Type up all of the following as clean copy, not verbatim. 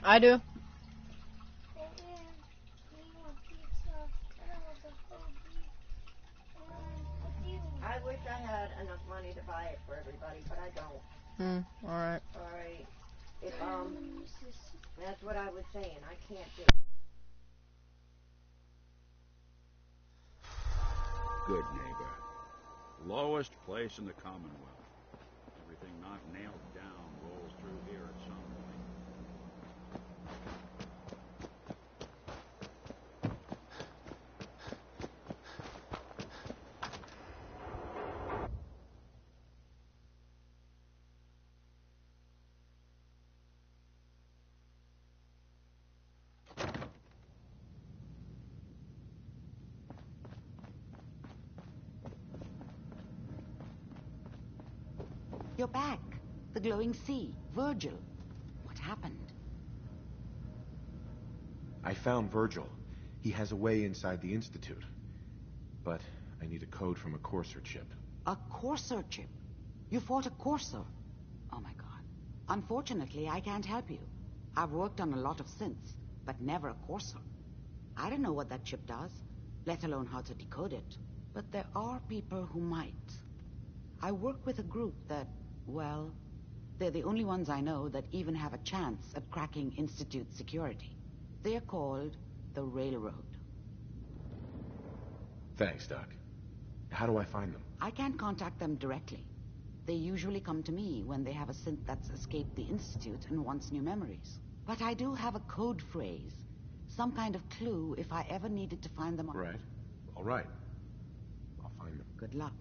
I do. I wish I had enough money to buy it for everybody, but I don't. Alright. Alright. If, that's what I was saying. I can't do it. Good neighbor. Lowest place in the Commonwealth. Everything not nailed down rolls through here at some point. You're back. The glowing sea. Virgil. What happened? I found Virgil. He has a way inside the Institute. But I need a code from a Courser chip. A Courser chip? You fought a Courser? Oh my god. Unfortunately, I can't help you. I've worked on a lot of synths, but never a Courser. I don't know what that chip does, let alone how to decode it. But there are people who might. I work with a group that, well, they're the only ones I know that even have a chance at cracking Institute security. They're called the Railroad. Thanks, Doc. How do I find them? I can't contact them directly. They usually come to me when they have a synth that's escaped the Institute and wants new memories. But I do have a code phrase, some kind of clue if I ever needed to find them. Right. All right. I'll find them. Good luck.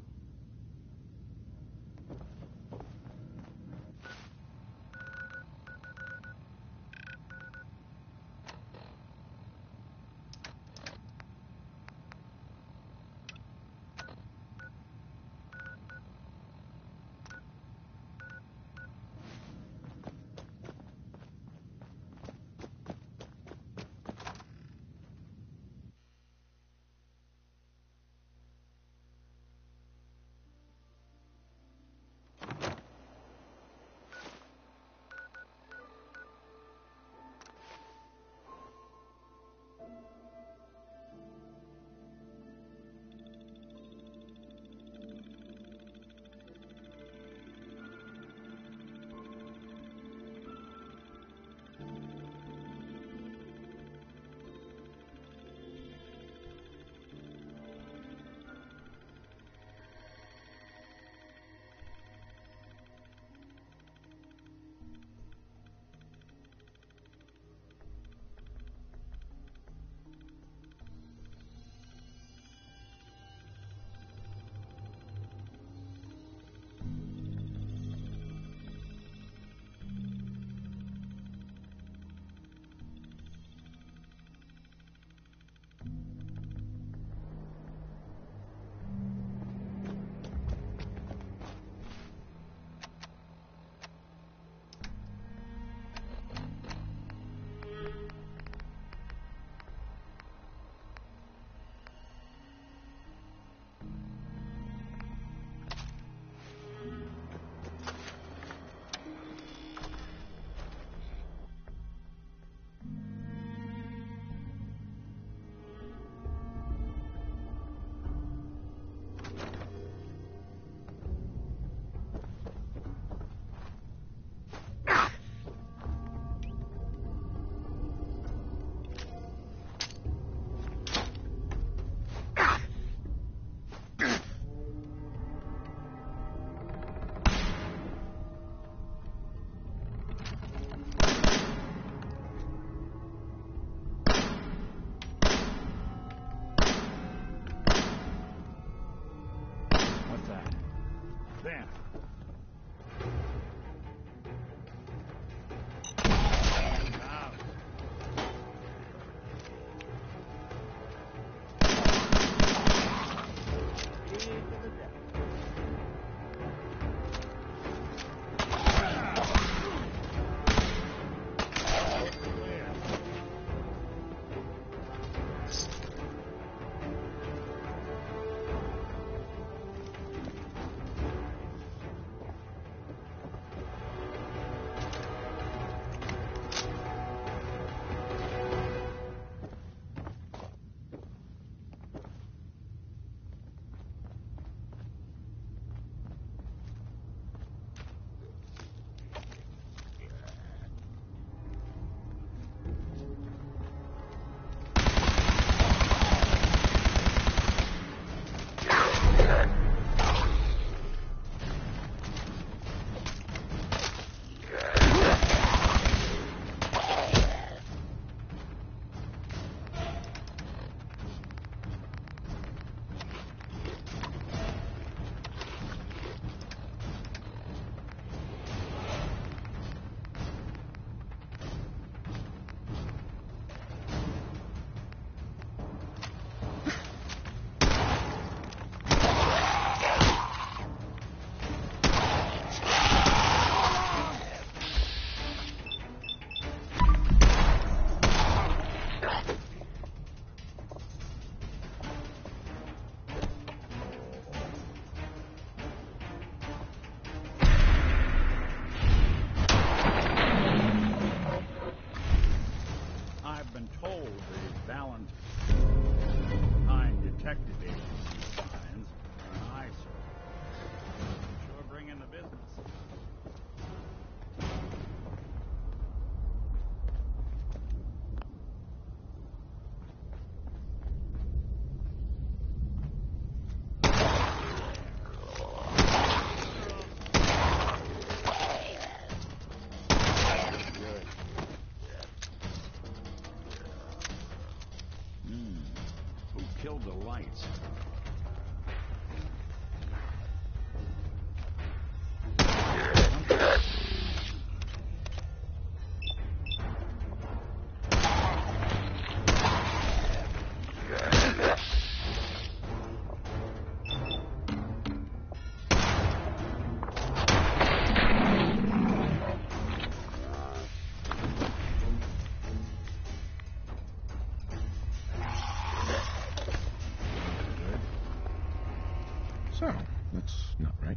Oh, that's not right.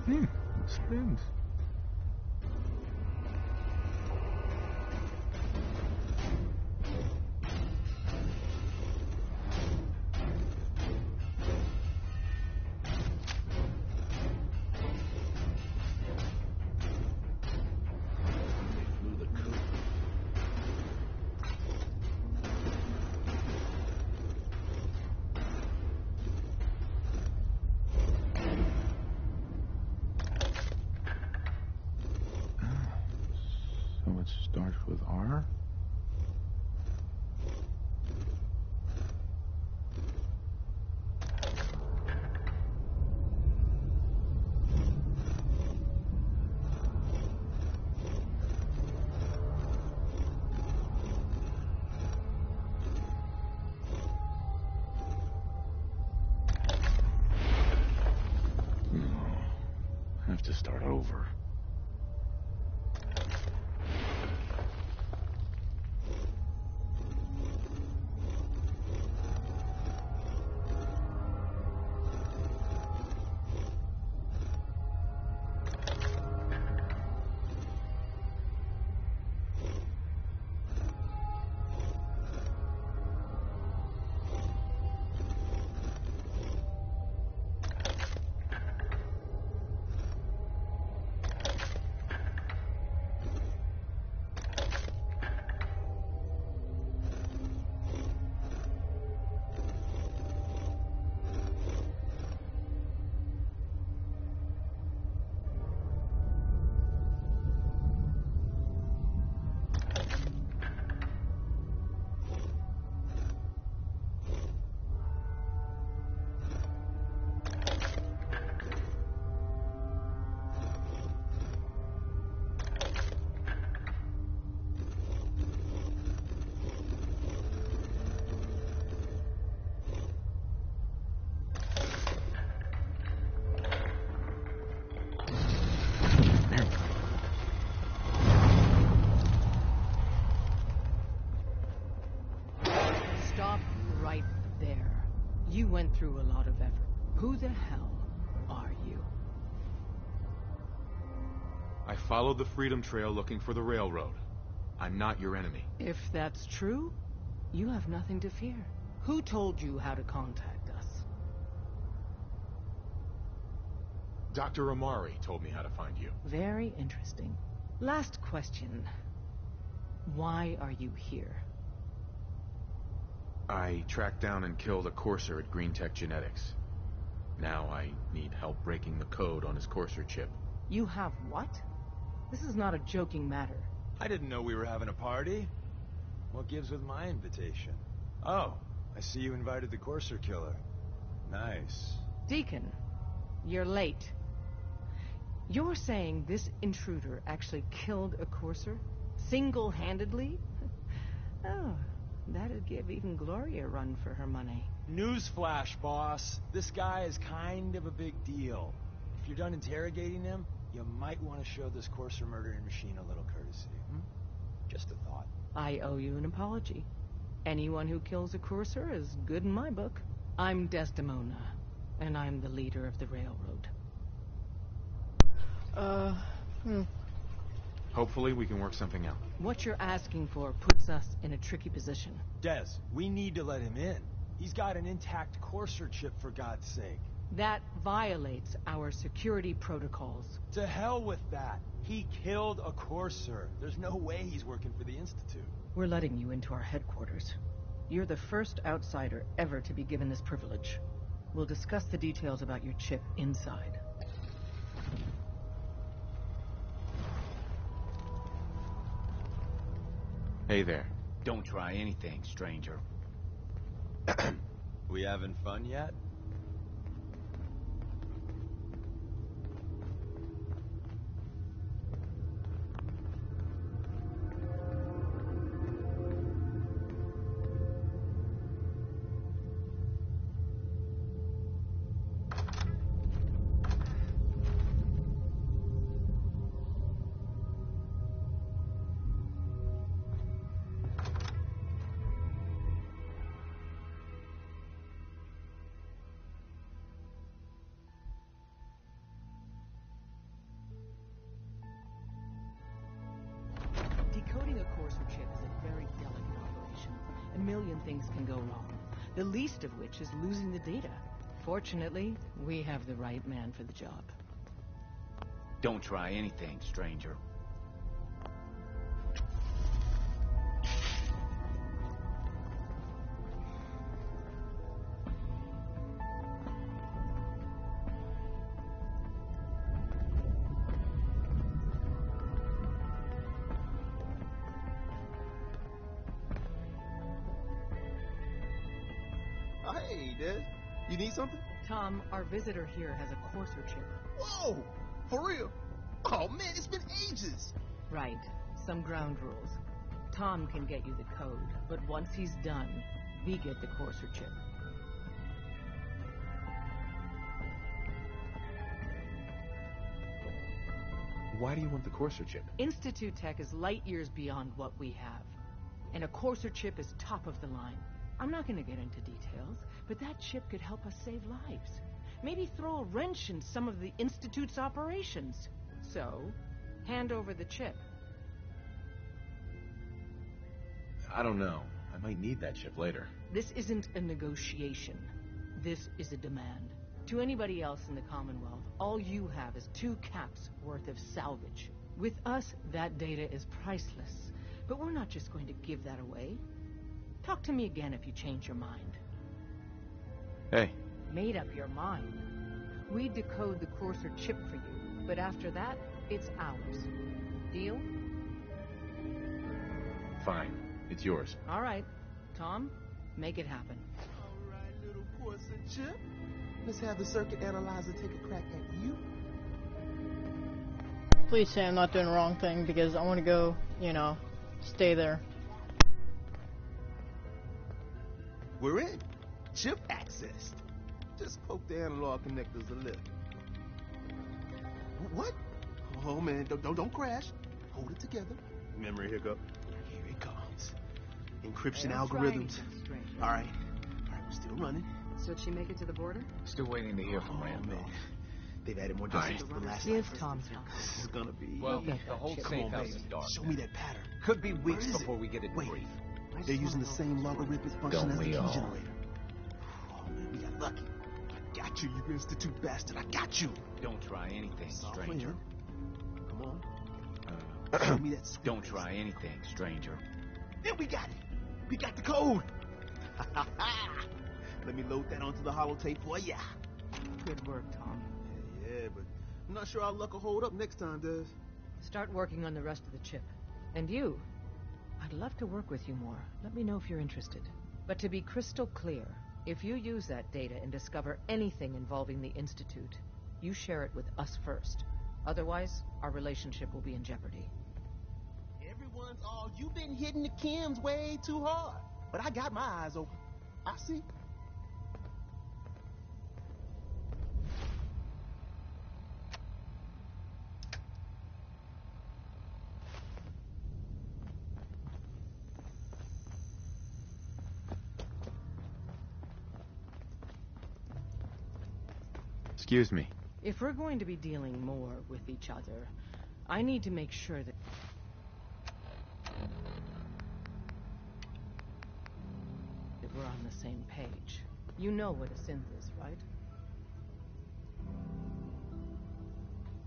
It spins. So it starts with R? No. Have to start over. Stop right there. You went through a lot of effort. Who the hell are you? I followed the Freedom Trail looking for the railroad. I'm not your enemy. If that's true, you have nothing to fear. Who told you how to contact us? Dr. Amari told me how to find you. Very interesting. Last question. Why are you here? I tracked down and killed a courser at Green Tech Genetics. Now I need help breaking the code on his courser chip. You have what? This is not a joking matter. I didn't know we were having a party. What gives with my invitation? Oh, I see you invited the Courser killer. Nice. Deacon, you're late. You're saying this intruder actually killed a courser? Single-handedly? Oh, that'd give even Gloria a run for her money. Newsflash, boss. This guy is kind of a big deal. If you're done interrogating him, you might want to show this Courser murdering machine a little courtesy. Just a thought. I owe you an apology. Anyone who kills a courser is good in my book. I'm Desdemona, and I'm the leader of the railroad. Hopefully we can work something out. What you're asking for puts us in a tricky position. Des, we need to let him in. He's got an intact Courser chip, for God's sake. That violates our security protocols. To hell with that. He killed a Courser. There's no way he's working for the Institute. We're letting you into our headquarters. You're the first outsider ever to be given this privilege. We'll discuss the details about your chip inside. Hey there. Don't try anything, stranger. We having fun yet? things can go wrong, the least of which is losing the data. Fortunately, we have the right man for the job. Don't try anything, stranger. Hey, Des. You need something? Tom, our visitor here has a courser chip. Whoa! For real? Oh, man, it's been ages. Right. Some ground rules. Tom can get you the code, but once he's done, we get the courser chip. Why do you want the courser chip? Institute tech is light years beyond what we have. And a courser chip is top of the line. I'm not going to get into details, but that chip could help us save lives. Maybe throw a wrench in some of the Institute's operations. So, hand over the chip. I don't know. I might need that chip later. This isn't a negotiation. This is a demand. To anybody else in the Commonwealth, all you have is 2 caps worth of salvage. With us, that data is priceless. But we're not just going to give that away. Talk to me again if you change your mind. Hey. Made up your mind. We decode the courser chip for you, but after that, it's ours. Deal? Fine. It's yours. All right. Tom, make it happen. All right, little courser chip. Let's have the circuit analyzer take a crack at you. Please say I'm not doing the wrong thing, because I want to go, stay there. We're in. Chip accessed. Just poke the analog connectors a little. What? Oh man, don't crash. Hold it together. Memory hiccup. Here it comes. Encryption algorithms. All right, we're still running. So did she make it to the border? Still waiting to hear from Randall. Man. They've added more doses to the last Give night. Tom time. This is gonna be. Well, Get the that whole chip. Come safe on, house baby. is dark. Show me that pattern. Could be Where weeks is it? before we get a Wait. debrief. They're using the same logarithmic function as the key we all? generator. Oh man, we got lucky. I got you, you Institute bastard. I got you. Don't try anything, It's all stranger. clear. Come on. Show me that sweet Don't face. try anything, stranger. Then we got it. We got the code. Let me load that onto the holotape for ya. Good work, Tom. Yeah, but I'm not sure our luck will hold up next time, Des. Start working on the rest of the chip. And you, I'd love to work with you more. Let me know if you're interested. But to be crystal clear, if you use that data and discover anything involving the Institute, you share it with us first. Otherwise, our relationship will be in jeopardy. Everyone's all, you've been hitting the chems way too hard. But I got my eyes open. I see. Excuse me. If we're going to be dealing more with each other, I need to make sure that we're on the same page. You know what a synth is, right?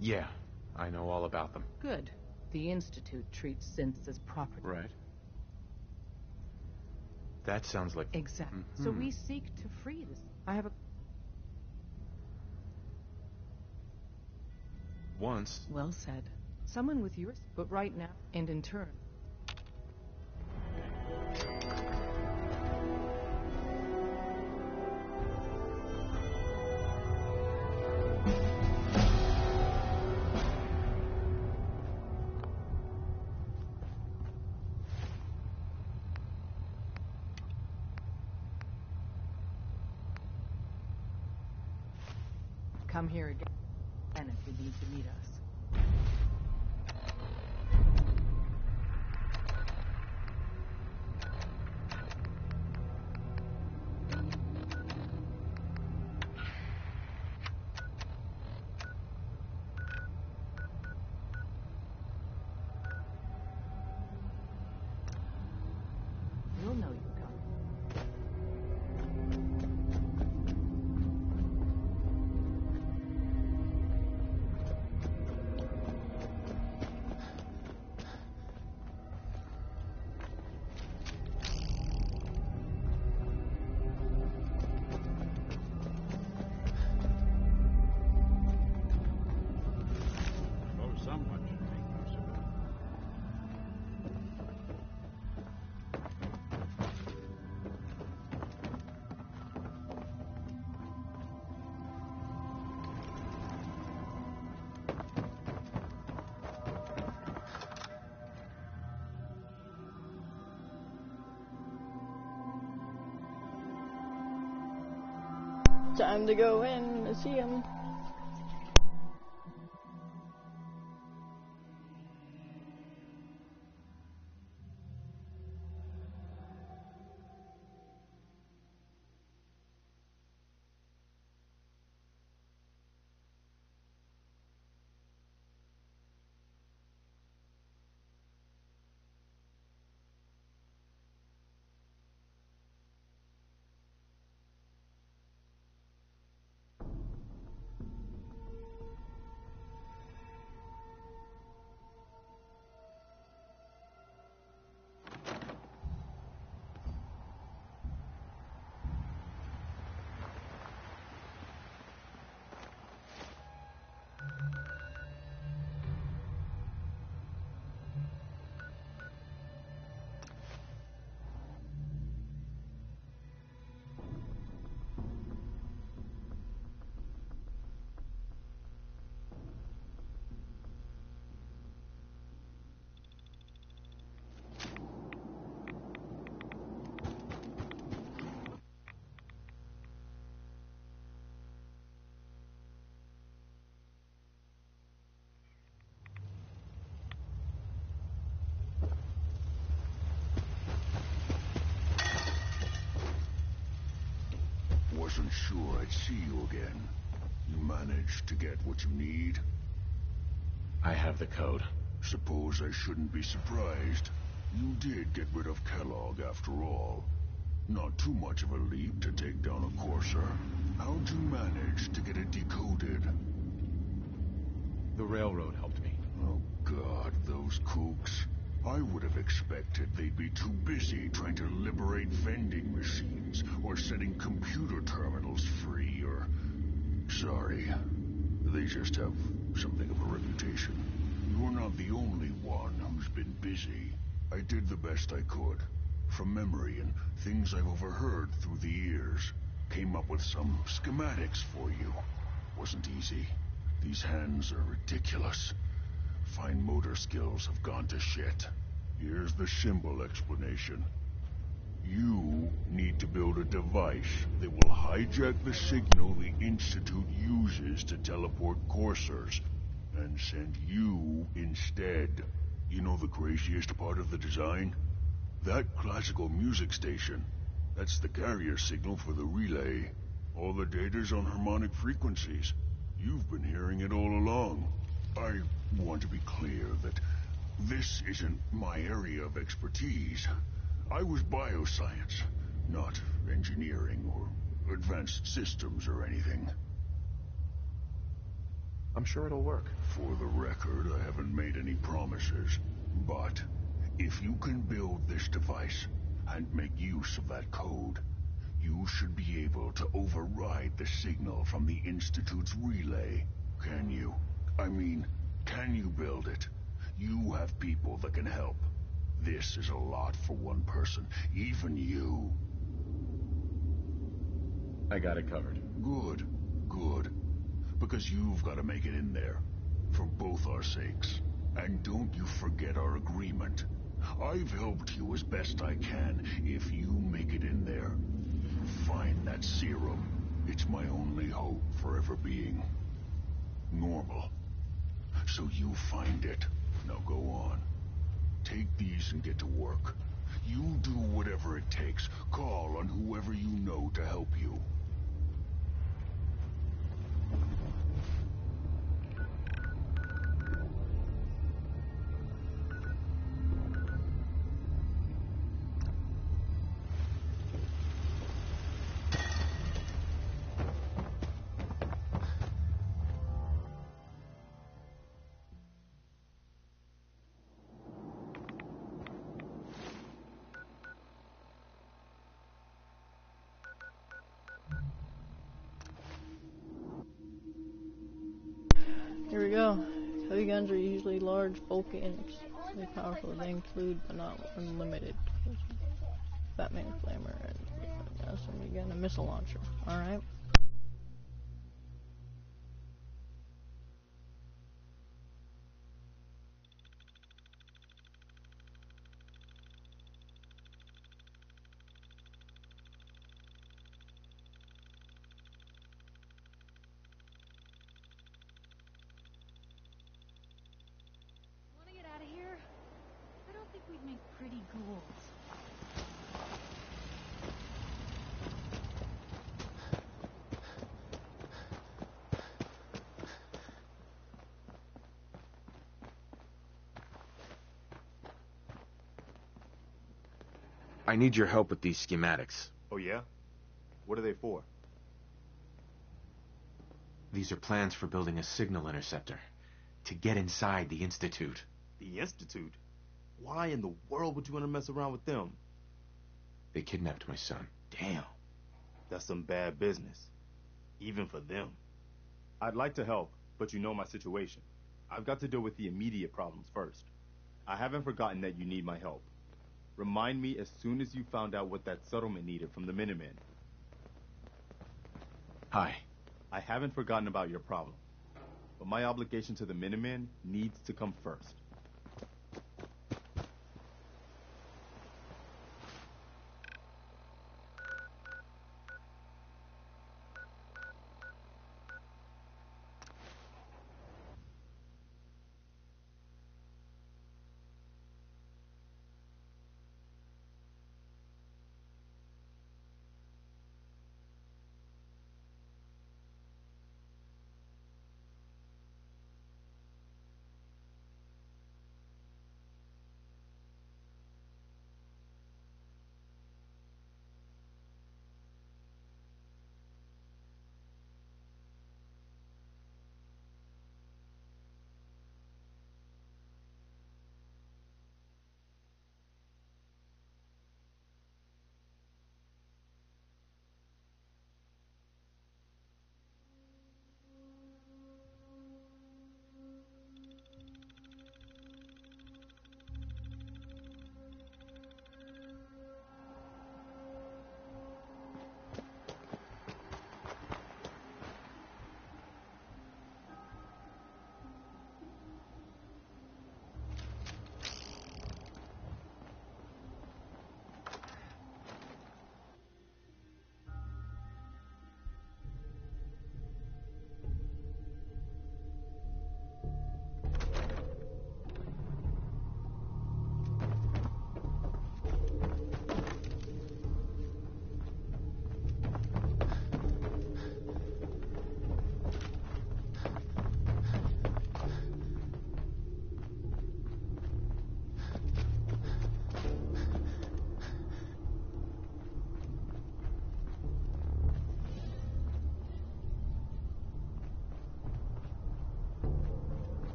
Yeah, I know all about them. Good. The Institute treats synths as property. Right. That sounds like... Exactly. So we seek to free this. I have a... Once. Well said. Someone with yours, but right now, and in turn. Come here again if you need to meet us. You'll know you're coming. Time to go in and see him. Wasn't sure I'd see you again. You managed to get what you need? I have the code. Suppose I shouldn't be surprised. You did get rid of Kellogg after all. Not too much of a leap to take down a Courser. How'd you manage to get it decoded? The railroad helped me. Oh God, those kooks. I would have expected they'd be too busy trying to liberate vending machines or setting computer terminals free or... Sorry. They just have something of a reputation. You're not the only one who's been busy. I did the best I could. From memory and things I've overheard through the years. Came up with some schematics for you. Wasn't easy. These hands are ridiculous. Fine motor skills have gone to shit. Here's the symbol explanation. You need to build a device that will hijack the signal the Institute uses to teleport coursers, and send you instead. You know the craziest part of the design? That classical music station. That's the carrier signal for the relay. All the data's on harmonic frequencies. You've been hearing it all along. I want to be clear that this isn't my area of expertise. I was bioscience, not engineering or advanced systems or anything. I'm sure it'll work. For the record, I haven't made any promises, but if you can build this device and make use of that code, you should be able to override the signal from the Institute's relay. Can you? I mean, can you build it? You have people that can help. This is a lot for one person, even you. I got it covered. Good, good. Because you've got to make it in there. For both our sakes. And don't you forget our agreement. I've helped you as best I can. If you make it in there, find that serum. It's my only hope for ever being normal. So you find it. Now go on. Take these and get to work. You do whatever it takes. Call on whoever you know to help you. Here we go. Heavy guns are usually large, bulky, and extremely powerful. They include, but not unlimited, Batman Flamer, and again, a missile launcher. Alright. we'd make pretty ghouls. I need your help with these schematics. Oh, yeah? What are they for? These are plans for building a signal interceptor to get inside the Institute. The Institute? Why in the world would you want to mess around with them? They kidnapped my son. Damn. That's some bad business. Even for them. I'd like to help, but you know my situation. I've got to deal with the immediate problems first. I haven't forgotten that you need my help. Remind me as soon as you found out what that settlement needed from the Minutemen. Hi. I haven't forgotten about your problem. But my obligation to the Minutemen needs to come first.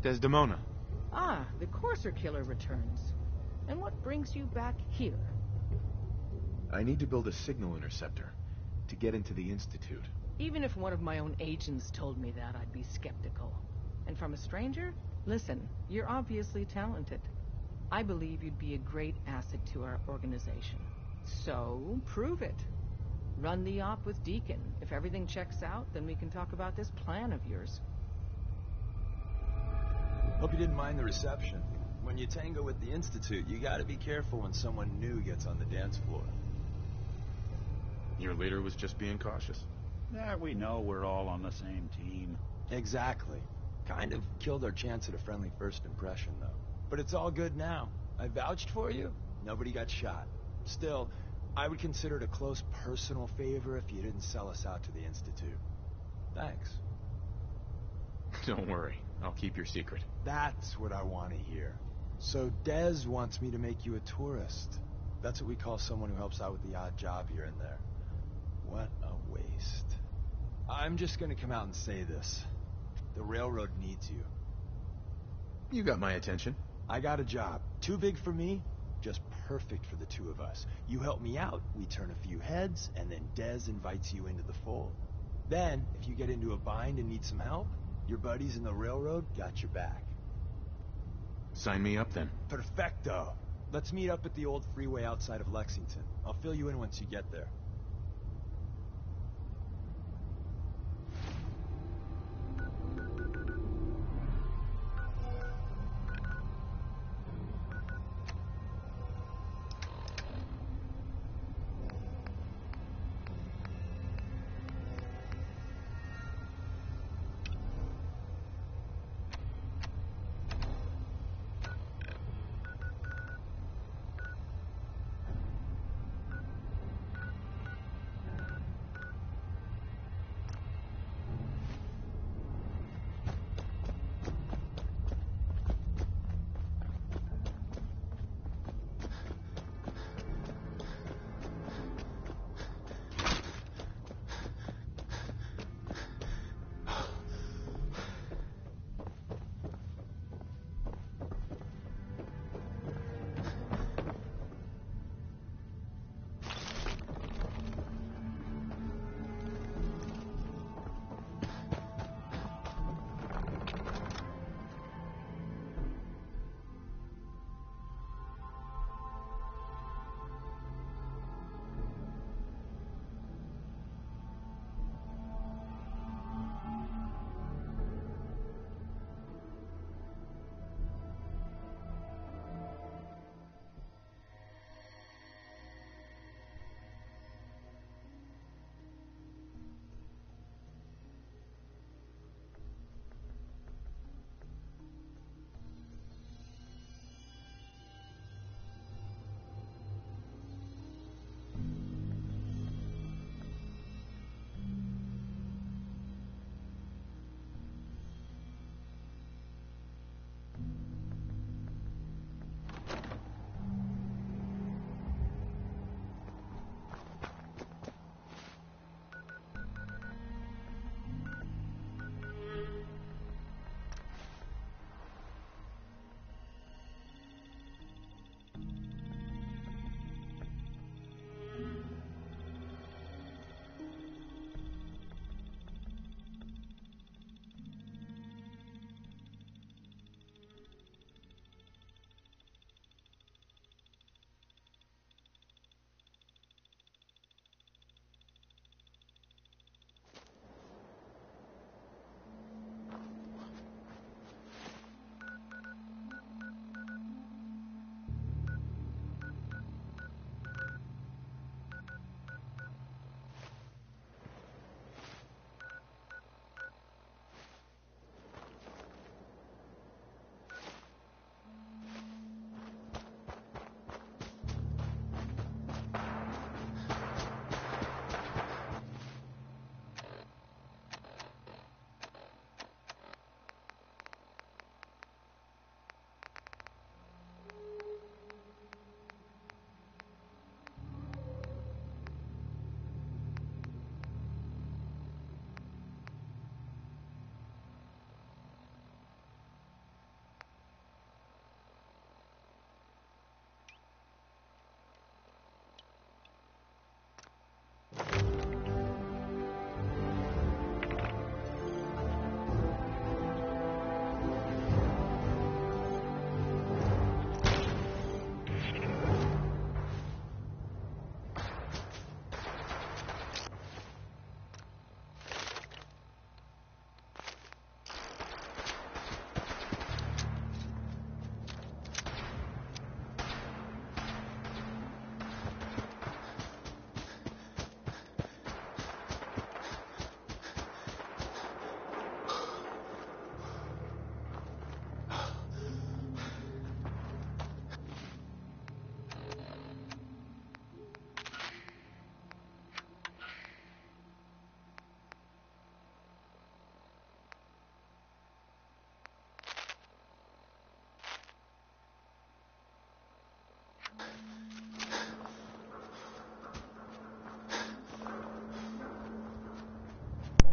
Desdemona. Ah, the Courser Killer returns. And what brings you back here? I need to build a signal interceptor to get into the Institute. Even if one of my own agents told me that, I'd be skeptical. And from a stranger? Listen, you're obviously talented. I believe you'd be a great asset to our organization. So, prove it. Run the op with Deacon. If everything checks out, then we can talk about this plan of yours. Hope you didn't mind the reception. When you tango with the Institute, you gotta be careful when someone new gets on the dance floor. Your leader was just being cautious. We know we're all on the same team. Exactly. Kind of killed our chance at a friendly first impression, though. But it's all good now. I vouched for you. Nobody got shot. Still, I would consider it a close personal favor if you didn't sell us out to the Institute. Thanks. Don't worry. I'll keep your secret. That's what I want to hear. So Dez wants me to make you a tourist. That's what we call someone who helps out with the odd job here and there. What a waste. I'm just gonna come out and say this. The railroad needs you. You got my attention. I got a job. Too big for me, just perfect for the two of us. You help me out, we turn a few heads, and then Dez invites you into the fold. Then, if you get into a bind and need some help, your buddies in the railroad got your back. Sign me up then. Perfecto. Let's meet up at the old freeway outside of Lexington. I'll fill you in once you get there.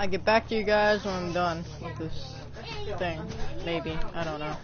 I get back to you guys when I'm done with this thing. Maybe. I don't know.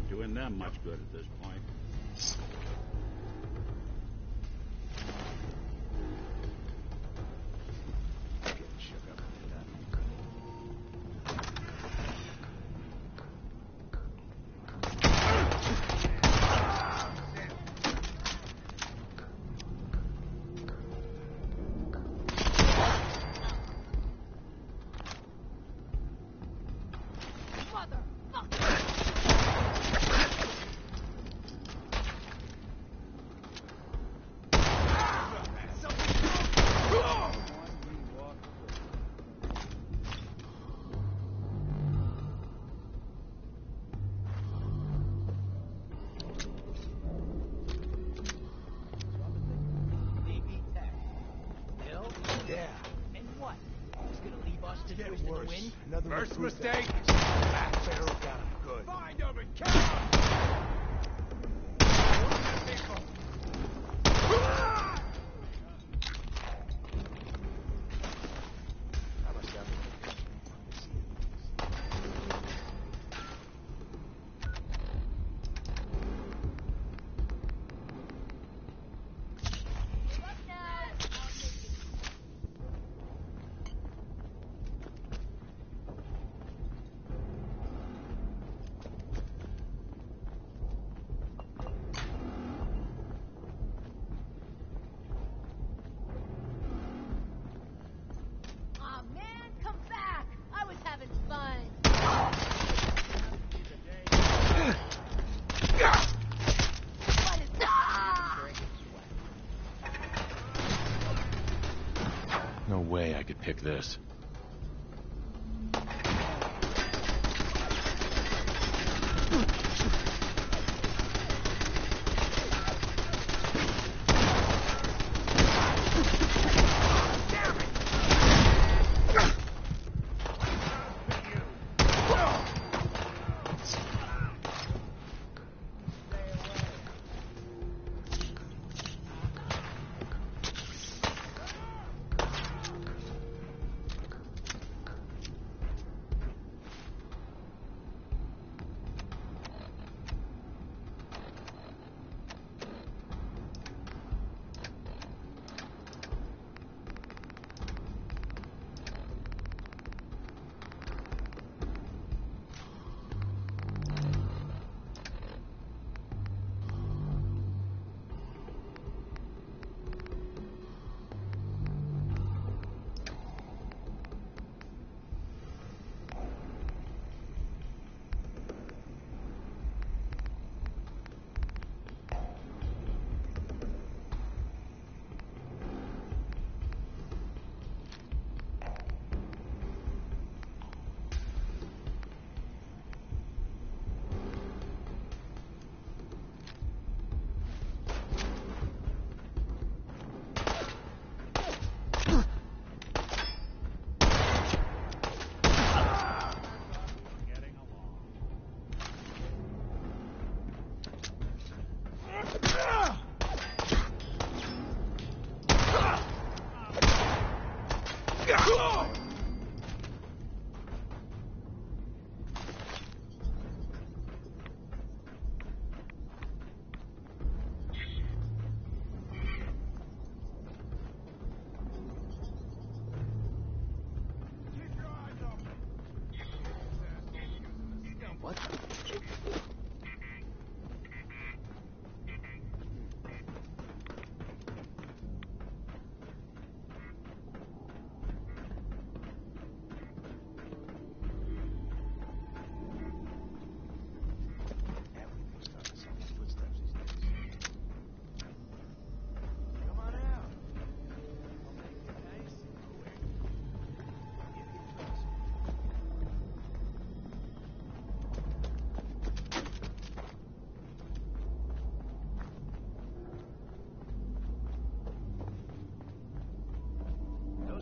Doing them much good at this point. First mistake, backfill down good. Find them and kill them! No way I could pick this.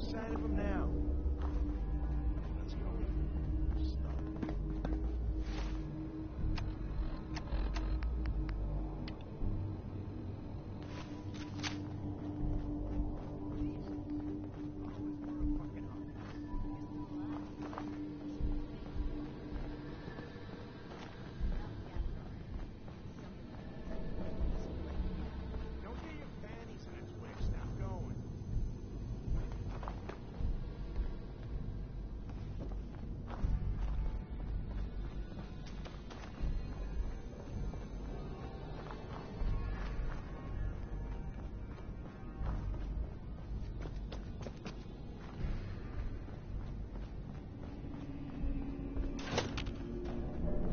sign of him now. Let's go. Don't get your panties in its way. Stop going.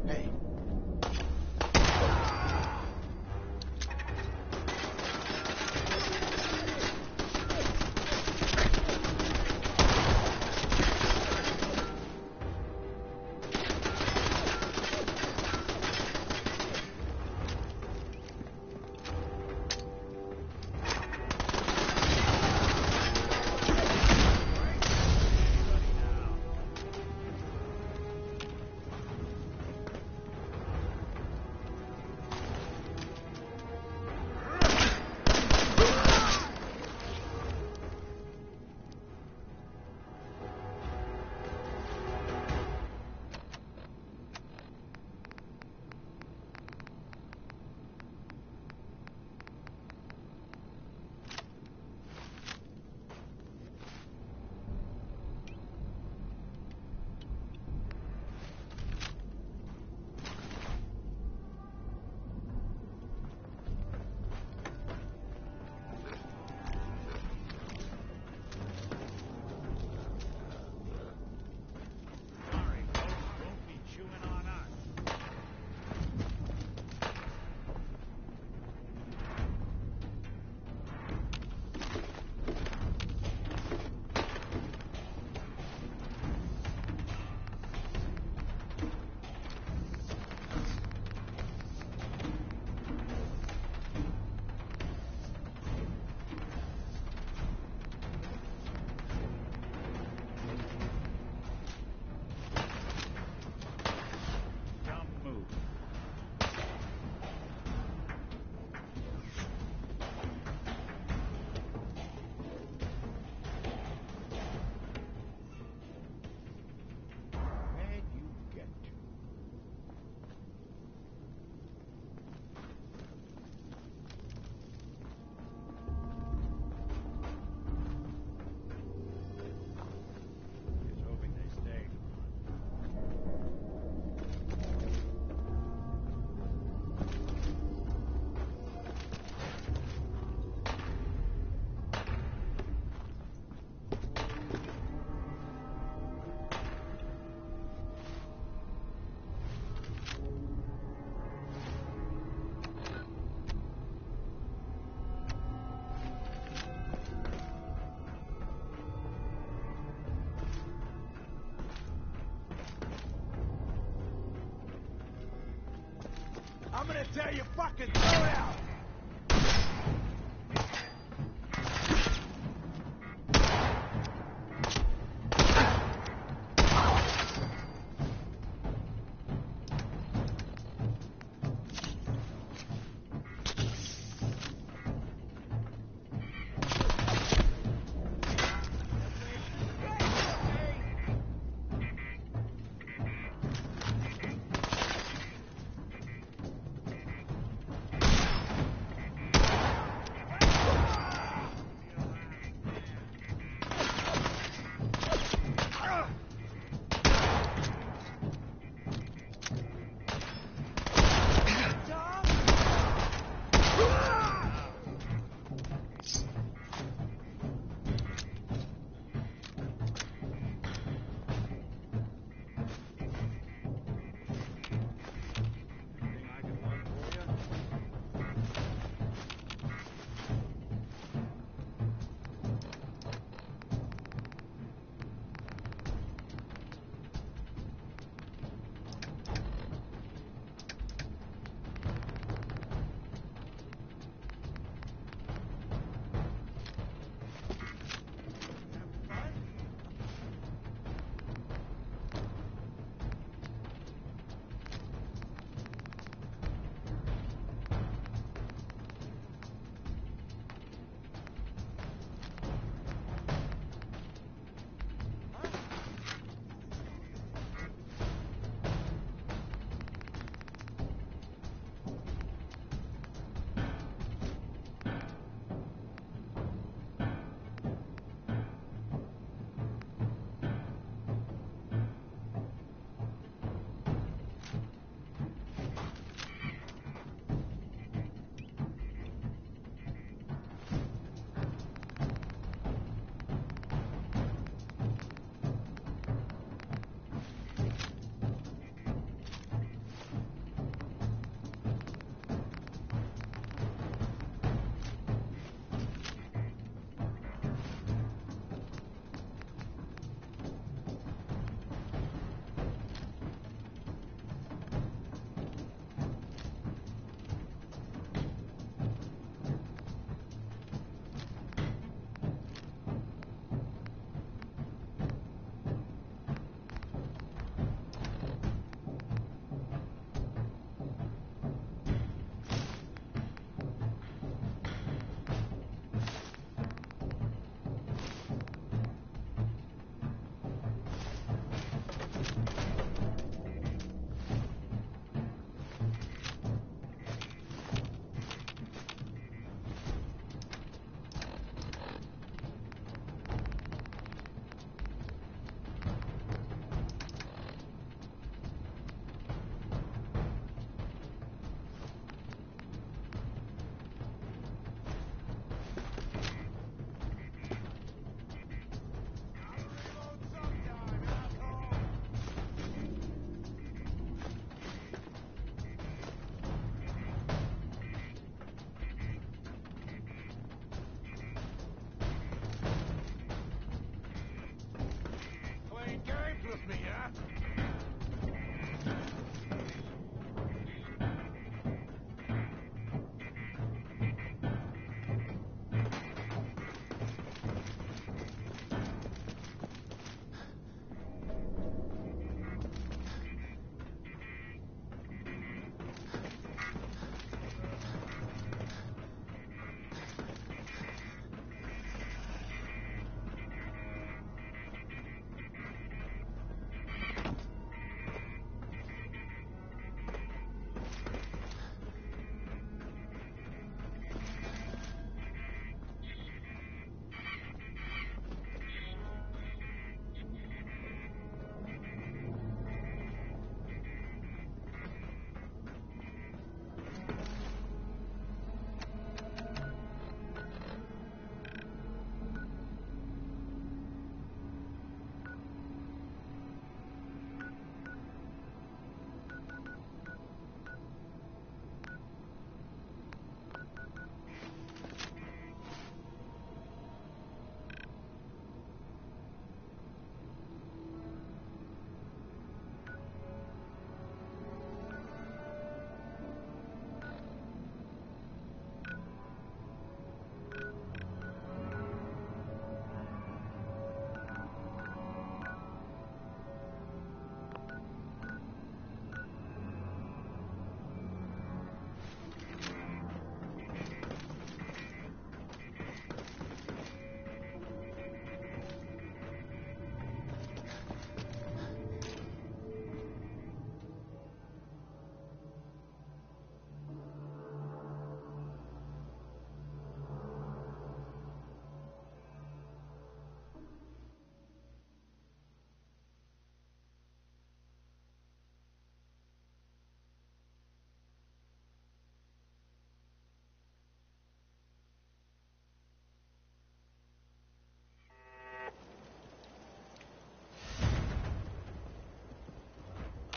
Hey. Sorry, folks. Don't be chewing on us. Don't move. Where'd you get to? Just hoping they stay. I'm gonna tell you fucking throw it out!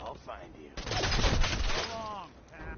I'll find you. So long, pal.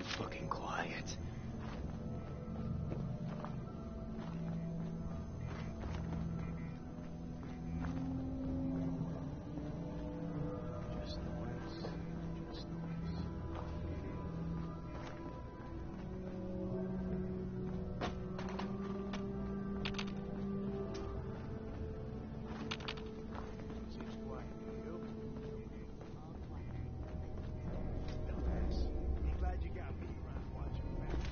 fucking quiet. Glad you got me around watching back.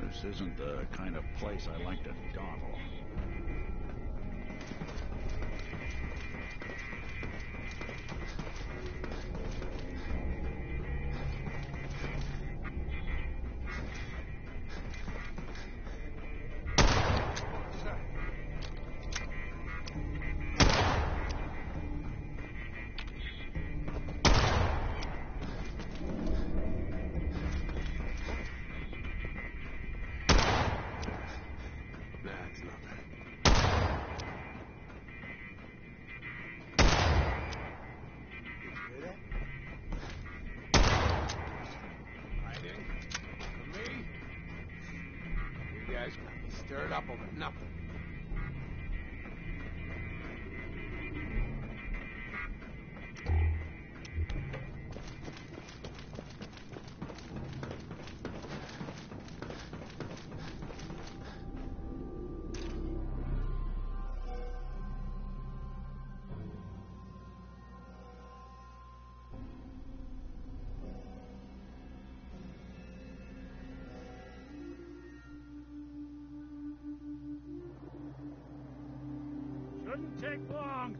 This isn't the kind of place I like to dawdle. That's nothing. Hiding? For me? You guys got me stirred up over nothing. Shouldn't take long.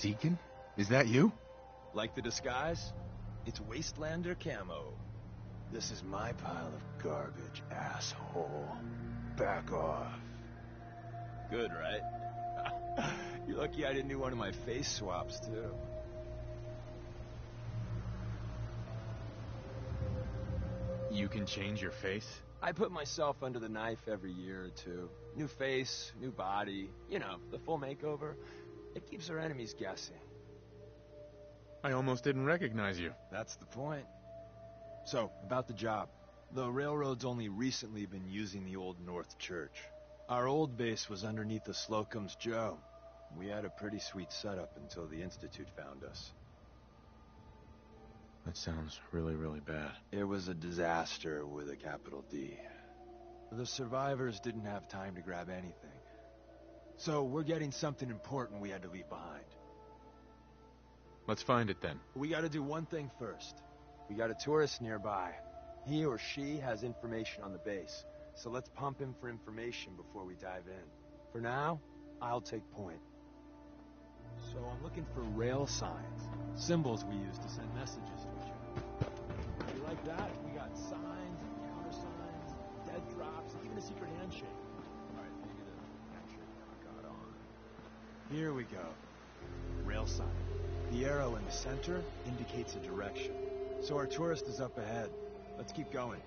Deacon? Is that you? Like the disguise? It's Wastelander camo. This is my pile of garbage, asshole. Back off. Good, right? You're lucky I didn't do one of my face swaps, too. You can change your face? I put myself under the knife every year or two. New face, new body, you know, the full makeover. It keeps our enemies guessing. I almost didn't recognize you. That's the point. So, about the job. The railroad's only recently been using the Old North Church. Our old base was underneath the Slocum's Joe. We had a pretty sweet setup until the Institute found us. That sounds really, really bad. It was a disaster with a capital D. The survivors didn't have time to grab anything. So we're getting something important we had to leave behind. Let's find it then. We gotta do one thing first. We got a tourist nearby. He or she has information on the base. So let's pump him for information before we dive in. For now, I'll take point. So I'm looking for rail signs. Symbols we use to send messages to each other. You like that? We got signs, countersigns, dead drops, even a secret handshake. Alright, maybe the handshake never got on. Here we go. Rail sign. The arrow in the center indicates a direction. So our tourist is up ahead. Let's keep going.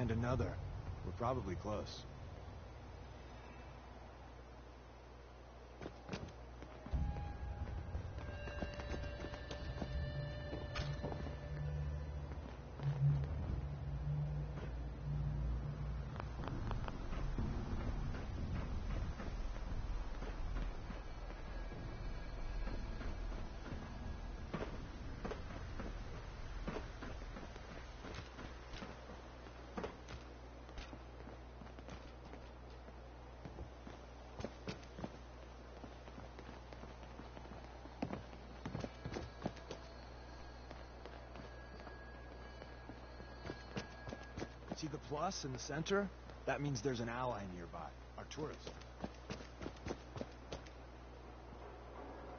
And another. We're probably close. See the plus in the center? That means there's an ally nearby. Our tourist.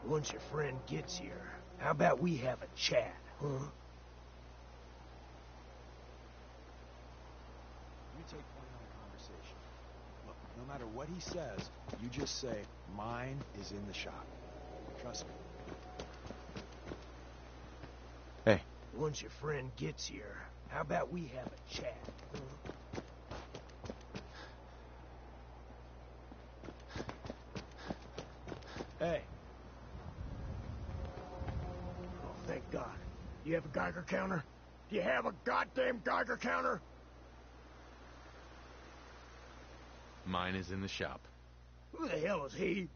Once your friend gets here, how about we have a chat, huh? You take point on the conversation. Look, no matter what he says, you just say, mine is in the shop. Trust me. Hey. Once your friend gets here, how about we have a chat, huh? Hey. Oh, thank God. Do you have a Geiger counter? Do you have a goddamn Geiger counter? Mine is in the shop. Who the hell is he?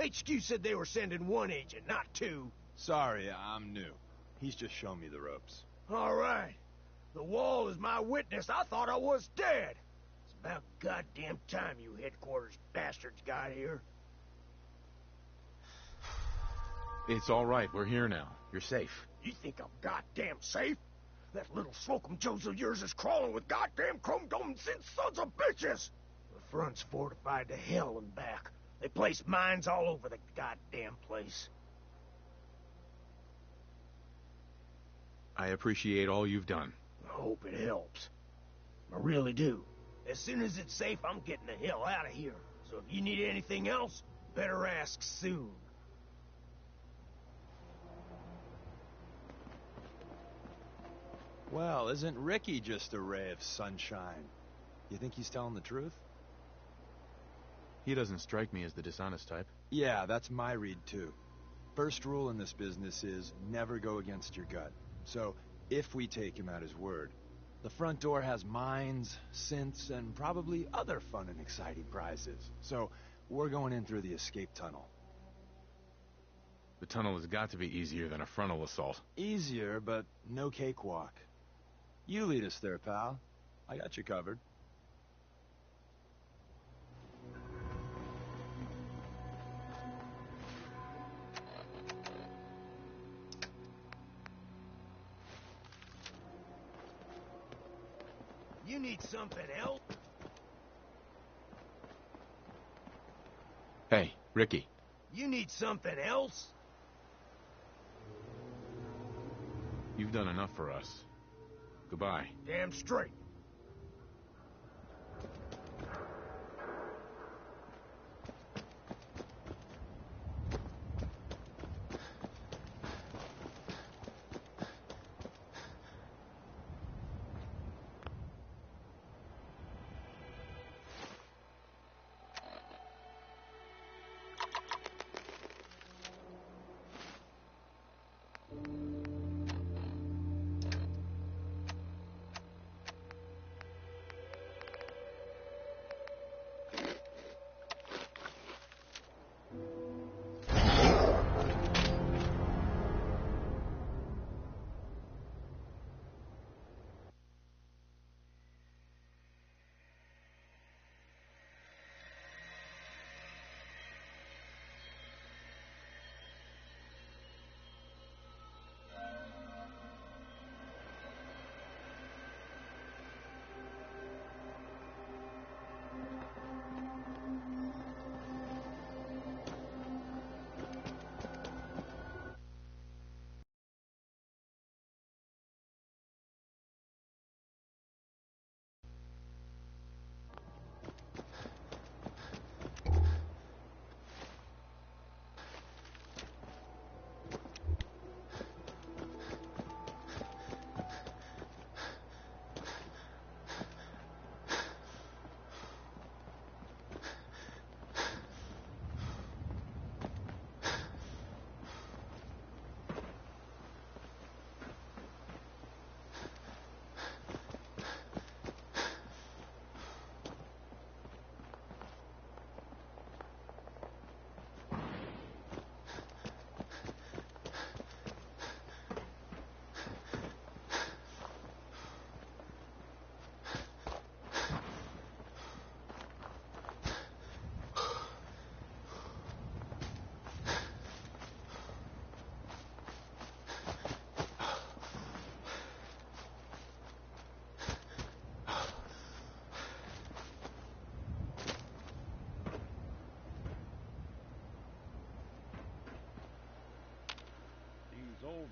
HQ said they were sending one agent, not two. Sorry, I'm new. He's just showing me the ropes. All right. The wall is my witness. I thought I was dead. It's about goddamn time you headquarters bastards got here. It's all right. We're here now. You're safe. You think I'm goddamn safe? That little Slocum Joes of yours is crawling with goddamn chrome-domed sin sons of bitches! The front's fortified to hell and back. They place mines all over the goddamn place. I appreciate all you've done. I hope it helps. I really do. As soon as it's safe, I'm getting the hell out of here. So if you need anything else, better ask soon. Well, isn't Ricky just a ray of sunshine? You think he's telling the truth? He doesn't strike me as the dishonest type. Yeah, that's my read too. First rule in this business is never go against your gut. So, if we take him at his word, the front door has mines, synths, and probably other fun and exciting prizes. So, we're going in through the escape tunnel. The tunnel has got to be easier than a frontal assault. Easier, but no cakewalk. You lead us there, pal. I got you covered. You need something else? Hey, Ricky. You need something else? You've done enough for us. Goodbye. Damn straight.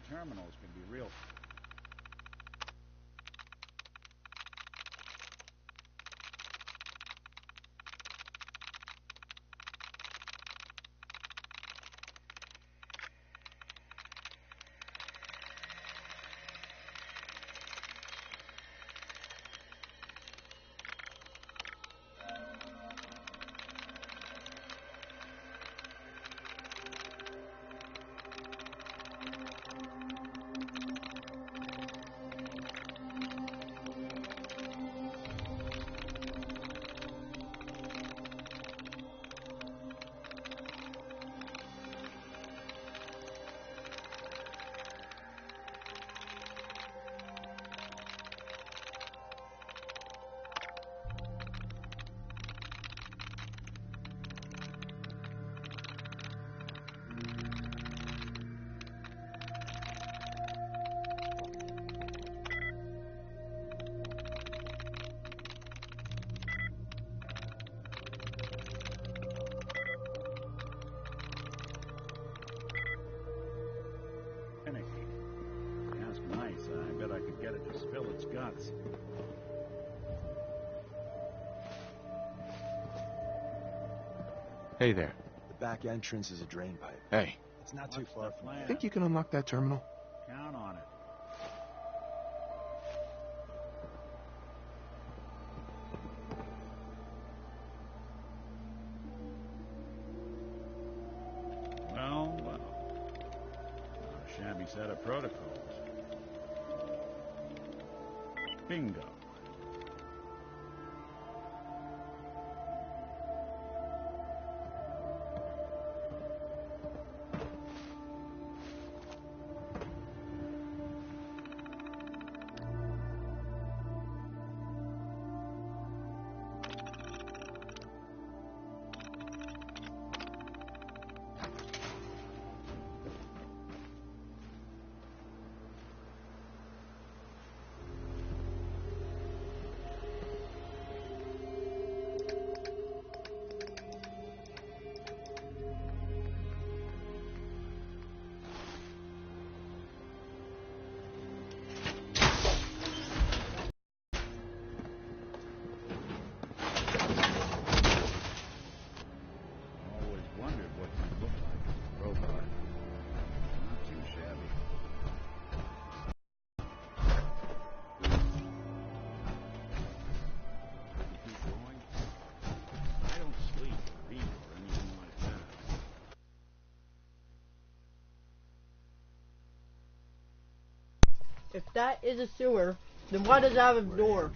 terminals can be real. That's nice. I bet I could get it to spill its guts. Hey there. The back entrance is a drain pipe. Hey. It's not too far from here. Think you can unlock that terminal? Count on it. Well, not a shabby set of protocols. Bingo. If that is a sewer, then why does it have a door?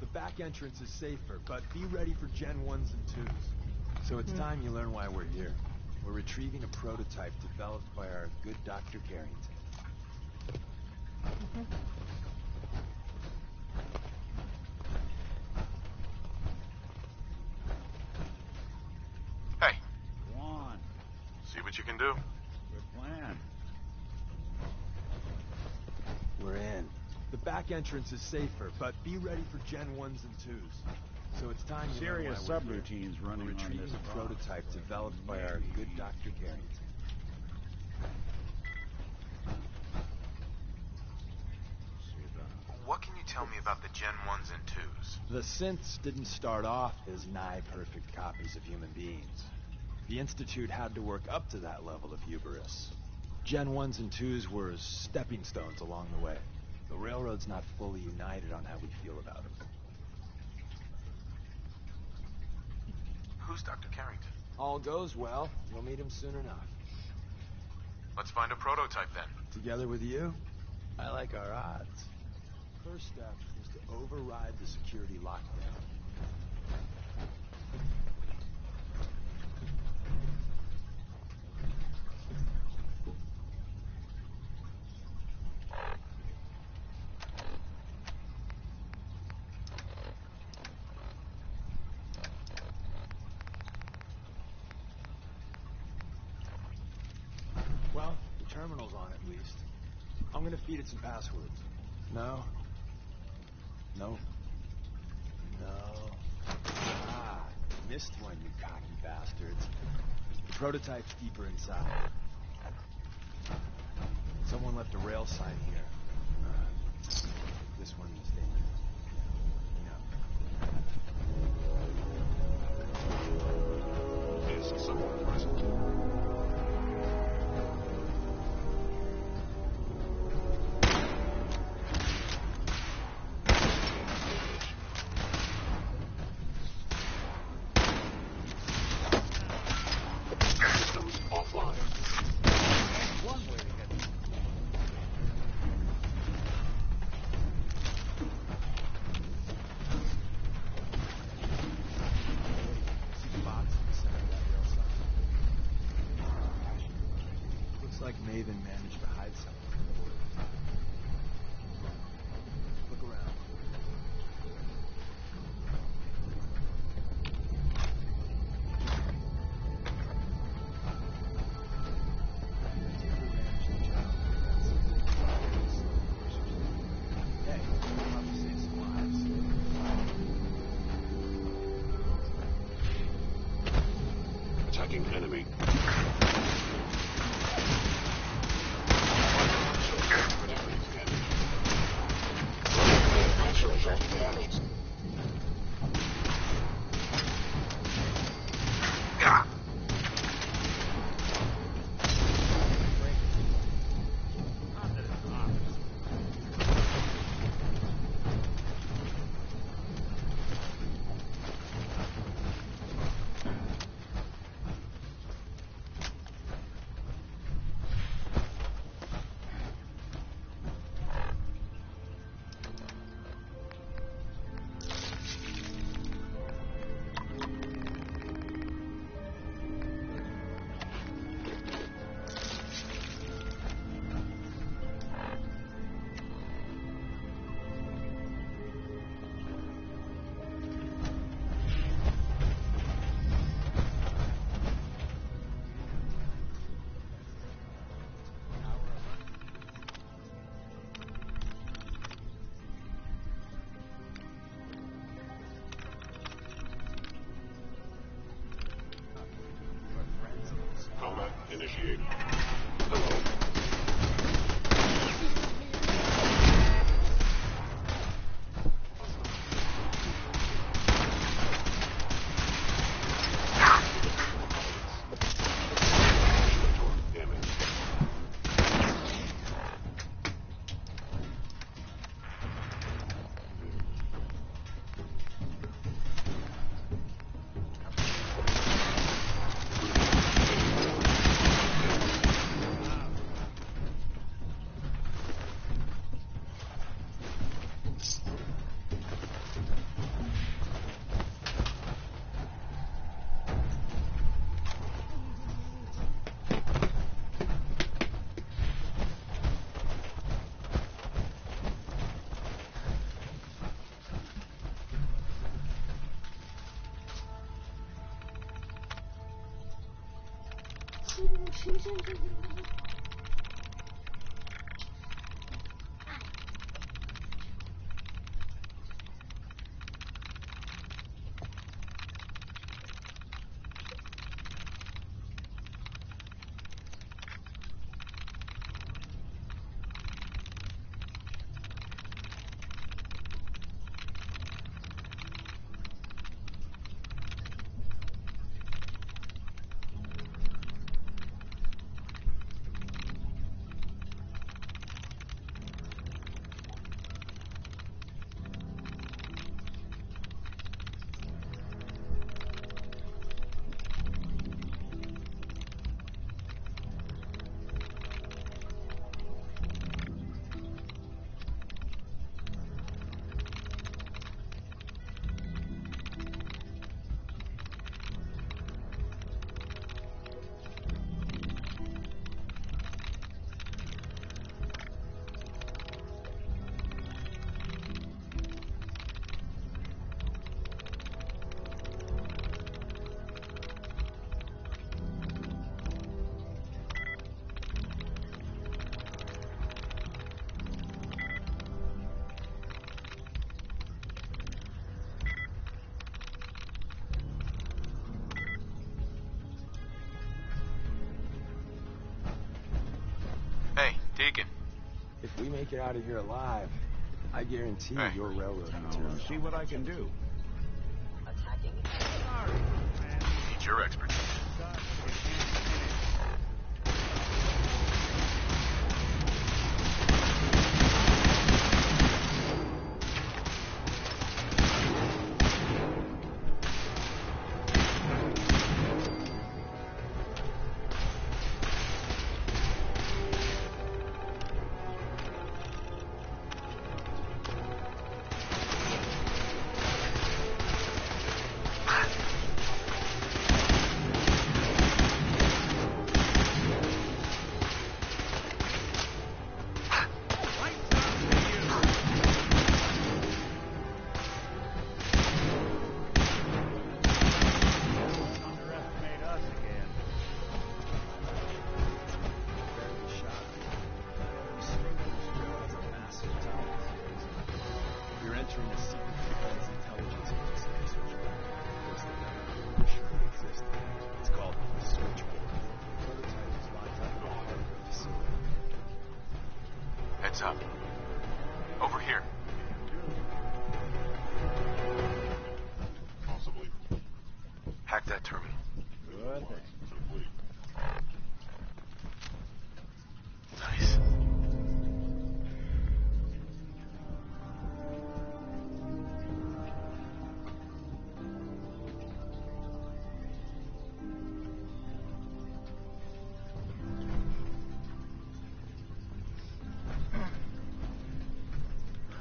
The back entrance is safer, but be ready for Gen 1s and 2s. So it's time you learn why we're here. We're retrieving a prototype developed by our good Dr. Carrington. Hey. Go on. See what you can do. Good plan. We're in. The back entrance is safer, but be ready for Gen 1s and 2s. So it's time you Serious learn why we're subroutines here. running We're on retrieving this a prototype developed by our good Dr. Carrington. What can you tell me about the Gen 1s and 2s? The synths didn't start off as nigh-perfect copies of human beings. The Institute had to work up to that level of hubris. Gen 1s and 2s were stepping stones along the way. The Railroad's not fully united on how we feel about it. Who's Dr. Carrington? All goes well, you'll meet him soon enough. Let's find a prototype then. Together with you, I like our odds. First step is to override the security lockdown. Well, the terminal's on at least. I'm gonna feed it some passwords. No. No. No. Ah, missed one, you cocky bastards. The prototype's deeper inside. Someone left a rail sign here. This one mistaken. Is someone present? Systems offline. One way to get Looks like Maven managed to hide something. Look around. Hey, probably saved some lives. Attacking enemy. Combat initiated. Hello. Damage. Deacon. If we make it out of here alive, I guarantee your railroad material. See what I can do. Need your expertise. Heads up. Over here. Possibly. Hack that terminal. Good thing. Nice.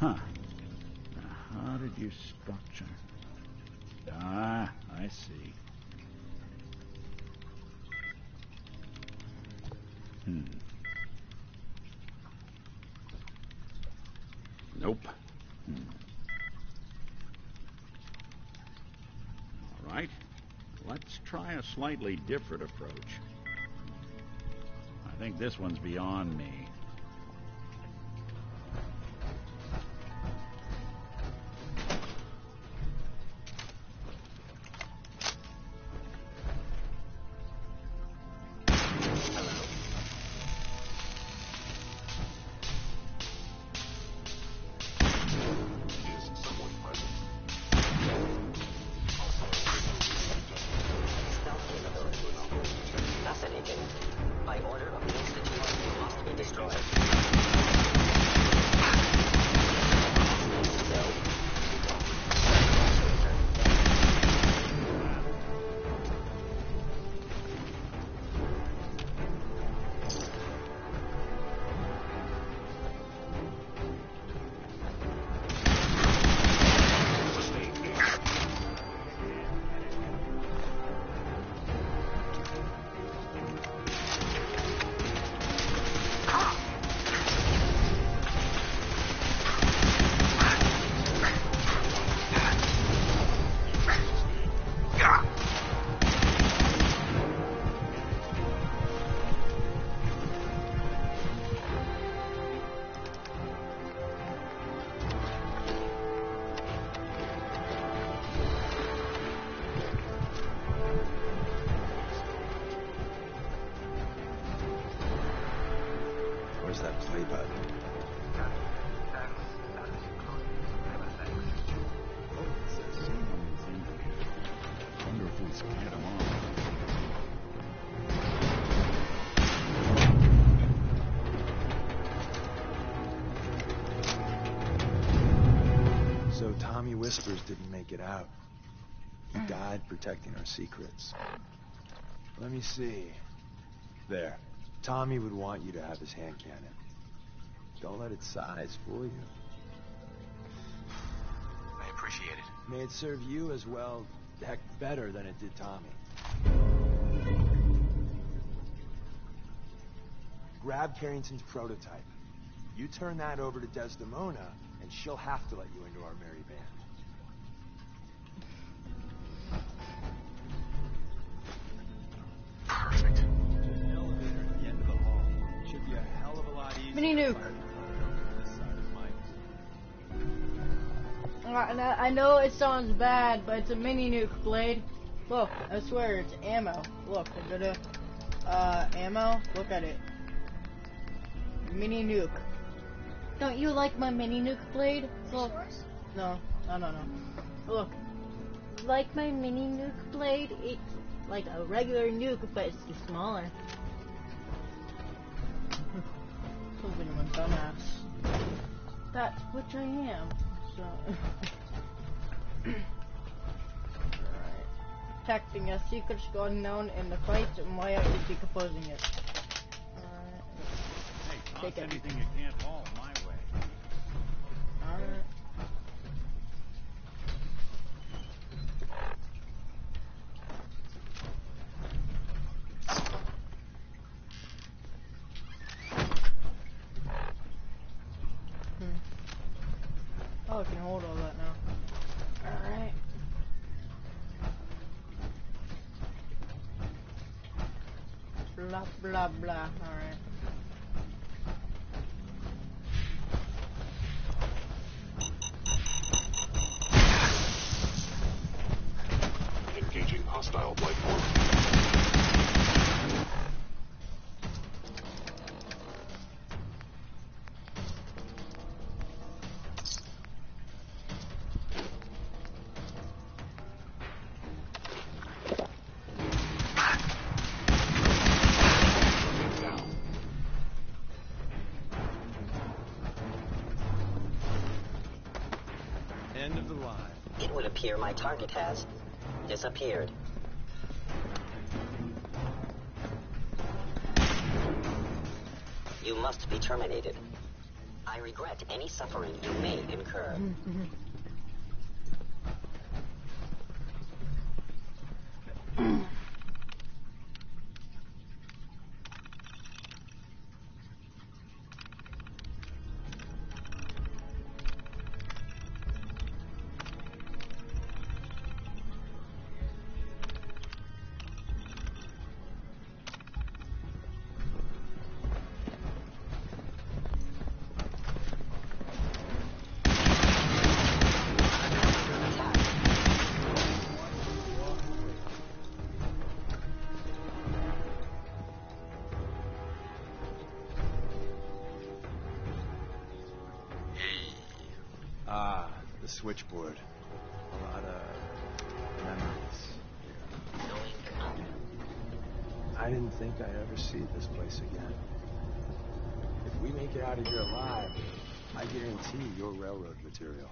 Huh. Now, how did you structure? Ah, I see. Nope. All right. Let's try a slightly different approach. I think this one's beyond me. By order of the Institute, you must be destroyed. Where's that play button? Wonder if we scared him off. So Tommy Whispers didn't make it out. He died protecting our secrets. Let me see. There. Tommy would want you to have his hand cannon. Don't let its size fool you. I appreciate it. May it serve you as well, heck, better than it did Tommy. Grab Carrington's prototype. You turn that over to Desdemona, and she'll have to let you into our merry band. Perfect. Mini nuke. I know it sounds bad, but it's a mini nuke, Blade. Look, I swear it's ammo. Look, I go to ammo. Look at it. Mini nuke. Don't you like my mini nuke blade? Look. No, I don't know. Look. Like my mini nuke blade? It's like a regular nuke, but it's smaller. So bit of a dumbass. That's which I am. So. Alright. Detecting a secret's going down in the fight and why I should be composing it. Hey, toss Take it. anything you can't haul my way. Alright. Oh, I can hold all that now. Alright. Blah, blah, blah. Alright. Engaging hostile life form. End of the line. It would appear my target has disappeared. You must be terminated. I regret any suffering you may incur. Ah, the switchboard. A lot of memories. I didn't think I'd ever see this place again. If we make it out of here alive, I guarantee you're railroad material.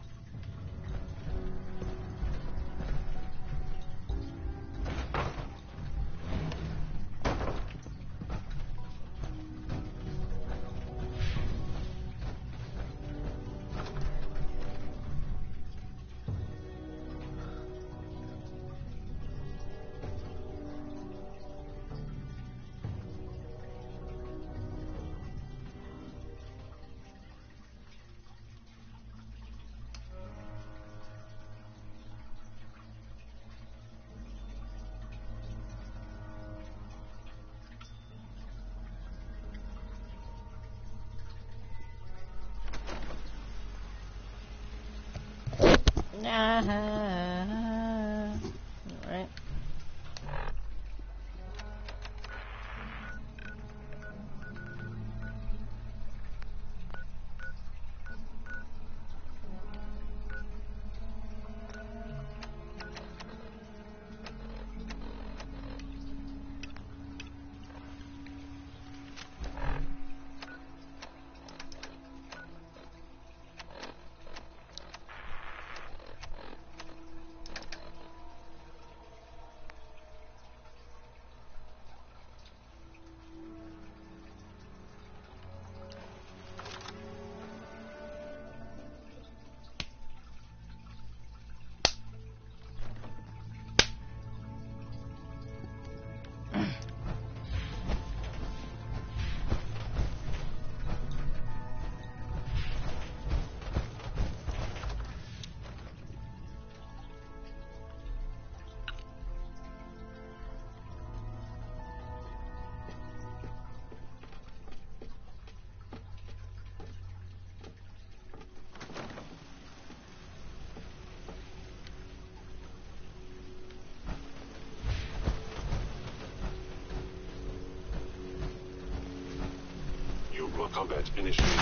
Alright. Combat initiated.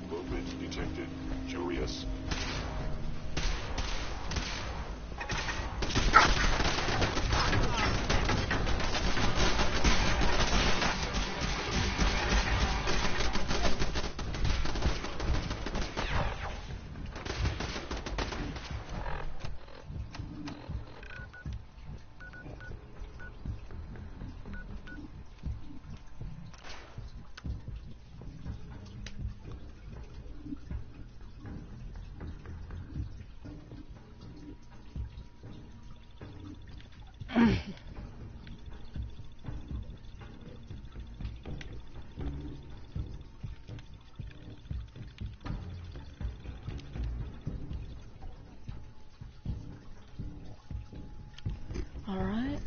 Movement detected. Julius. All right.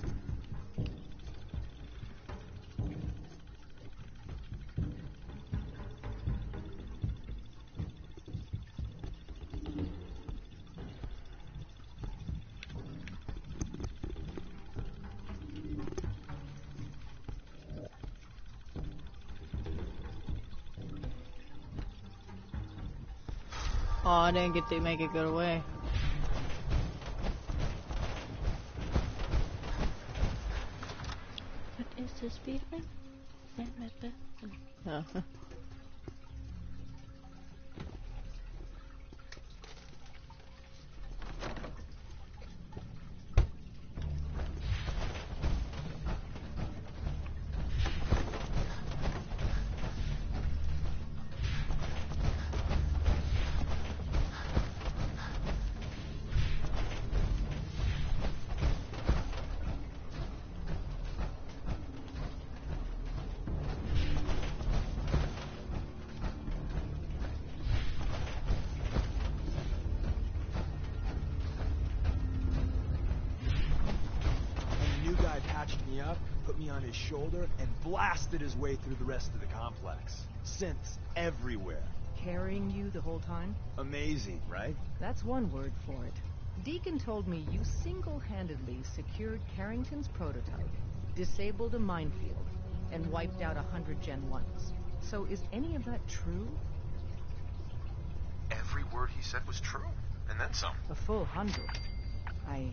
Oh, I didn't get to make it go away. What is this feeling? Oh. Me up, put me on his shoulder, and blasted his way through the rest of the complex. Synths everywhere. Carrying you the whole time? Amazing, right? That's one word for it. Deacon told me you single-handedly secured Carrington's prototype, disabled a minefield, and wiped out 100 Gen 1s. So is any of that true? Every word he said was true, and then some. A full 100. I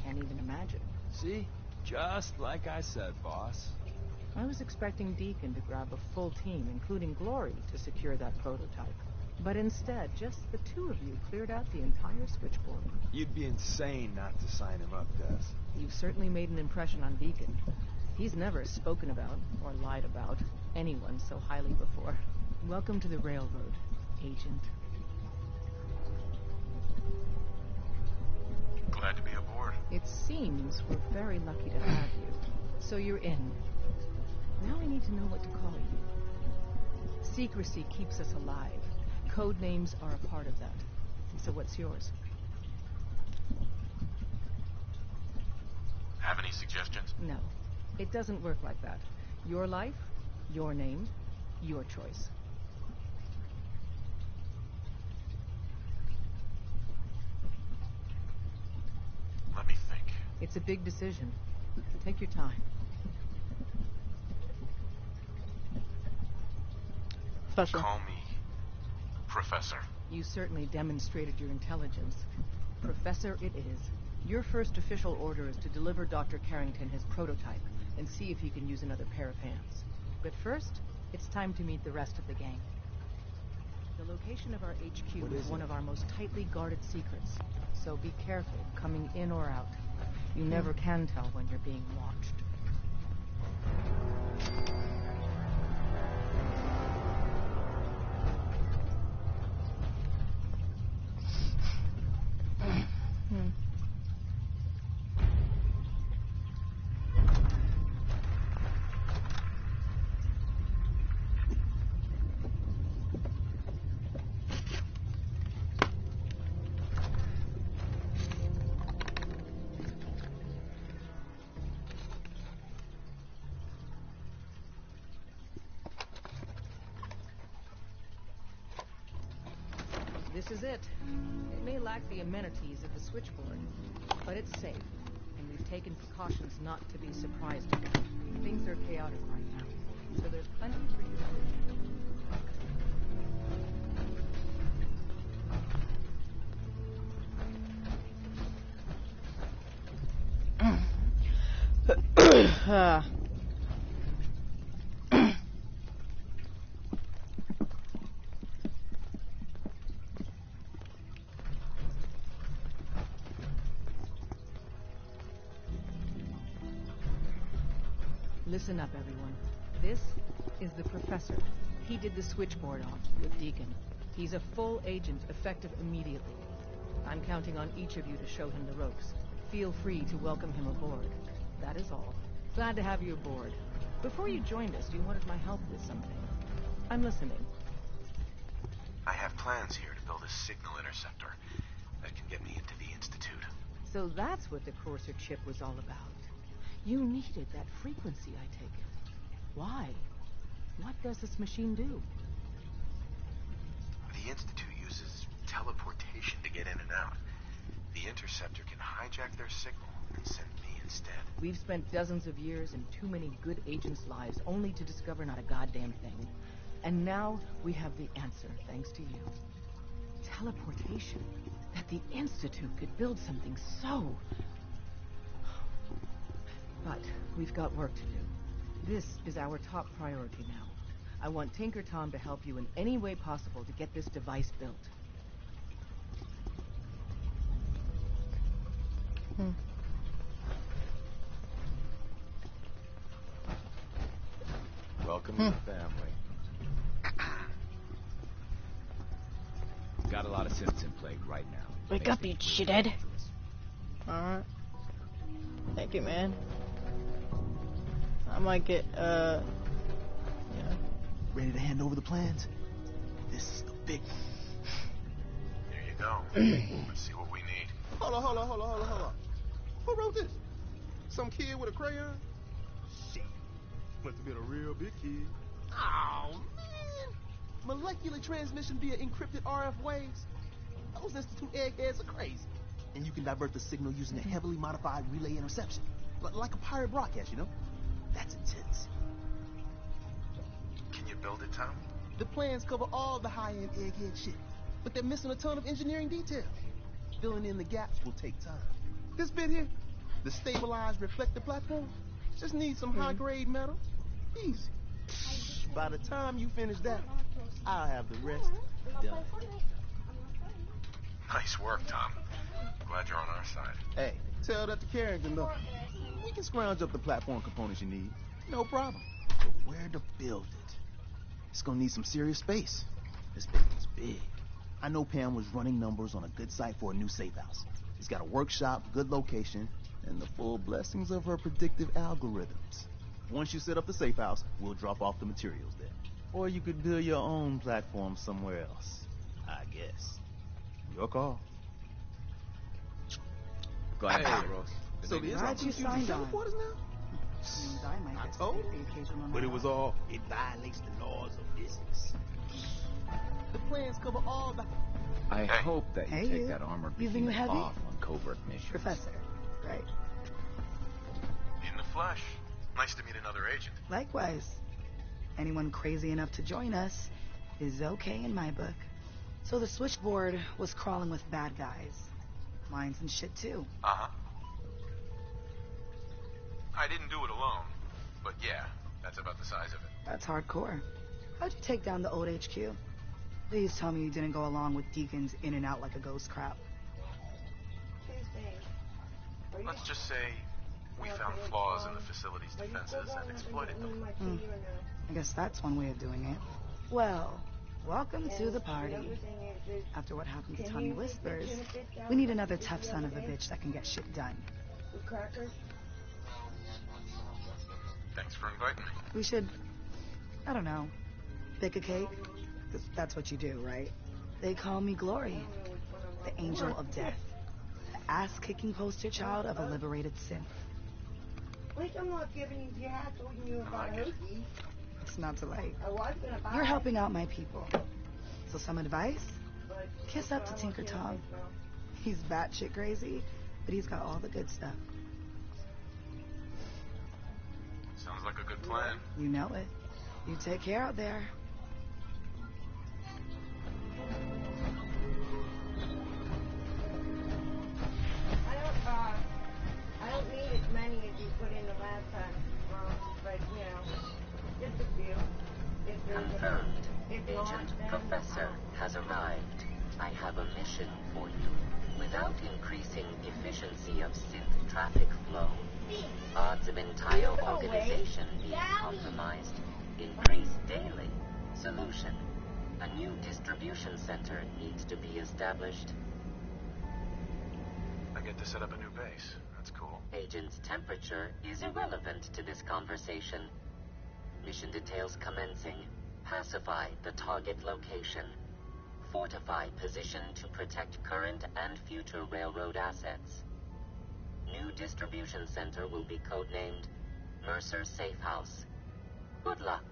can't even imagine. See? Just like I said, boss. I was expecting Deacon to grab a full team, including Glory, to secure that prototype. But instead, just the two of you cleared out the entire switchboard. You'd be insane not to sign him up, Des. You've certainly made an impression on Deacon. He's never spoken about, or lied about, anyone so highly before. Welcome to the Railroad, Agent. Glad to be aboard. It seems we're very lucky to have you. So you're in. Now I need to know what to call you. Secrecy keeps us alive. Code names are a part of that. So what's yours? Have any suggestions? No. It doesn't work like that. Your life, your name, your choice. Let me think. It's a big decision. Take your time. Call me Professor. You certainly demonstrated your intelligence. Professor it is. Your first official order is to deliver Dr. Carrington his prototype, and see if he can use another pair of hands. But first, it's time to meet the rest of the gang. The location of our HQ is one of our most tightly guarded secrets, so be careful coming in or out. You never can tell when you're being watched. This is it. It may lack the amenities of the switchboard, but it's safe, and we've taken precautions not to be surprised again. Things are chaotic right now, so there's plenty for you to do. Listen up, everyone. This is the Professor. He did the switchboard off with Deacon. He's a full agent, effective immediately. I'm counting on each of you to show him the ropes. Feel free to welcome him aboard. That is all. Glad to have you aboard. Before you joined us, you wanted my help with something. I'm listening. I have plans here to build a signal interceptor that can get me into the Institute. So that's what the Courser chip was all about. You needed that frequency, I take it. Why? What does this machine do? The Institute uses teleportation to get in and out. The interceptor can hijack their signal and send me instead. We've spent dozens of years and too many good agents' lives only to discover not a goddamn thing. And now we have the answer, thanks to you. Teleportation. That the Institute could build something so... But we've got work to do. This is our top priority now. I want Tinker Tom to help you in any way possible to get this device built. Welcome to the family. Got a lot of citizen plague right now. Wake up, you shithead. Alright. Thank you, man. I might get, yeah. Ready to hand over the plans? This is the big one. Here you go. Let's see what we need. Hold on. Who wrote this? Some kid with a crayon? Shit. Must have been a real big kid. Oh, man. Molecular transmission via encrypted RF waves? Those Institute eggheads are crazy. And you can divert the signal using a heavily modified relay interception. Like a pirate broadcast, you know? That's intense. Can you build it, Tom? The plans cover all the high-end egghead shit, but they're missing a ton of engineering details. Filling in the gaps will take time. This bit here, the stabilized reflector platform, just needs some high-grade metal. Easy. By the time you finish that, I'll have the rest done. Nice work, Tom. Glad you're on our side. Hey, tell that to Carrington, though. We can scrounge up the platform components you need. No problem. But where to build it? It's gonna need some serious space. This building's big. I know Pam was running numbers on a good site for a new safe house. She's got a workshop, good location, and the full blessings of her predictive algorithms. Once you set up the safe house, we'll drop off the materials there. Or you could build your own platform somewhere else. I guess. Your call. Glad to Ross. So the Glad you signed on. teleporters now? Means I might I get to told take you. the occasional But night it was off. all, it violates the laws of business. The plans cover all the... I hope that you Hey, take you. that armored Using behemoth heavy? off on covert missions. Professor, right? In the flesh. Nice to meet another agent. Likewise. Anyone crazy enough to join us is okay in my book. So the switchboard was crawling with bad guys. Mines and shit, too. Uh-huh. I didn't do it alone. But yeah, that's about the size of it. That's hardcore. How'd you take down the old HQ? Please tell me you didn't go along with Deacon's in and out like a ghost crap. Let's just say we found flaws in the facility's defenses and exploited them. I guess that's one way of doing it. Well, welcome to the party. After what happened to Tommy Whispers, we need another tough son of a bitch that can get shit done. Thanks for inviting me. We should, I don't know, bake a cake? 'Cause that's what you do, right? They call me Glory, the angel of death. The ass-kicking poster child of a liberated synth. At least I'm not giving you hassling you about Hookie. It's not too late. I was gonna buy You're helping out my people. So some advice? Kiss up to Tinker Tom. He's batshit crazy, but he's got all the good stuff. Sounds like a good plan. You know it. You take care out there. I don't need as many as you put in the last time, but you know, just a few. Confirmed. Agent Professor has arrived. I have a mission for you. Without increasing efficiency of synth traffic flow, odds of entire organization being compromised increase daily. Solution: a new distribution center needs to be established. I get to set up a new base. That's cool. Agent's temperature is irrelevant to this conversation. Mission details commencing. Pacify the target location. Fortify position to protect current and future railroad assets. New distribution center will be codenamed Mercer Safe House. Good luck.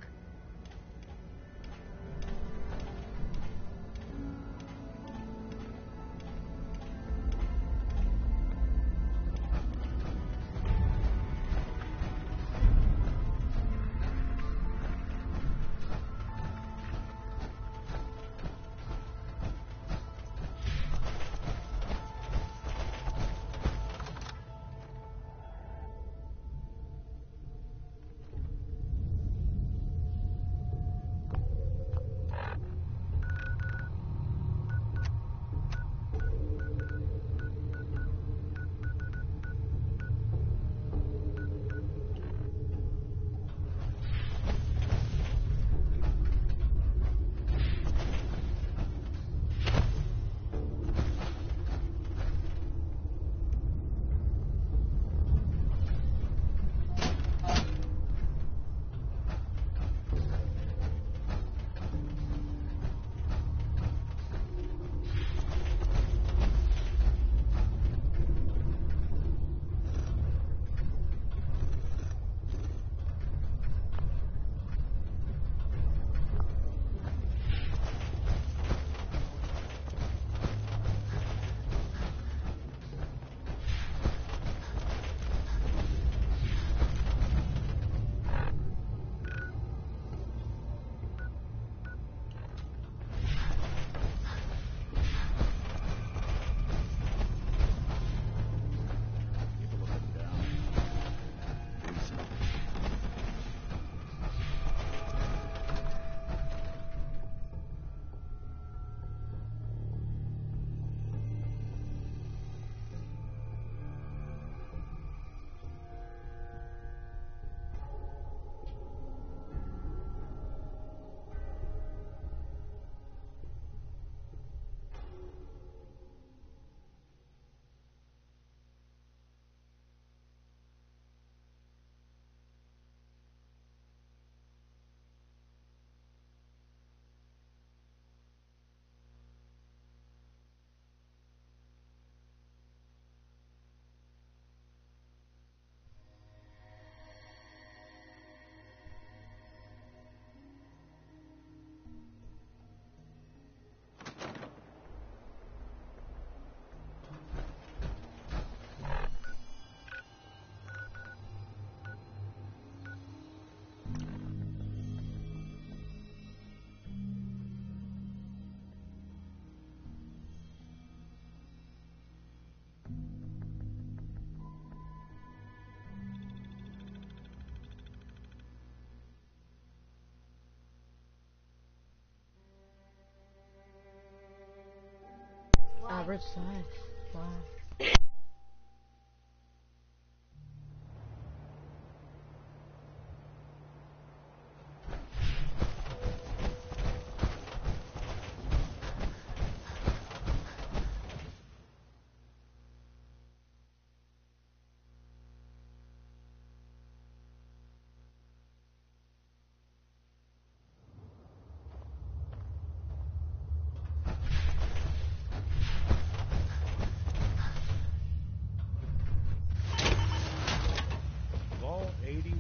Favorite size. Wow. Vault 81.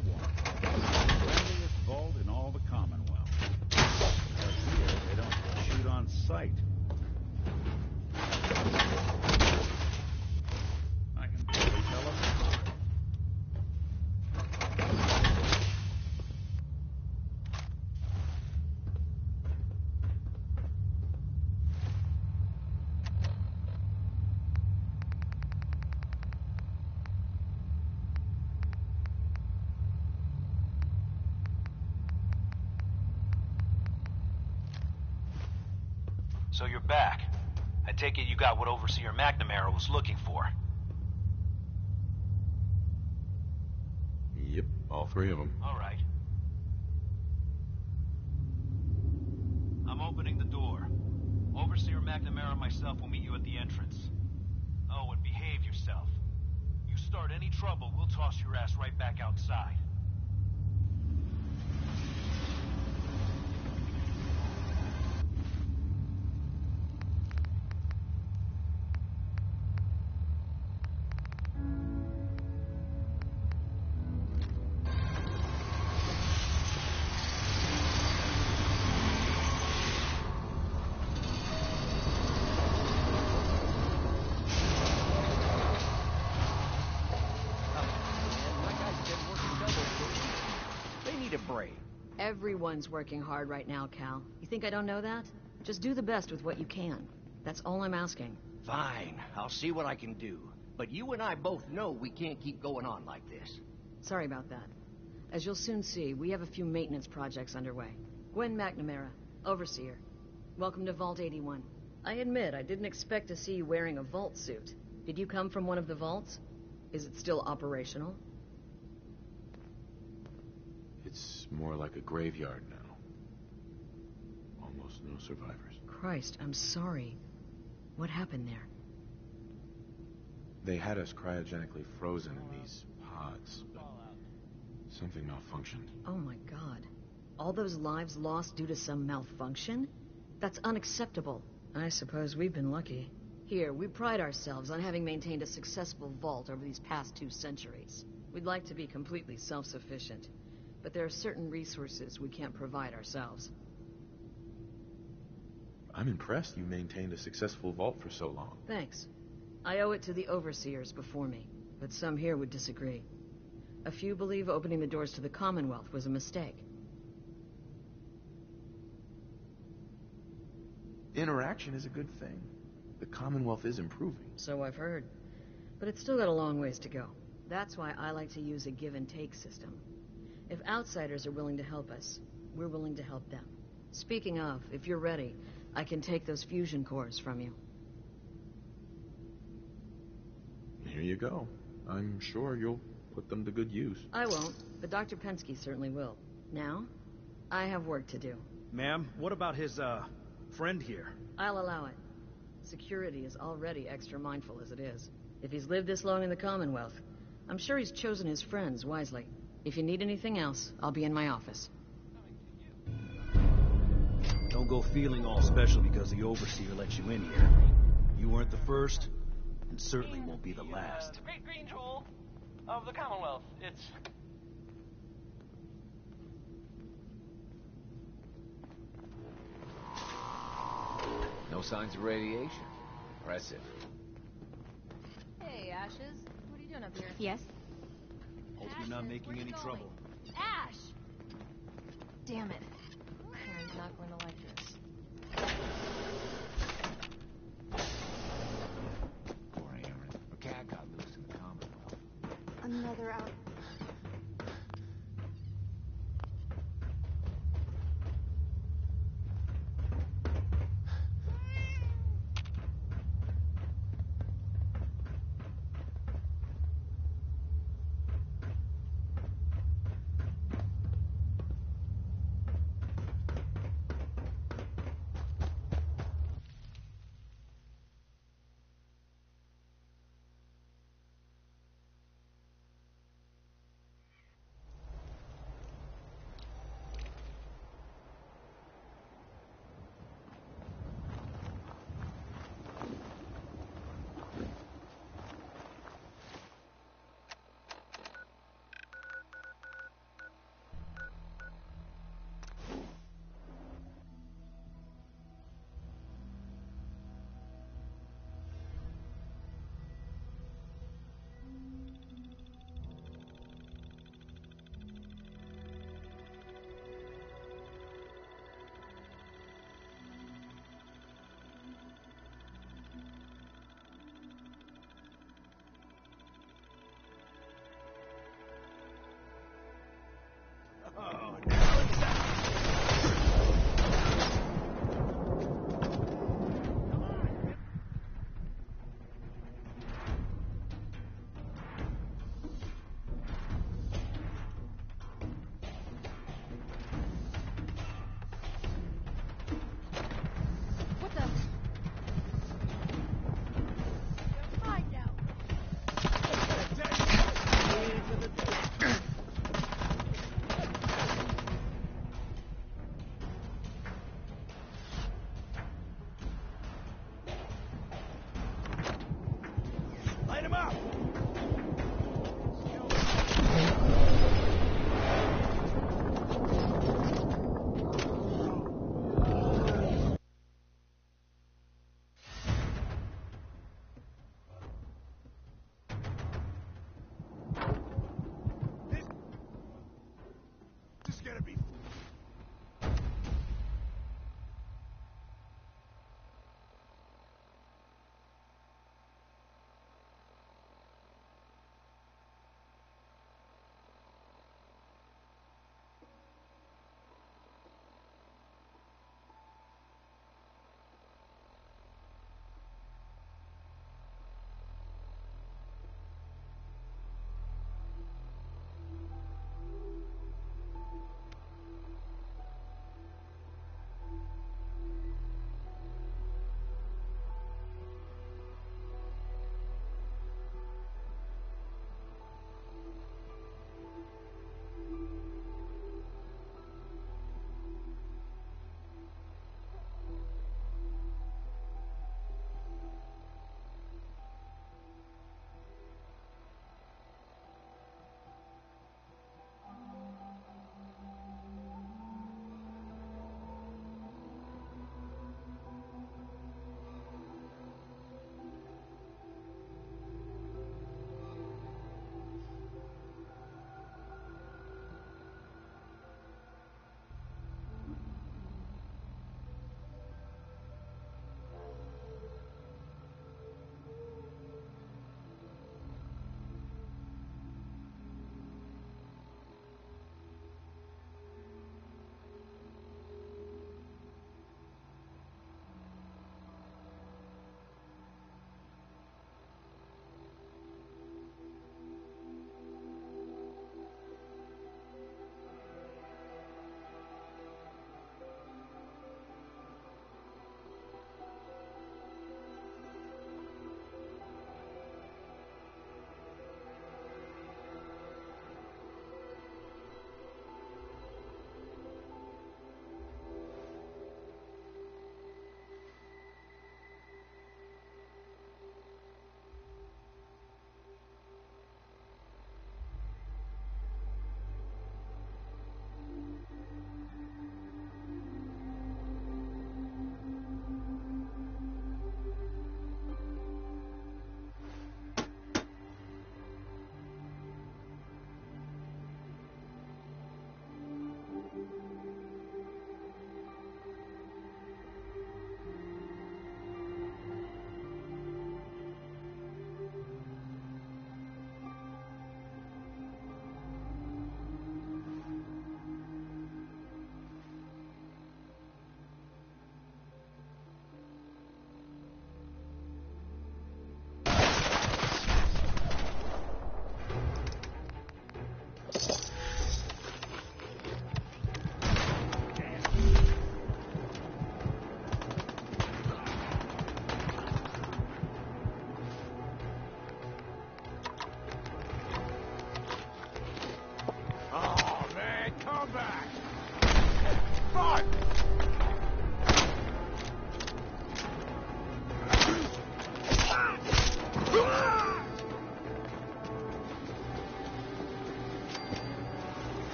Friendliest vault in all the Commonwealth. Because here, they don't shoot on sight. I can barely tell apart. So you're back. I take it you got what Overseer McNamara was looking for. Yep, all three of them. All right. I'm opening the door. Overseer McNamara and myself will meet you at the entrance. Oh, and behave yourself. You start any trouble, we'll toss your ass right back outside. Everyone's working hard right now, Cal. You think I don't know that? Just do the best with what you can. That's all I'm asking. Fine, I'll see what I can do. But you and I both know we can't keep going on like this. Sorry about that. As you'll soon see, we have a few maintenance projects underway. Gwen McNamara, Overseer. Welcome to Vault 81. I admit, I didn't expect to see you wearing a vault suit. Did you come from one of the vaults? Is it still operational? It's more like a graveyard now. Almost no survivors. Christ, I'm sorry. What happened there? They had us cryogenically frozen in these pods, but something malfunctioned. Oh my God. All those lives lost due to some malfunction? That's unacceptable. I suppose we've been lucky. Here, we pride ourselves on having maintained a successful vault over these past 2 centuries. We'd like to be completely self-sufficient. But there are certain resources we can't provide ourselves. I'm impressed you maintained a successful vault for so long. Thanks. I owe it to the overseers before me, but some here would disagree. A few believe opening the doors to the Commonwealth was a mistake. Interaction is a good thing. The Commonwealth is improving. So I've heard. But it's still got a long ways to go. That's why I like to use a give-and-take system. If outsiders are willing to help us, we're willing to help them. Speaking of, if you're ready, I can take those fusion cores from you. Here you go. I'm sure you'll put them to good use. I won't, but Dr. Pensky certainly will. Now, I have work to do. Ma'am, what about his, friend here? I'll allow it. Security is already extra mindful as it is. If he's lived this long in the Commonwealth, I'm sure he's chosen his friends wisely. If you need anything else, I'll be in my office. Don't go feeling all special because the Overseer let you in here. You weren't the first, and certainly won't be the last. The great green jewel of the Commonwealth. It's... No signs of radiation. Impressive. Hey, Ashes. What are you doing up here? Yes? Hope you're not making any trouble. Ash! Damn it. Karen's not going to like this. Poor Aaron. A cat got loose in the Commonwealth. Another out.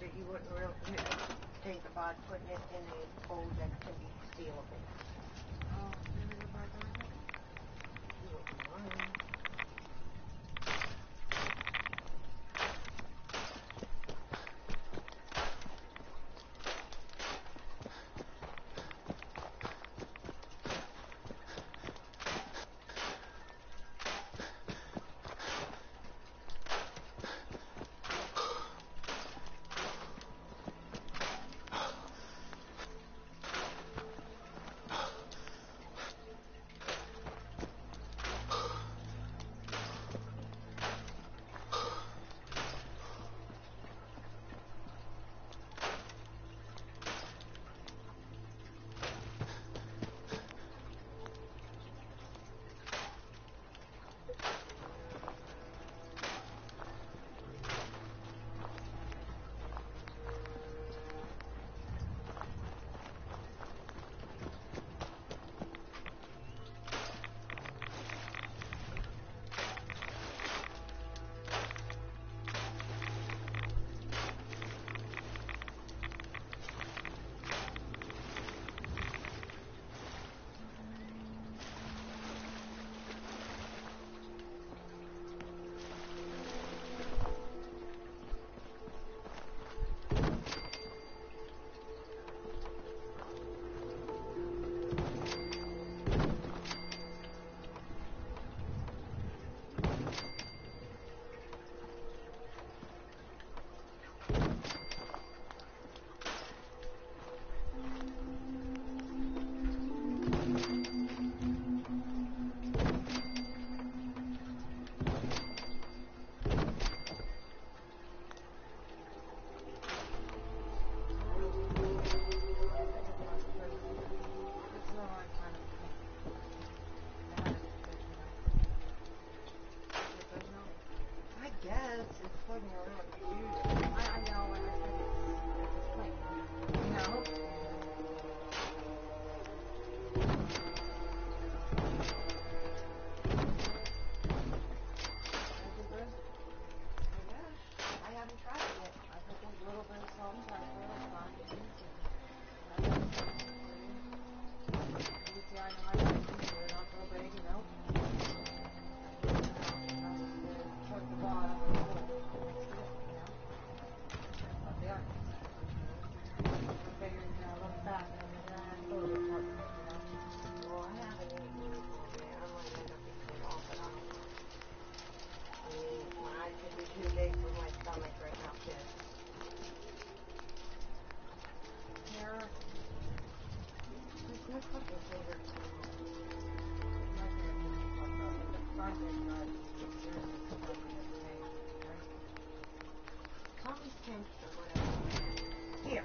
that you wouldn't really think about putting it in a bowl that can be sealable. Oh, really about that? You wouldn't mind. Here.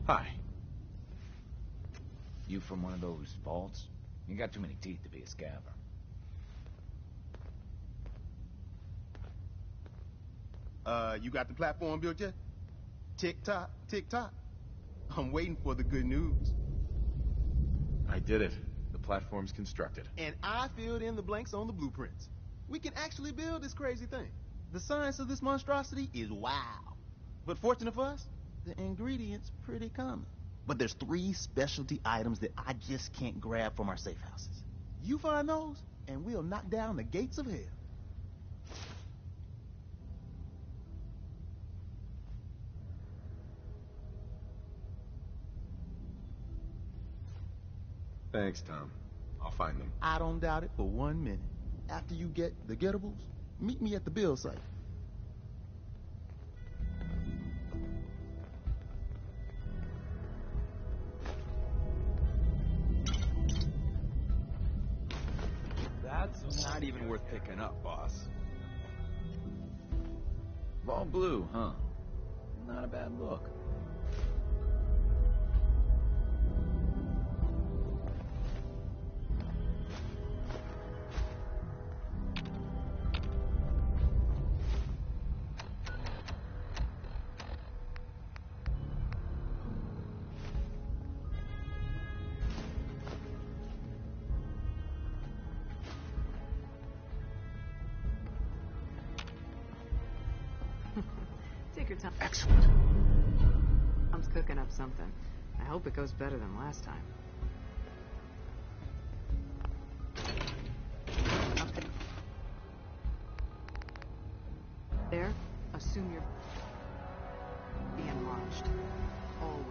Hi. You from one of those vaults? You got too many teeth to be a scabber. You got the platform built yet? Tick-tock, tick-tock. I'm waiting for the good news. I did it. The platform's constructed. And I filled in the blanks on the blueprints. We can actually build this crazy thing. The science of this monstrosity is wow. But fortunate for us, the ingredients pretty common. But there's 3 specialty items that I just can't grab from our safe houses. You find those, and we'll knock down the gates of hell. Thanks, Tom. I'll find them. I don't doubt it for 1 minute. After you get the getables, meet me at the build site. That's not even worth picking up, boss. All blue, huh? Not a bad look. Take your time. Excellent. Tom's cooking up something. I hope it goes better than last time. Okay. There, assume you're being watched. Always.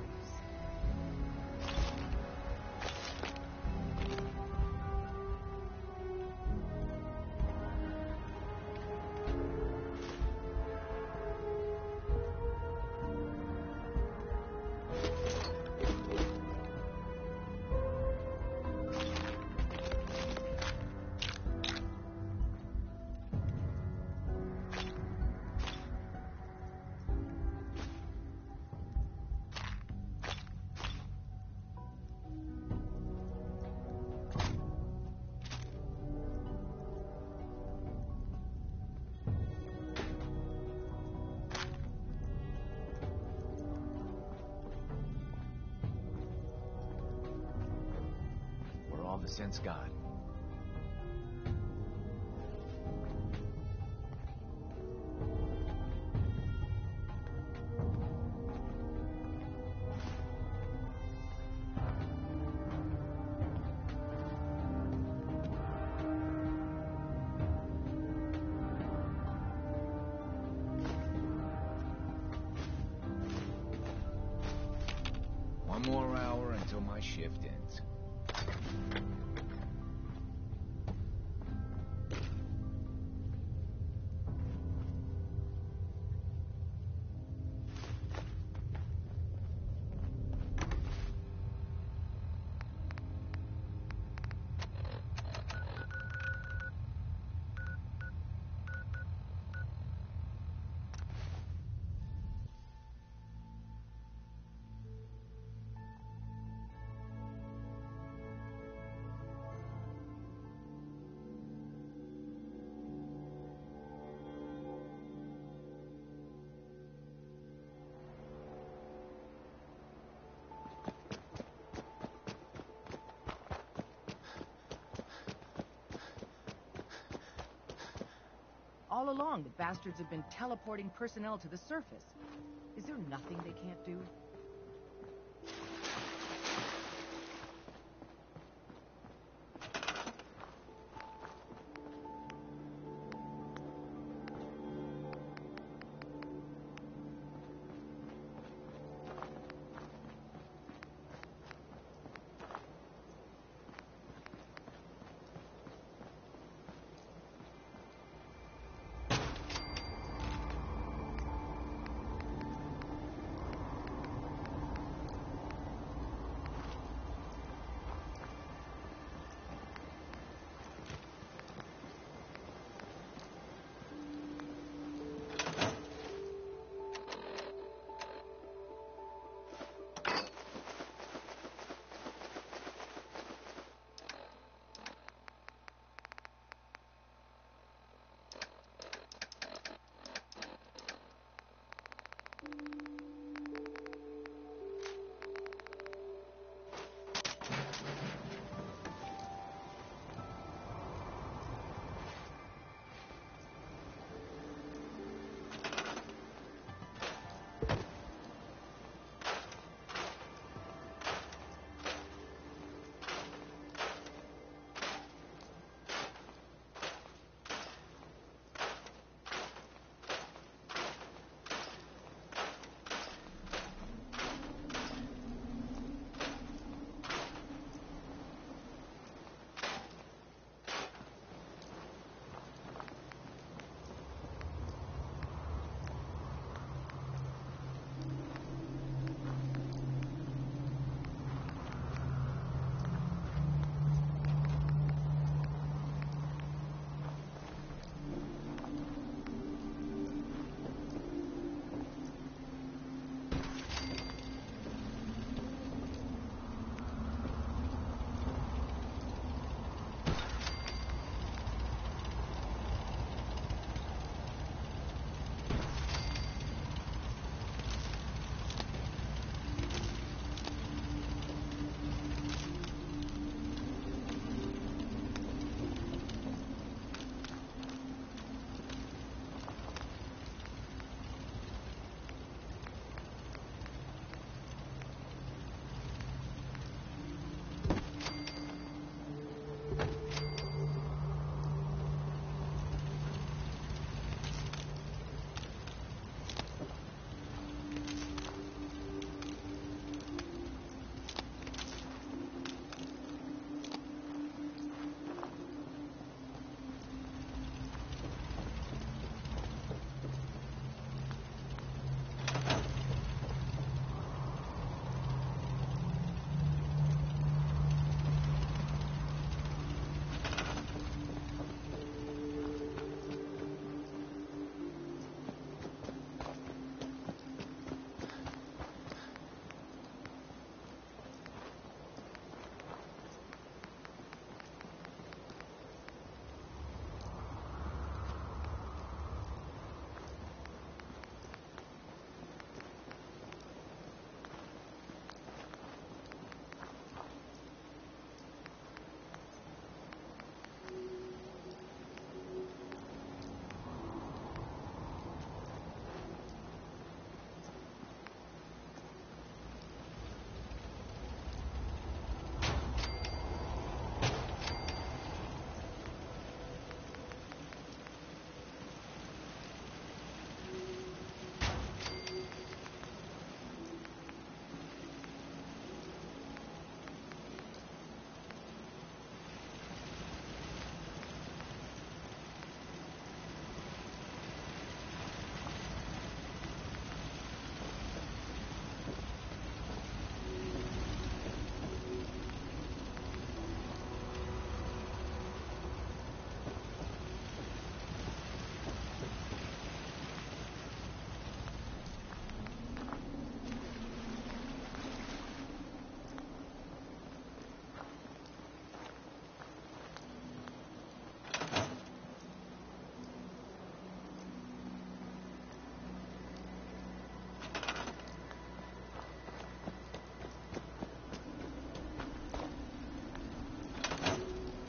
All the sense God. One more hour until my shift ends. All along, the bastards have been teleporting personnel to the surface. Is there nothing they can't do?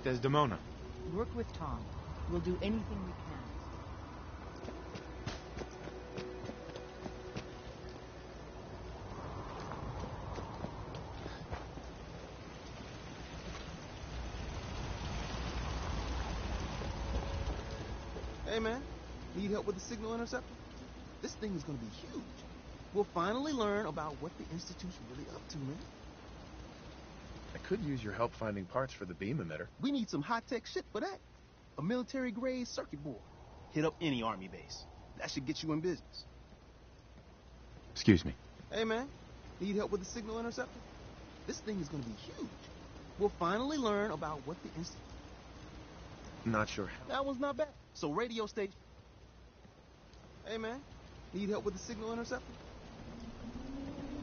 Desdemona. Work with Tom. We'll do anything we can. Hey, man. Need help with the signal interceptor? This thing is gonna be huge. We'll finally learn about what the Institute's really up to, man. I could use your help finding parts for the beam emitter. We need some high-tech shit for that. A military-grade circuit board. Hit up any army base. That should get you in business. Excuse me. Hey, man. Need help with the signal interceptor? This thing is gonna be huge. We'll finally learn about what the Institute... Not sure how. That one's not bad. So radio station... Hey, man. Need help with the signal interceptor?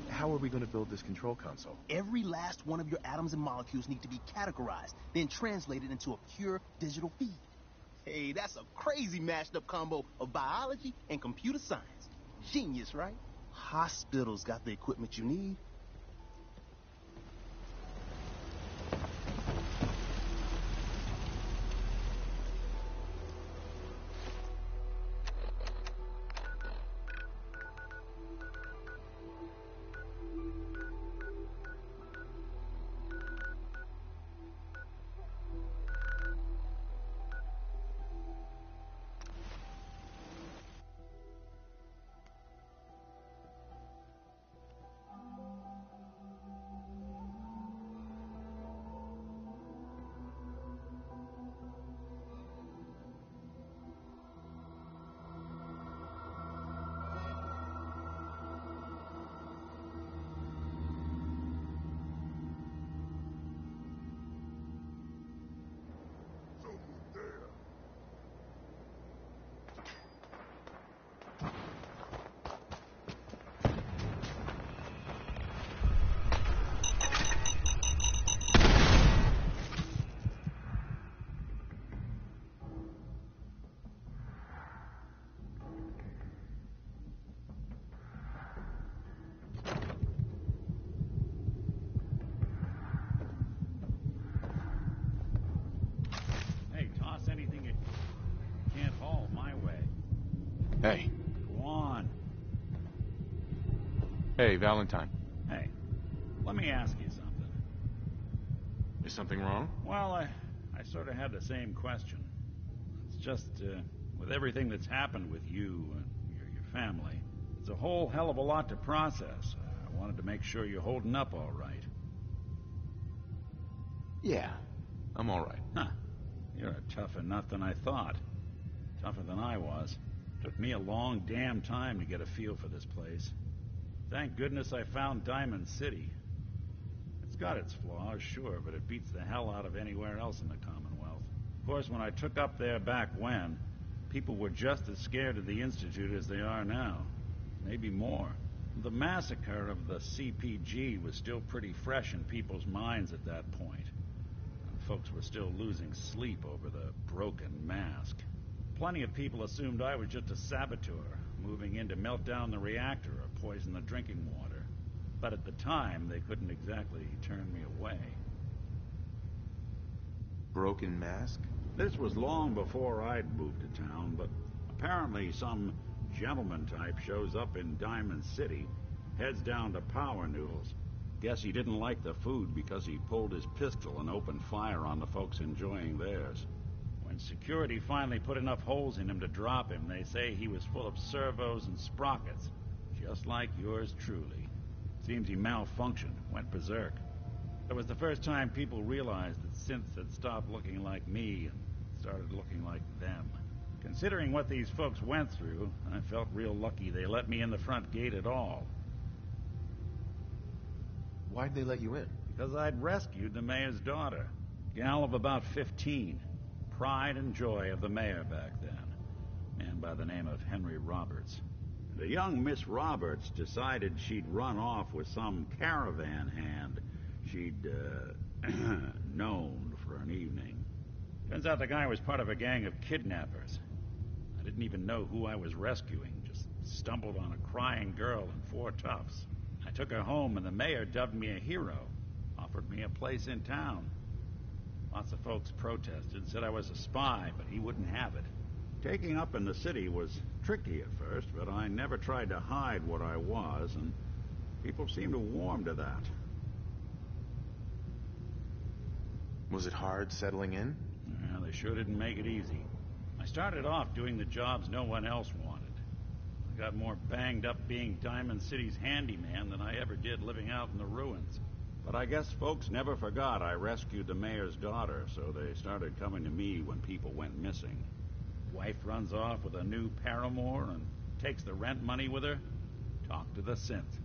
How are we going to build this control console? Every last one of your atoms and molecules need to be categorized, then translated into a pure digital feed. Hey, that's a crazy mashed up combo of biology and computer science. Genius, right? Hospitals got the equipment you need. Anything you can't haul my way. Hey. Go on. Hey, Valentine. Hey, let me ask you something. Is something wrong? Well, I sort of had the same question. It's just, with everything that's happened with you and your family, it's a whole hell of a lot to process. I wanted to make sure you're holding up all right. Yeah, I'm all right. Huh. You're a tougher nut than I thought. Tougher than I was. Took me a long damn time to get a feel for this place. Thank goodness I found Diamond City. It's got its flaws, sure, but it beats the hell out of anywhere else in the Commonwealth. Of course, when I took up there back when, people were just as scared of the Institute as they are now. Maybe more. The massacre of the CPG was still pretty fresh in people's minds at that point. Folks were still losing sleep over the broken mask. Plenty of people assumed I was just a saboteur, moving in to melt down the reactor or poison the drinking water. But at the time, they couldn't exactly turn me away. Broken mask? This was long before I'd moved to town, but apparently some gentleman type shows up in Diamond City, heads down to Power Noodles. Guess he didn't like the food because he pulled his pistol and opened fire on the folks enjoying theirs. When security finally put enough holes in him to drop him, they say he was full of servos and sprockets, just like yours truly. Seems he malfunctioned, went berserk. It was the first time people realized that synths had stopped looking like me and started looking like them. Considering what these folks went through, I felt real lucky they let me in the front gate at all. Why'd they let you in? Because I'd rescued the mayor's daughter. Gal of about 15. Pride and joy of the mayor back then. Man by the name of Henry Roberts. The young Miss Roberts decided she'd run off with some caravan hand she'd, known for an evening. Turns out the guy was part of a gang of kidnappers. I didn't even know who I was rescuing, just stumbled on a crying girl and 4 toughs. I took her home, and the mayor dubbed me a hero, offered me a place in town. Lots of folks protested, said I was a spy, but he wouldn't have it. Taking up in the city was tricky at first, but I never tried to hide what I was, and people seemed to warm to that. Was it hard settling in? Yeah, they sure didn't make it easy. I started off doing the jobs no one else wanted. I got more banged up being Diamond City's handyman than I ever did living out in the ruins. But I guess folks never forgot I rescued the mayor's daughter, so they started coming to me when people went missing. Wife runs off with a new paramour and takes the rent money with her. Talk to the synth.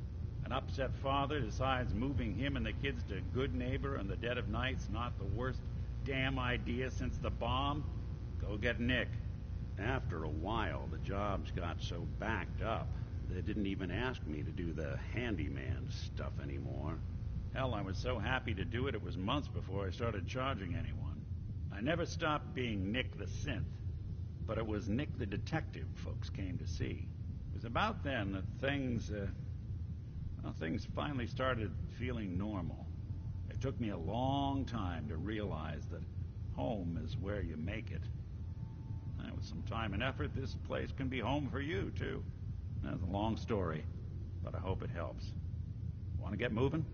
An upset father decides moving him and the kids to Good Neighbor in the dead of night's not the worst damn idea since the bomb. Go get Nick. After a while, the jobs got so backed up, they didn't even ask me to do the handyman stuff anymore. Hell, I was so happy to do it, it was months before I started charging anyone. I never stopped being Nick the synth, but it was Nick the detective folks came to see. It was about then that things finally started feeling normal. It took me a long time to realize that home is where you make it. And with some time and effort, this place can be home for you, too. That's a long story, but I hope it helps. Want to get moving?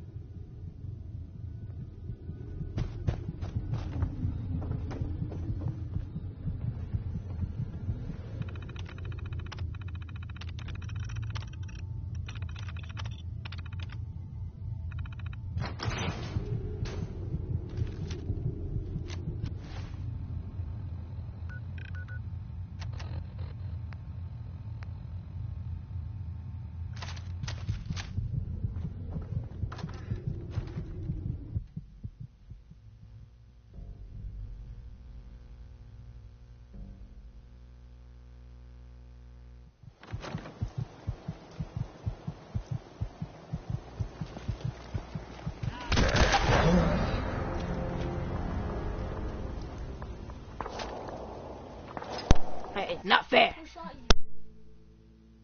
Hey, not fair.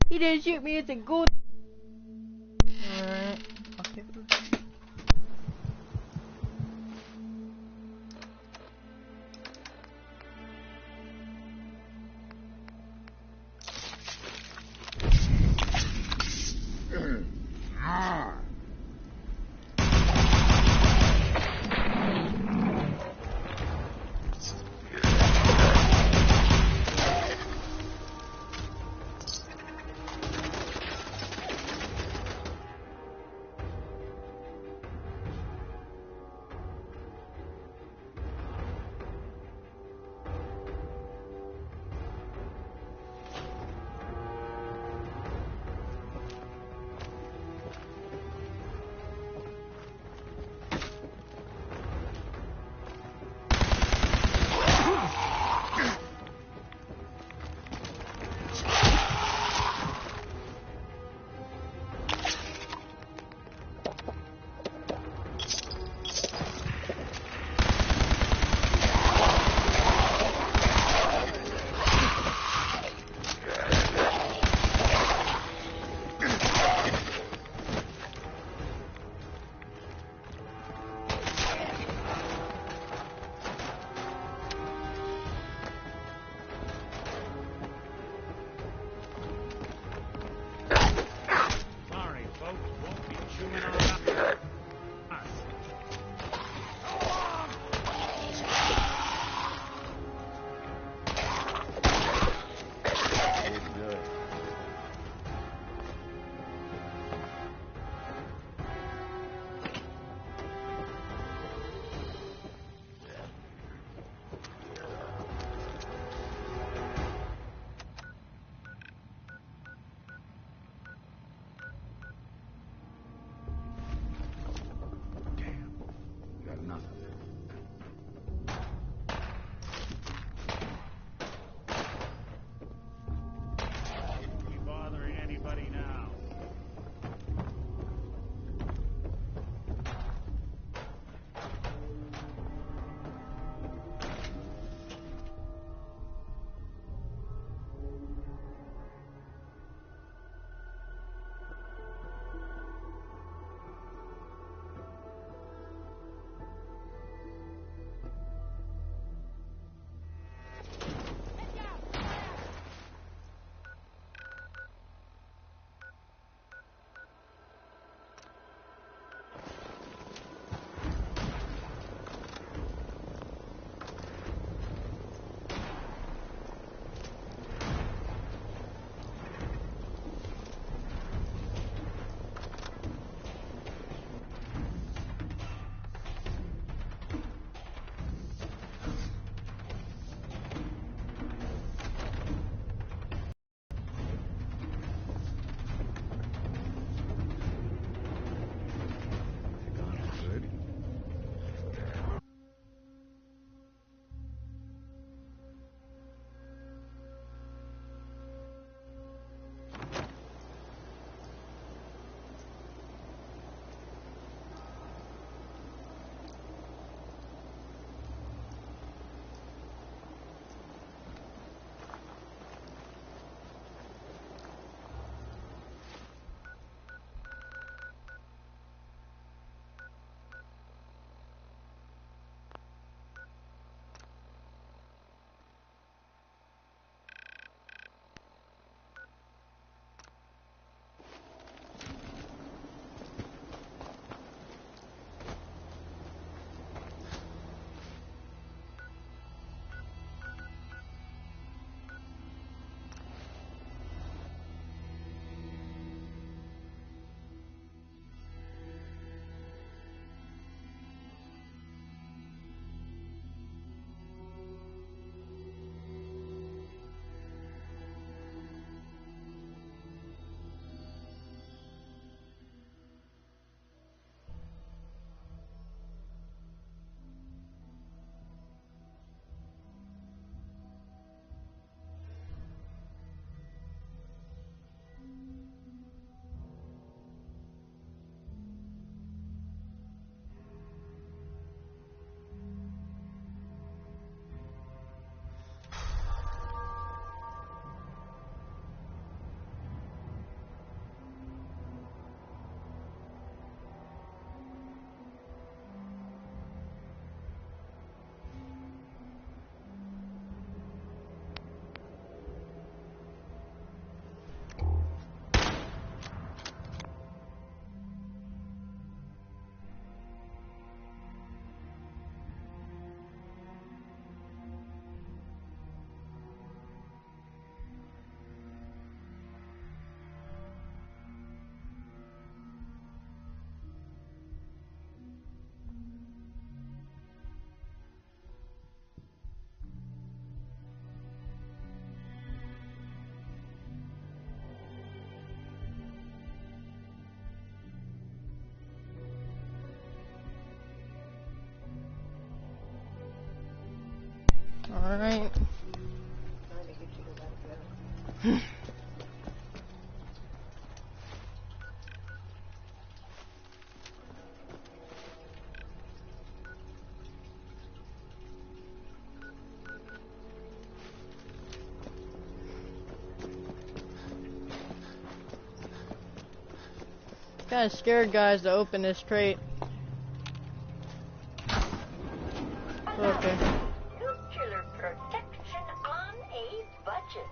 He didn't shoot me, it's a good. Alright. Okay. Kind of scared guys to open this crate. Okay. Nuclear protection on a budget.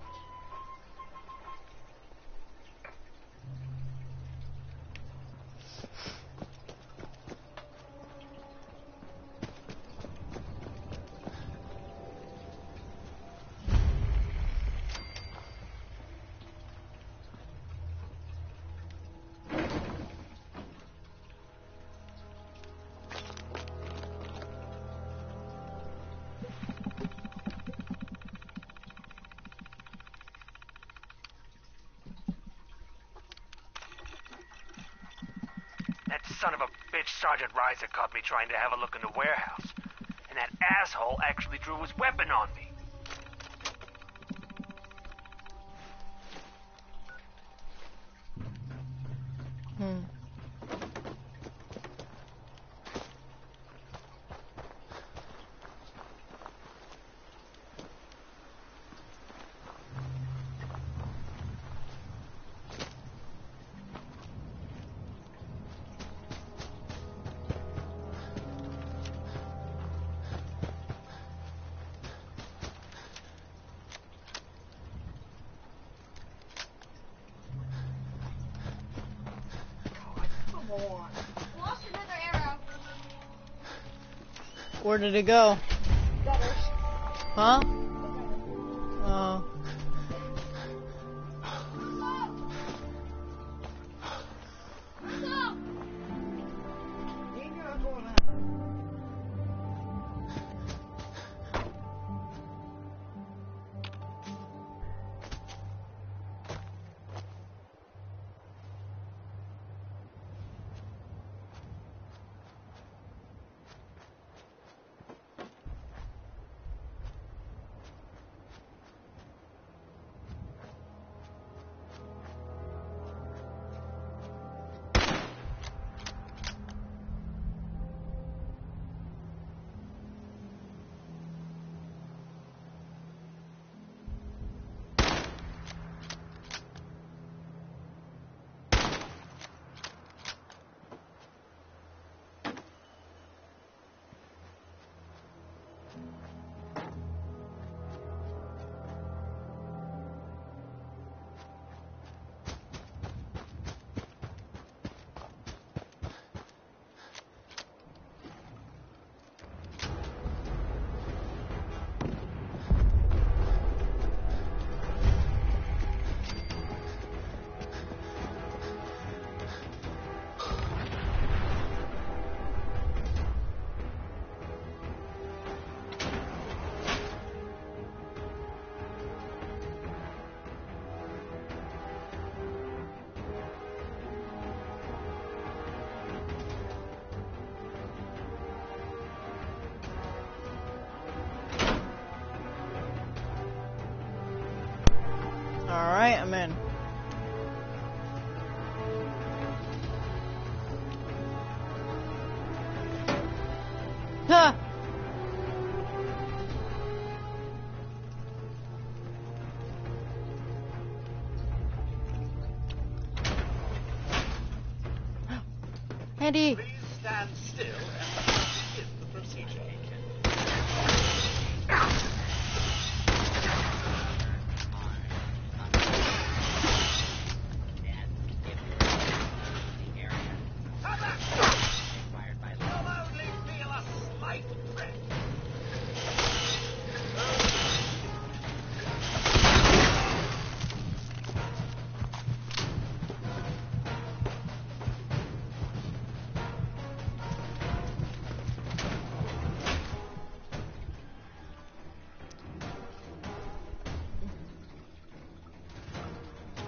That son of a bitch Sergeant Reiser caught me trying to have a look in the warehouse. And that asshole actually drew his weapon on me. Where did it go? Huh? Oh. Alright, I'm in. Ha! Andy! Please stand still and begin the procedure.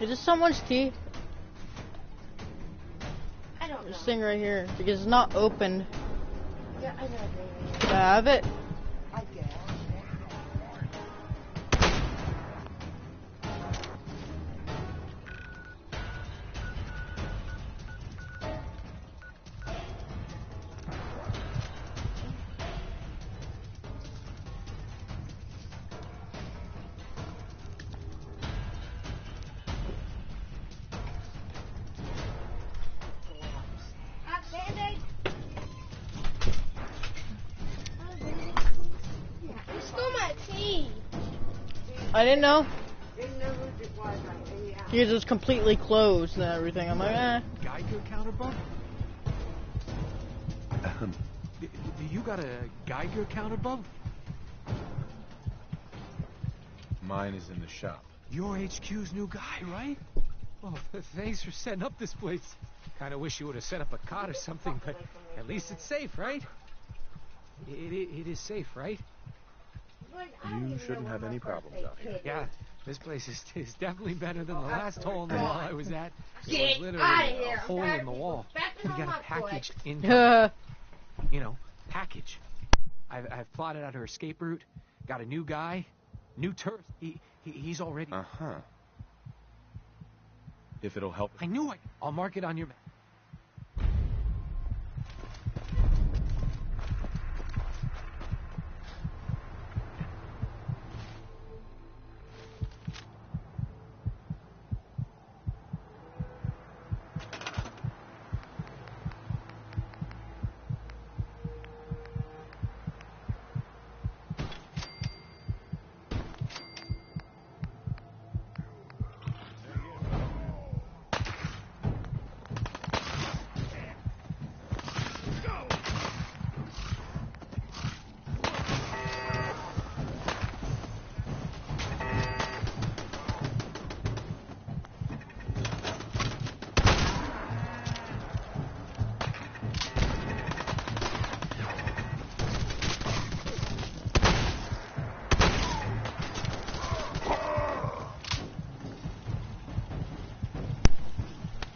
Is this someone's key? I don't know. This thing right here, because it's not opened. Yeah, I know, baby. Do I have it? I guess. I didn't know. Didn't know who it was. Yours is completely closed and everything. I'm like, eh. Geiger counter bump? You got a Geiger counter bump? Mine is in the shop. You're HQ's new guy, right? Well, thanks for setting up this place. Kind of wish you would have set up a cot or something, but at least it's safe, right? It is safe, right? You shouldn't have any problems out here. Yeah, this place is definitely better than the last hole in the wall I was at. It Get was literally outta a here. hole in the wall. We got a package in. Package. I've plotted out her escape route. Got a new guy, new turf. He's already. If it'll help. I knew it. I'll mark it on your map.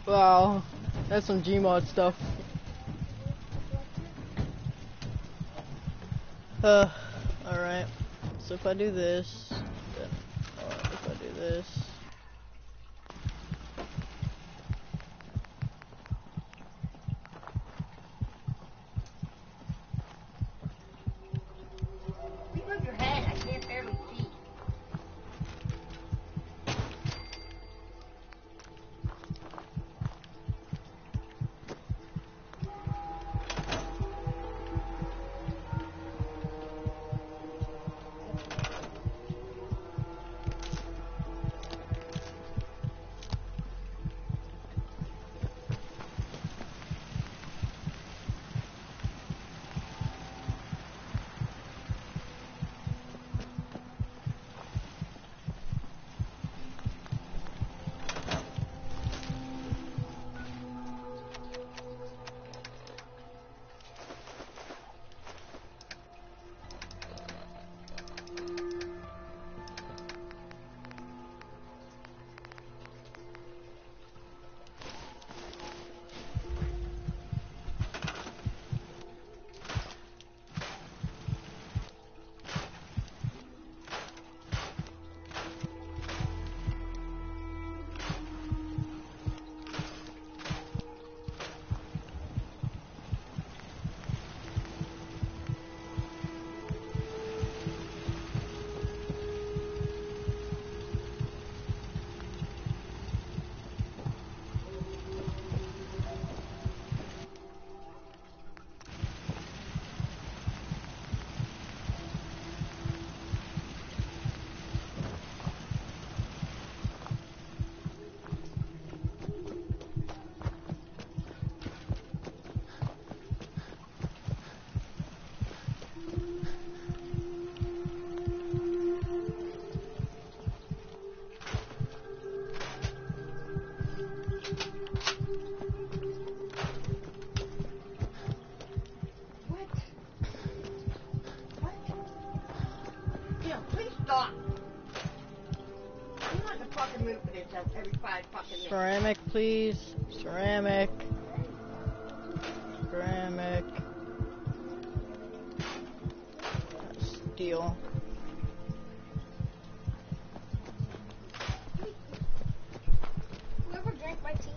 Wow, that's some Gmod stuff. Alright. So if I do this, then, if I do this. Move your head. I can't barely see. Ceramic, please. Ceramic. Ceramic. Steel. Whoever drank my tea.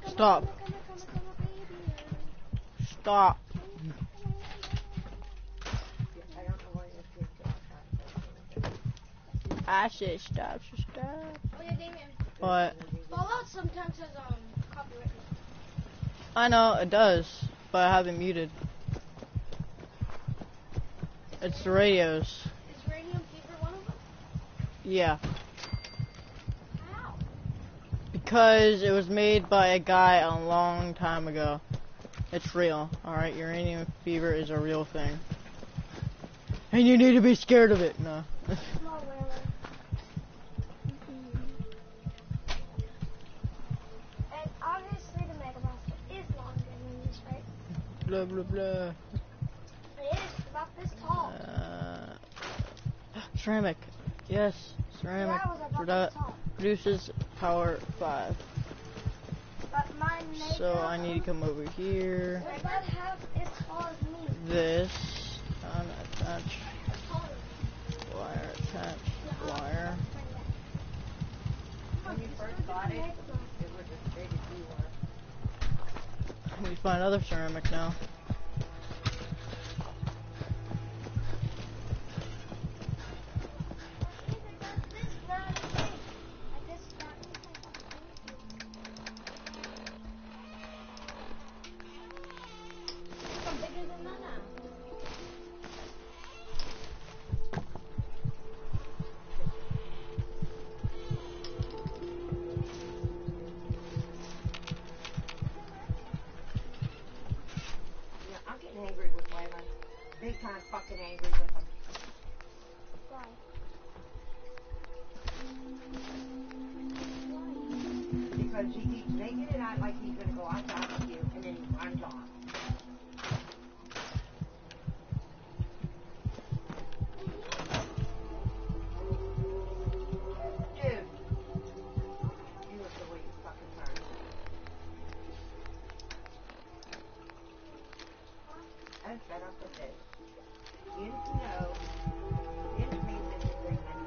Stop. Stop. I don't know why this kid's outside. I said stop, so stop. Oh yeah, Damien. What? Fallout sometimes has copyright. I know, it does, but I have it muted. It's the radios. Is Radium Fever one of them? Yeah. How? Because it was made by a guy a long time ago. It's real, alright? Uranium fever is a real thing. And you need to be scared of it. No. Small whaler. And obviously the Mega Blaster is longer than this, right? Blah, blah, blah. It is about this tall. Ceramic. Yes, ceramic. Yeah, it was about this tall. Produces power 5. But my Mega... So I need to come over here. Does that have as tall as me? This. Attach. Wire, attach. Wire. When you first got it, it was as big as you were. I need to find other ceramic now. I'm getting angry with Waylon. Big time fucking angry with him. Why? Because he keeps making it out like he's gonna go outside with you, and then he runs off. Dude. You look the way you fucking turn. I'm fed up with this. You didn't know. You didn't mean this agreement.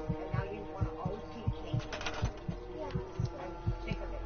And now you just want to always keep changing. Yeah. I'm sick of it.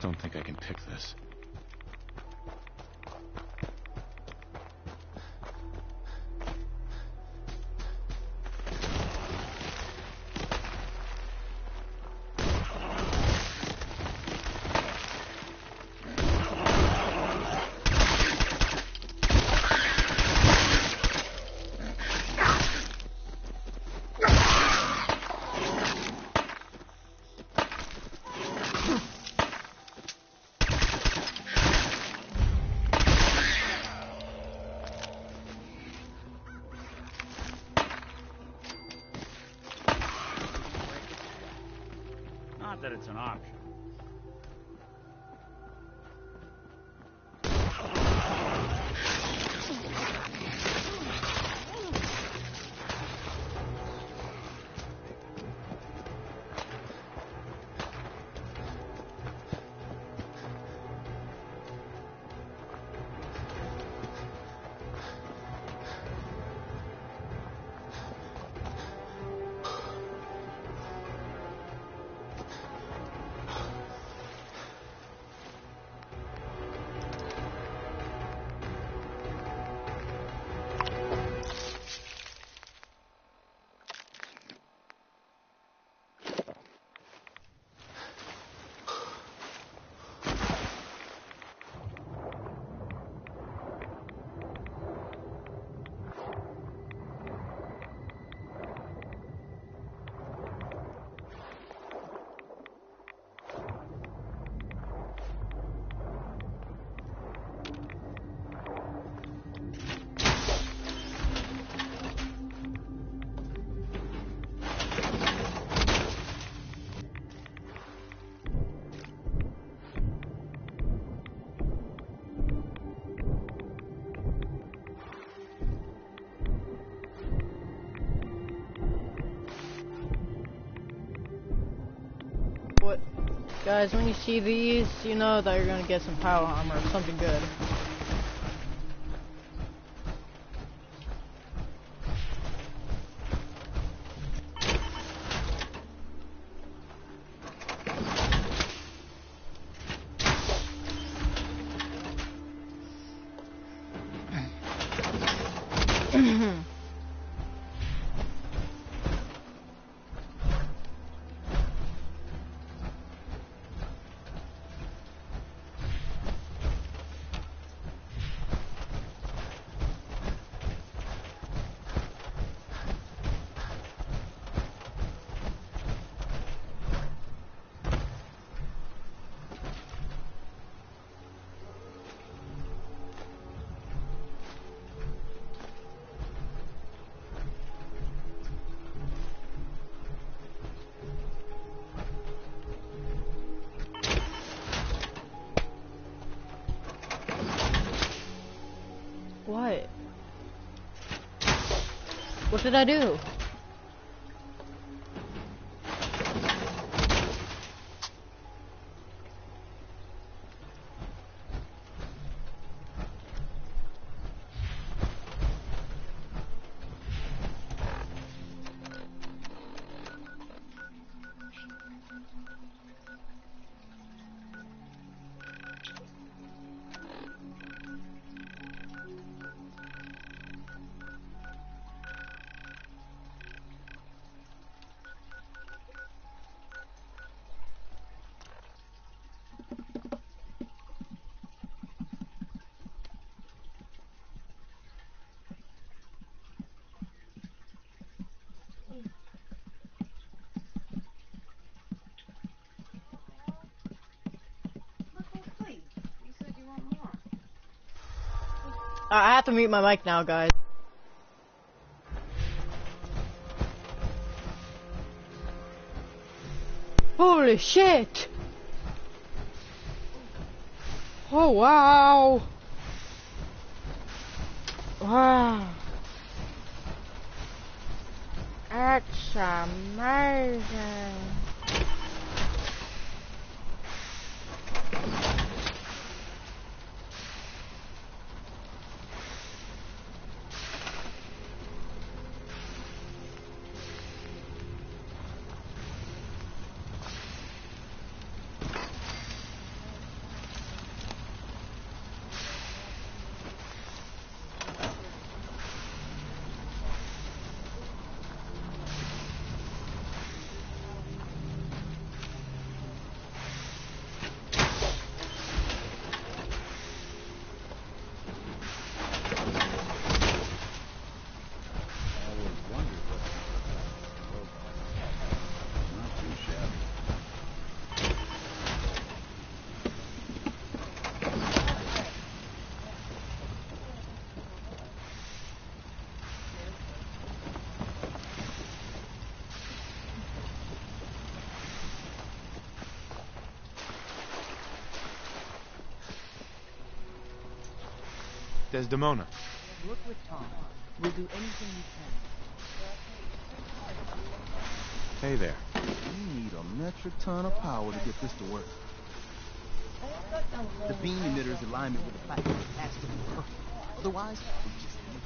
don't think I can pick this. Not that it's an option. Guys, when you see these, you know that you're gonna get some power armor or something good. What? What did I do? I have to mute my mic now, guys. Holy shit! Oh wow! Wow! That's amazing! Desdemona. Work with Tom. We'll do anything we can. Hey there. We need a metric ton of power to get this to work. The beam emitter's alignment with the platform has to be perfect. Otherwise, we just need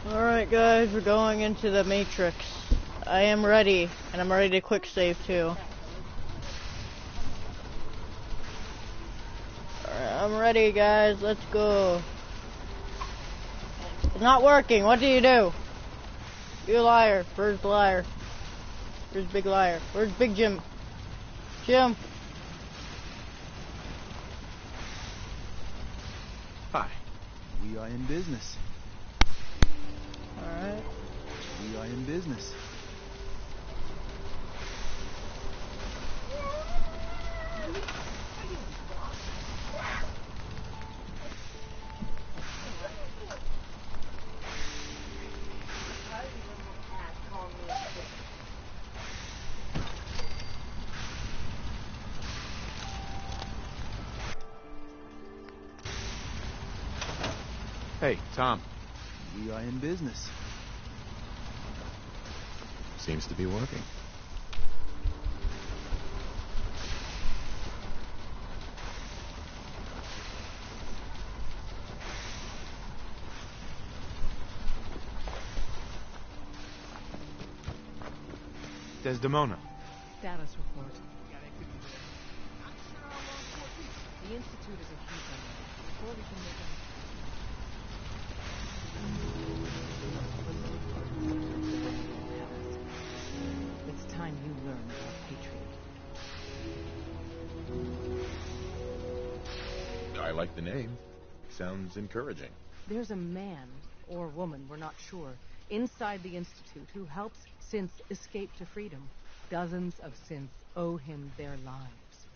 Alright guys, we're going into the Matrix. I am ready, and I'm ready to quick save too. Alright, I'm ready guys, let's go. It's not working, what do? You liar. Where's the liar? Where's Big Liar? Where's Big Jim? Jim! Hi. We are in business. Alright. We are in business. Hey, Tom. We are in business. Seems to be working. Desdemona. Status report. The Institute is a huge one. Before we can make it's time you learn about Patriot. I like the name. Sounds encouraging. There's a man, or woman, we're not sure, inside the Institute who helps synths escape to freedom. Dozens of synths owe him their lives.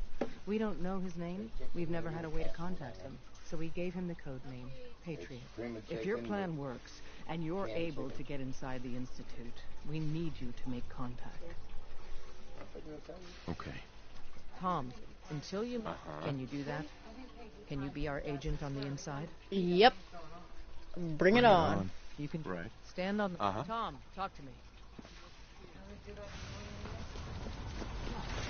We don't know his name. We've never had a way to contact him. So we gave him the code name, Patriot. If your plan works, and you're able to get inside the Institute, we need you to make contact. Okay. Tom, until you... Can you do that? Can you be our agent on the inside? Yep. Bring it on. You can stand on the... Uh-huh. Tom, talk to me.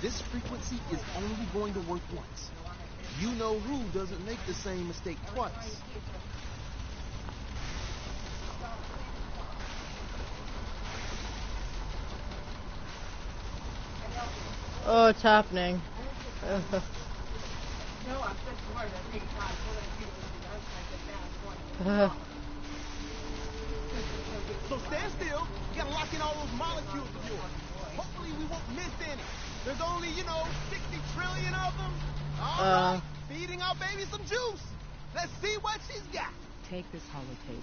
This frequency is only going to work once. You know who doesn't make the same mistake twice. Oh, it's happening. So stand still. You gotta lock in all those molecules of yours. Hopefully we won't miss any. There's only, 60 trillion of them. All right, feeding our baby some juice. Let's see what she's got. Take this holotape.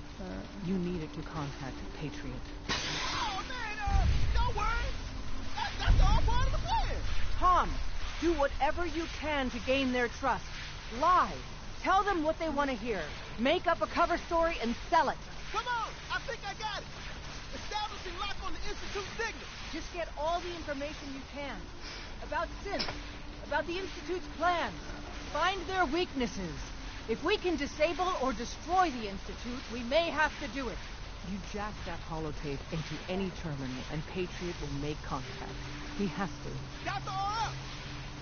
You need it to contact Patriot. Oh, man, don't worry. That's all part of the plan. Tom, do whatever you can to gain their trust. Lie. Tell them what they want to hear. Make up a cover story and sell it. Come on, I think I got it. Establishing lock on the Institute signal. Just get all the information you can. About synth. About the Institute's plans. Find their weaknesses. If we can disable or destroy the Institute, we may have to do it. You jack that holotape into any terminal, and Patriot will make contact. He has to. That's all up.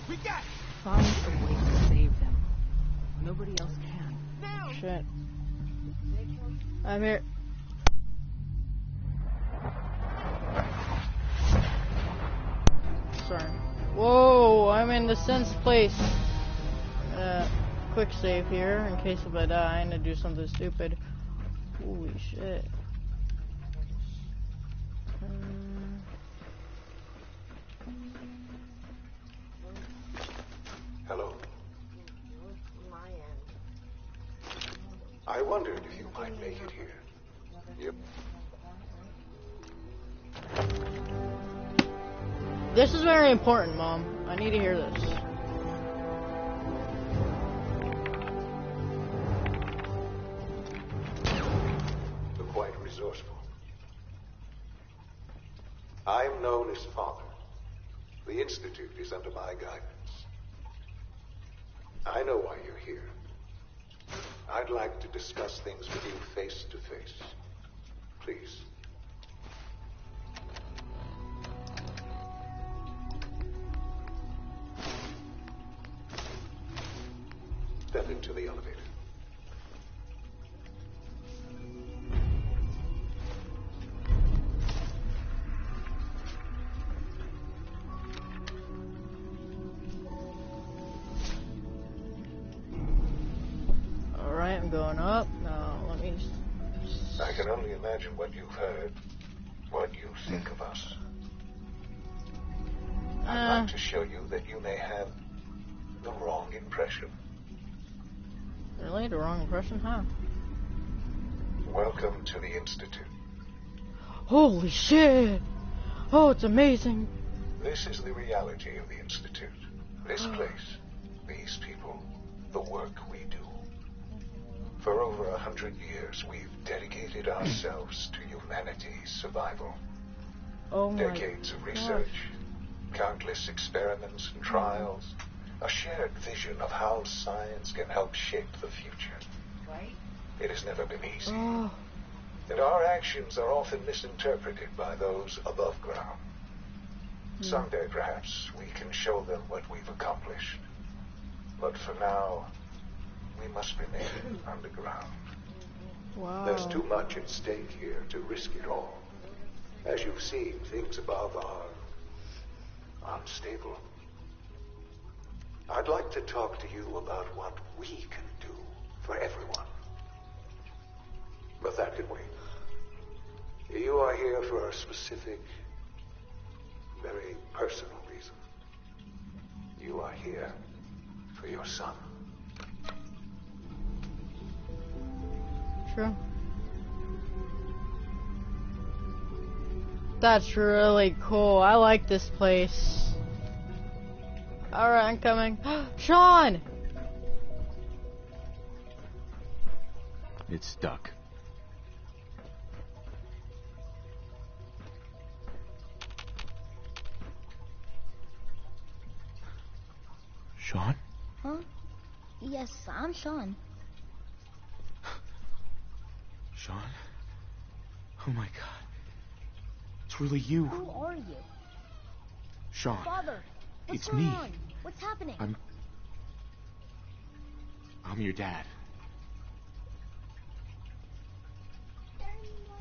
We got it. Find a way to save them. Nobody else can. Now. Shit. I'm here. Sorry. Whoa, I'm in the sense place. Quick save here in case if I die and I do something stupid. Holy shit. Hello. I wondered if you might make it here. Yep. This is very important, Mom. I need to hear this. You're quite resourceful. I am known as Father. The Institute is under my guidance. I know why you're here. I'd like to discuss things with you face to face. Please. Step into the elevator. Alright, I'm going up. Now, let me... I can only imagine what you've heard, what you think of us. I'd like to show you that you may have the wrong impression. Really? The wrong impression? Huh? Welcome to the Institute. Holy shit! Oh, it's amazing. This is the reality of the Institute. This place, these people, the work we do. For over 100 years, we've dedicated ourselves to humanity's survival. Oh my Decades of research, countless experiments and trials, a shared vision of how science can help shape the future. Right? It has never been easy. Oh. And our actions are often misinterpreted by those above ground. Someday, perhaps, we can show them what we've accomplished. But for now, we must remain underground. Wow. There's too much at stake here to risk it all. As you've seen, things above are unstable. I'd like to talk to you about what we can do for everyone. But that can wait. You are here for a specific, very personal reason. You are here for your son. True. That's really cool. I like this place. Alright, I'm coming. Sean! It's stuck. Sean? Huh? Yes, I'm Sean. Sean? Oh my god. It's really you. Who are you? Sean. Father, what's It's going me. on? What's happening? I'm your dad.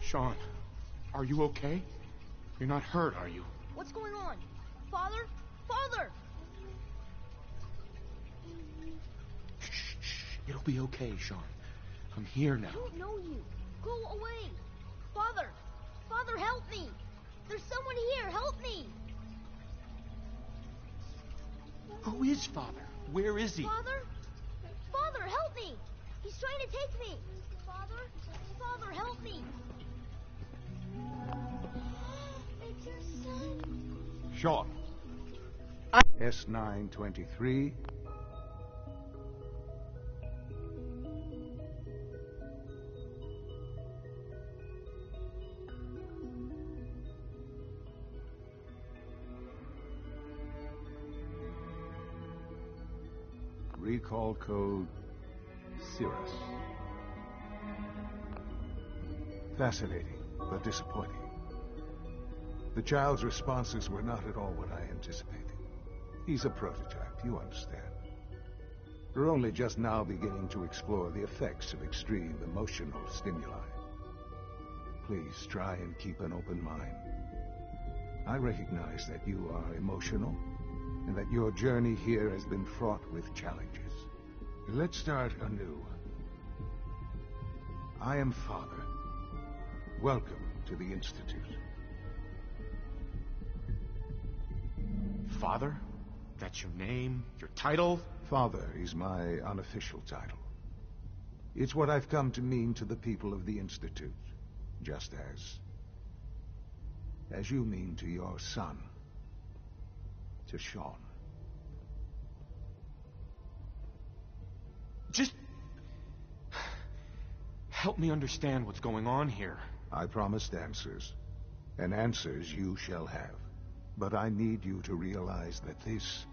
Sean, are you okay? You're not hurt, are you? What's going on? Father? Father! It'll be okay, Sean. I'm here now. I don't know you. Go away. Father! Father, help me! There's someone here. Help me! Who is Father? Where is he? Father? Father, help me! He's trying to take me! Father? Father, help me! It's your son! Sean. S923. Recall code Cirrus. Fascinating, but disappointing. The child's responses were not at all what I anticipated. He's a prototype, you understand. We're only just now beginning to explore the effects of extreme emotional stimuli. Please try and keep an open mind. I recognize that you are emotional, and that your journey here has been fraught with challenges. Let's start anew. I am Father, welcome to the Institute. Father? That's your name? Your title? Father is my unofficial title. It's what I've come to mean to the people of the Institute, just as you mean to your son, to Sean. Just help me understand what's going on here. I promised answers, and answers you shall have. But I need you to realize that this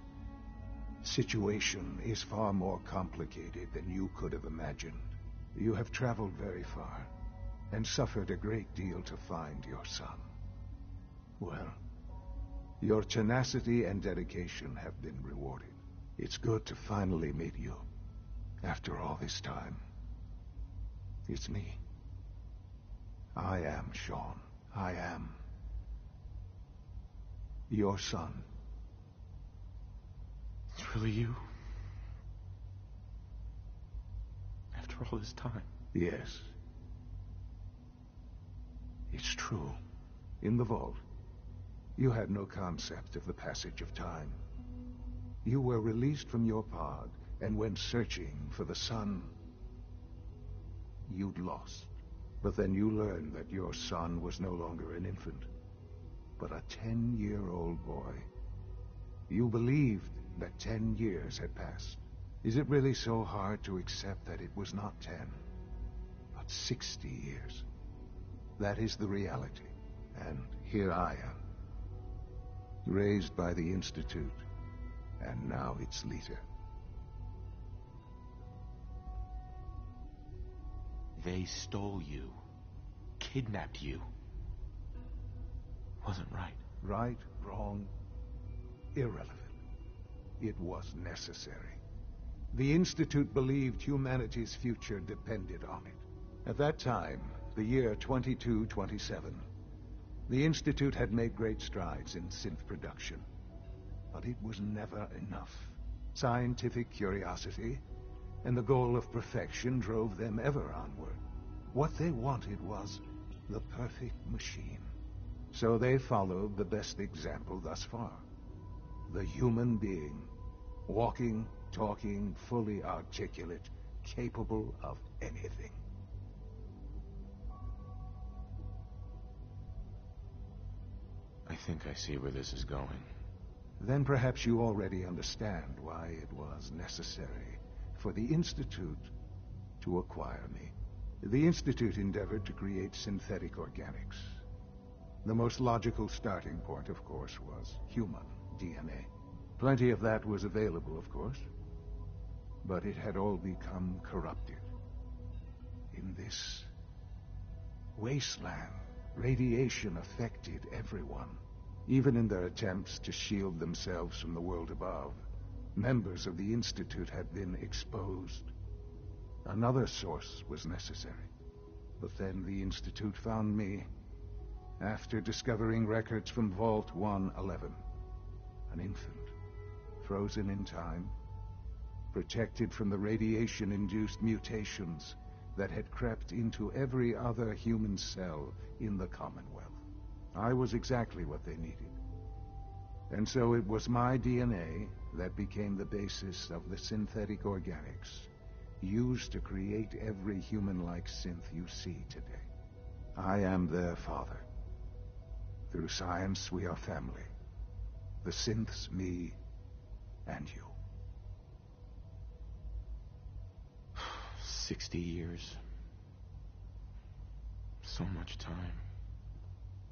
situation is far more complicated than you could have imagined. You have traveled very far, and suffered a great deal to find your son. Well, your tenacity and dedication have been rewarded. It's good to finally meet you. After all this time, it's me. I am Sean. I am your son. It's really you? After all this time? Yes. It's true. In the vault, you had no concept of the passage of time. You were released from your pod and went searching for the son you'd lost. But then you learned that your son was no longer an infant, but a 10-year-old boy. You believed that 10 years had passed. Is it really so hard to accept that it was not 10, but 60 years? That is the reality. And here I am, raised by the Institute, and now its leader. They stole you, kidnapped you. Wasn't right. Right, wrong, irrelevant. It was necessary. The Institute believed humanity's future depended on it. At that time, the year 2227, the Institute had made great strides in synth production. But it was never enough. Scientific curiosity and the goal of perfection drove them ever onward. What they wanted was the perfect machine. So they followed the best example thus far. The human being. Walking, talking, fully articulate, capable of anything. I think I see where this is going. Then perhaps you already understand why it was necessary for the Institute to acquire me. The Institute endeavored to create synthetic organics. The most logical starting point, of course, was human DNA. Plenty of that was available, of course, but it had all become corrupted. In this wasteland, radiation affected everyone. Even in their attempts to shield themselves from the world above, members of the Institute had been exposed. Another source was necessary. But then the Institute found me after discovering records from Vault 111. An infant, frozen in time, protected from the radiation-induced mutations that had crept into every other human cell in the Commonwealth. I was exactly what they needed. And so it was my DNA that became the basis of the synthetic organics used to create every human-like synth you see today. I am their father. Through science, we are family. The synths, me, and you. 60 years. So much time.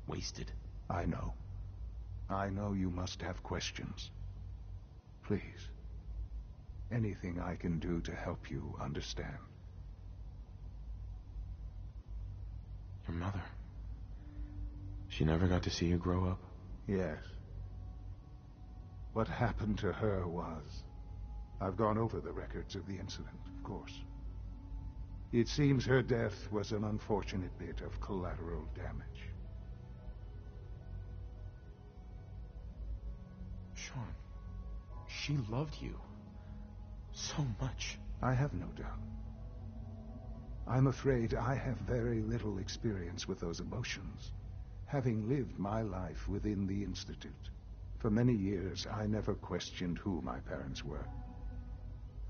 Wasted. I know. I know you must have questions. Please. Anything I can do to help you understand. Your mother. She never got to see you grow up? Yes. What happened to her was... I've gone over the records of the incident, of course. It seems her death was an unfortunate bit of collateral damage. Sean, she loved you so much. I have no doubt. I'm afraid I have very little experience with those emotions, having lived my life within the Institute. For many years, I never questioned who my parents were.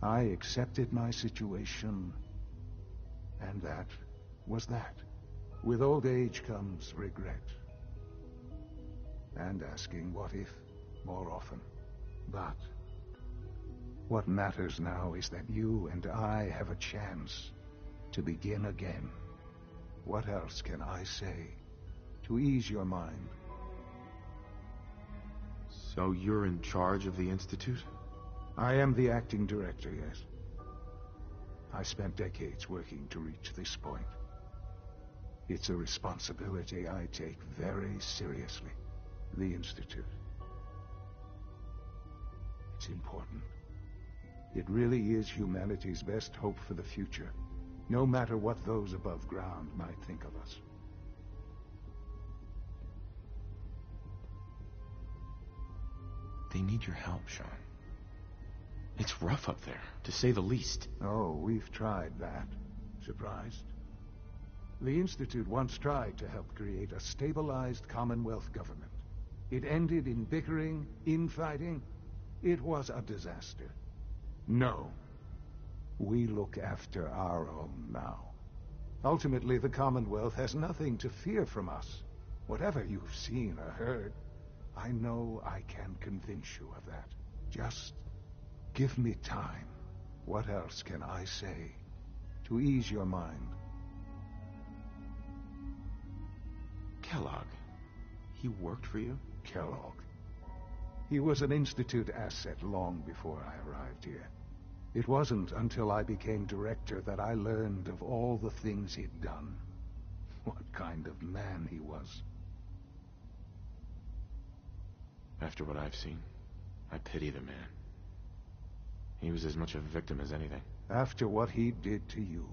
I accepted my situation, and that was that. With old age comes regret, and asking what if more often. But what matters now is that you and I have a chance to begin again. What else can I say to ease your mind? So you're in charge of the Institute? I am the acting director, yes. I spent decades working to reach this point. It's a responsibility I take very seriously. The Institute. It's important. It really is humanity's best hope for the future, no matter what those above ground might think of us. They need your help, Sean. It's rough up there, to say the least. Oh, we've tried that. Surprised? The Institute once tried to help create a stabilized Commonwealth government. It ended in bickering, infighting. It was a disaster. No. We look after our own now. Ultimately, the Commonwealth has nothing to fear from us. Whatever you've seen or heard, I know I can convince you of that. Just give me time. What else can I say to ease your mind? Kellogg. He worked for you? Kellogg. He was an Institute asset long before I arrived here. It wasn't until I became director that I learned of all the things he'd done. What kind of man he was. After what I've seen, I pity the man. He was as much a victim as anything. After what he did to you,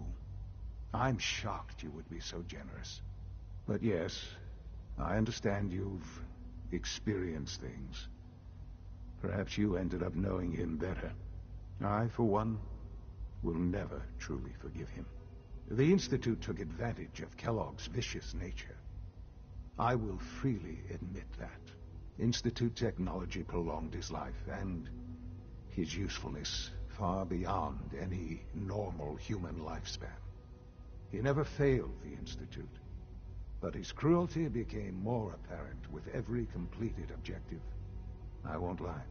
I'm shocked you would be so generous. But yes, I understand you've experienced things. Perhaps you ended up knowing him better. I, for one, will never truly forgive him. The Institute took advantage of Kellogg's vicious nature. I will freely admit that. Institute technology prolonged his life, and his usefulness far beyond any normal human lifespan. He never failed the Institute, but his cruelty became more apparent with every completed objective. I won't lie.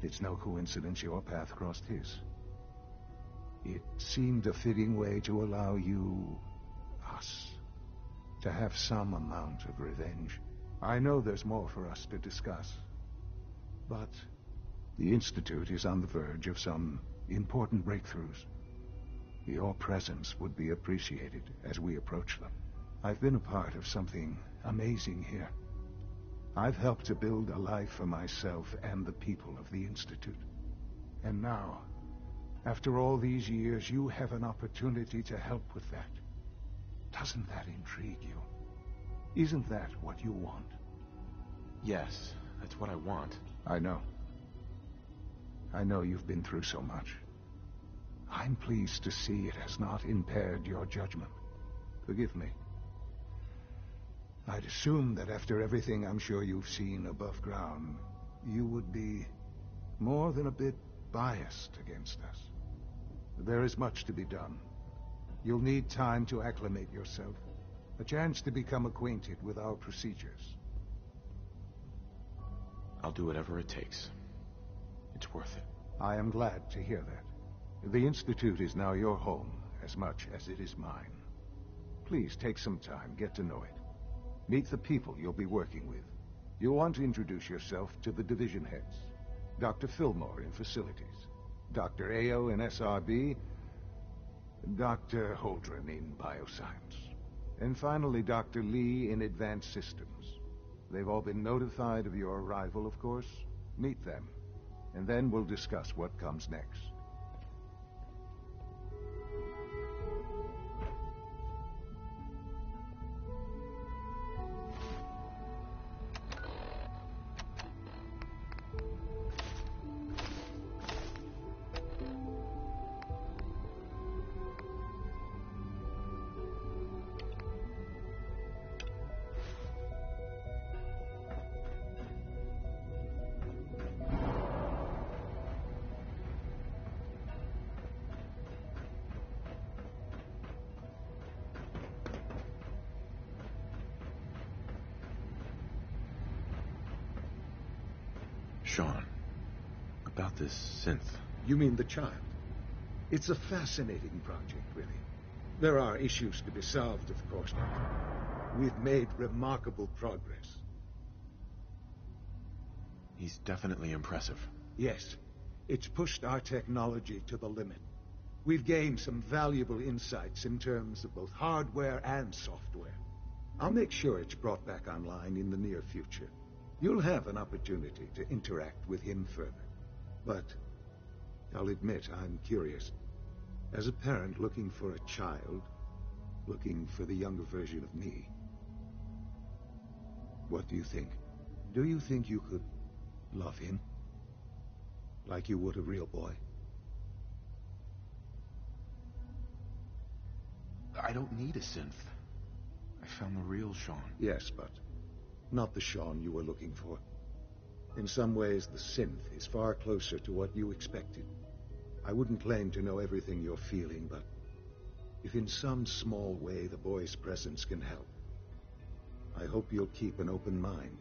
It's no coincidence your path crossed his. It seemed a fitting way to allow you, us, to have some amount of revenge. I know there's more for us to discuss, but the Institute is on the verge of some important breakthroughs. Your presence would be appreciated as we approach them. I've been a part of something amazing here. I've helped to build a life for myself and the people of the Institute. And now, after all these years, you have an opportunity to help with that. Doesn't that intrigue you? Isn't that what you want? Yes, that's what I want. I know. I know you've been through so much. I'm pleased to see it has not impaired your judgment. Forgive me. I'd assume that after everything I'm sure you've seen above ground, you would be more than a bit biased against us. There is much to be done. You'll need time to acclimate yourself, a chance to become acquainted with our procedures. I'll do whatever it takes. It's worth it. I am glad to hear that. The Institute is now your home as much as it is mine. Please take some time, get to know it. Meet the people you'll be working with. You'll want to introduce yourself to the division heads. Dr. Fillmore in facilities, Dr. Ayo in SRB, Dr. Holdren in bioscience, and finally Dr. Lee in advanced systems. They've all been notified of your arrival, of course. Meet them, and then we'll discuss what comes next. Sean, about this synth. You mean the child? It's a fascinating project, really. There are issues to be solved, of course, but we've made remarkable progress. He's definitely impressive. Yes, it's pushed our technology to the limit. We've gained some valuable insights in terms of both hardware and software. I'll make sure it's brought back online in the near future. You'll have an opportunity to interact with him further. But I'll admit I'm curious. As a parent looking for a child, looking for the younger version of me, what do you think? Do you think you could love him? Like you would a real boy? I don't need a synth. I found the real Sean. Yes, but not the Sean you were looking for. In some ways, the synth is far closer to what you expected. I wouldn't claim to know everything you're feeling, but if in some small way the boy's presence can help, I hope you'll keep an open mind.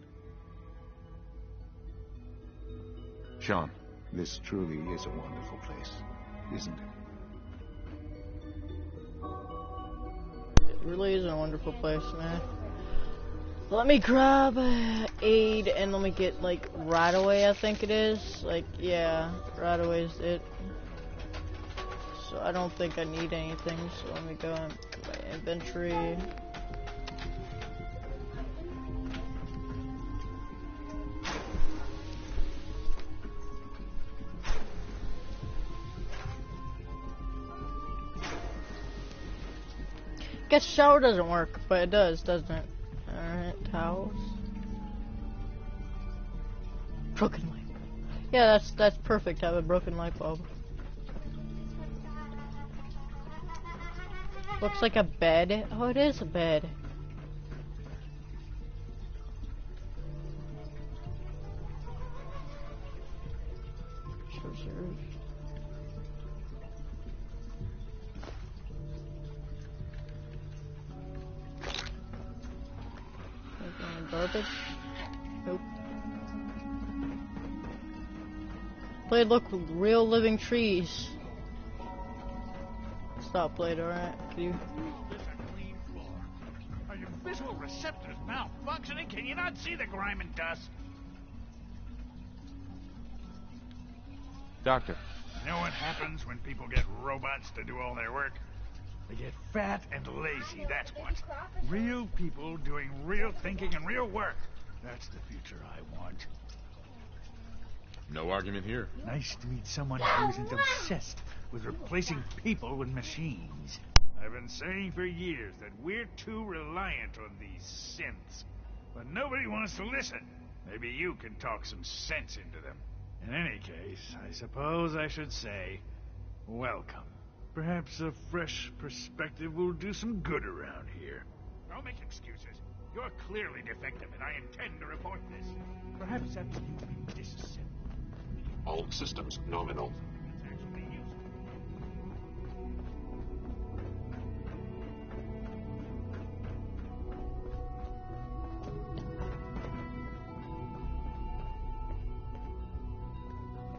Sean. This truly is a wonderful place, isn't it? It really is a wonderful place, man. Let me grab aid and let me get, like, right away, I think it is. Like, yeah, right away is it. So I don't think I need anything, so let me go into my inventory. Guess shower doesn't work, but it does, doesn't it? Alright, towels. Broken light bulb. Yeah, that's perfect, have a broken light bulb. Looks like a bed. Oh, it is a bed. Garbage? Nope. Blade, look, real living trees. Stop, Blade, alright? Can you... This a clean floor. Are your visual receptors malfunctioning? Can you not see the grime and dust? Doctor. You know what happens when people get robots to do all their work? They get fat and lazy, that's what. Real people doing real thinking and real work. That's the future I want. No argument here. Nice to meet someone who isn't obsessed with replacing people with machines. I've been saying for years that we're too reliant on these synths. But nobody wants to listen. Maybe you can talk some sense into them. In any case, I suppose I should say, welcome. Perhaps a fresh perspective will do some good around here. Don't make excuses. You're clearly defective, and I intend to report this. Perhaps after you've been disassembled. All systems nominal.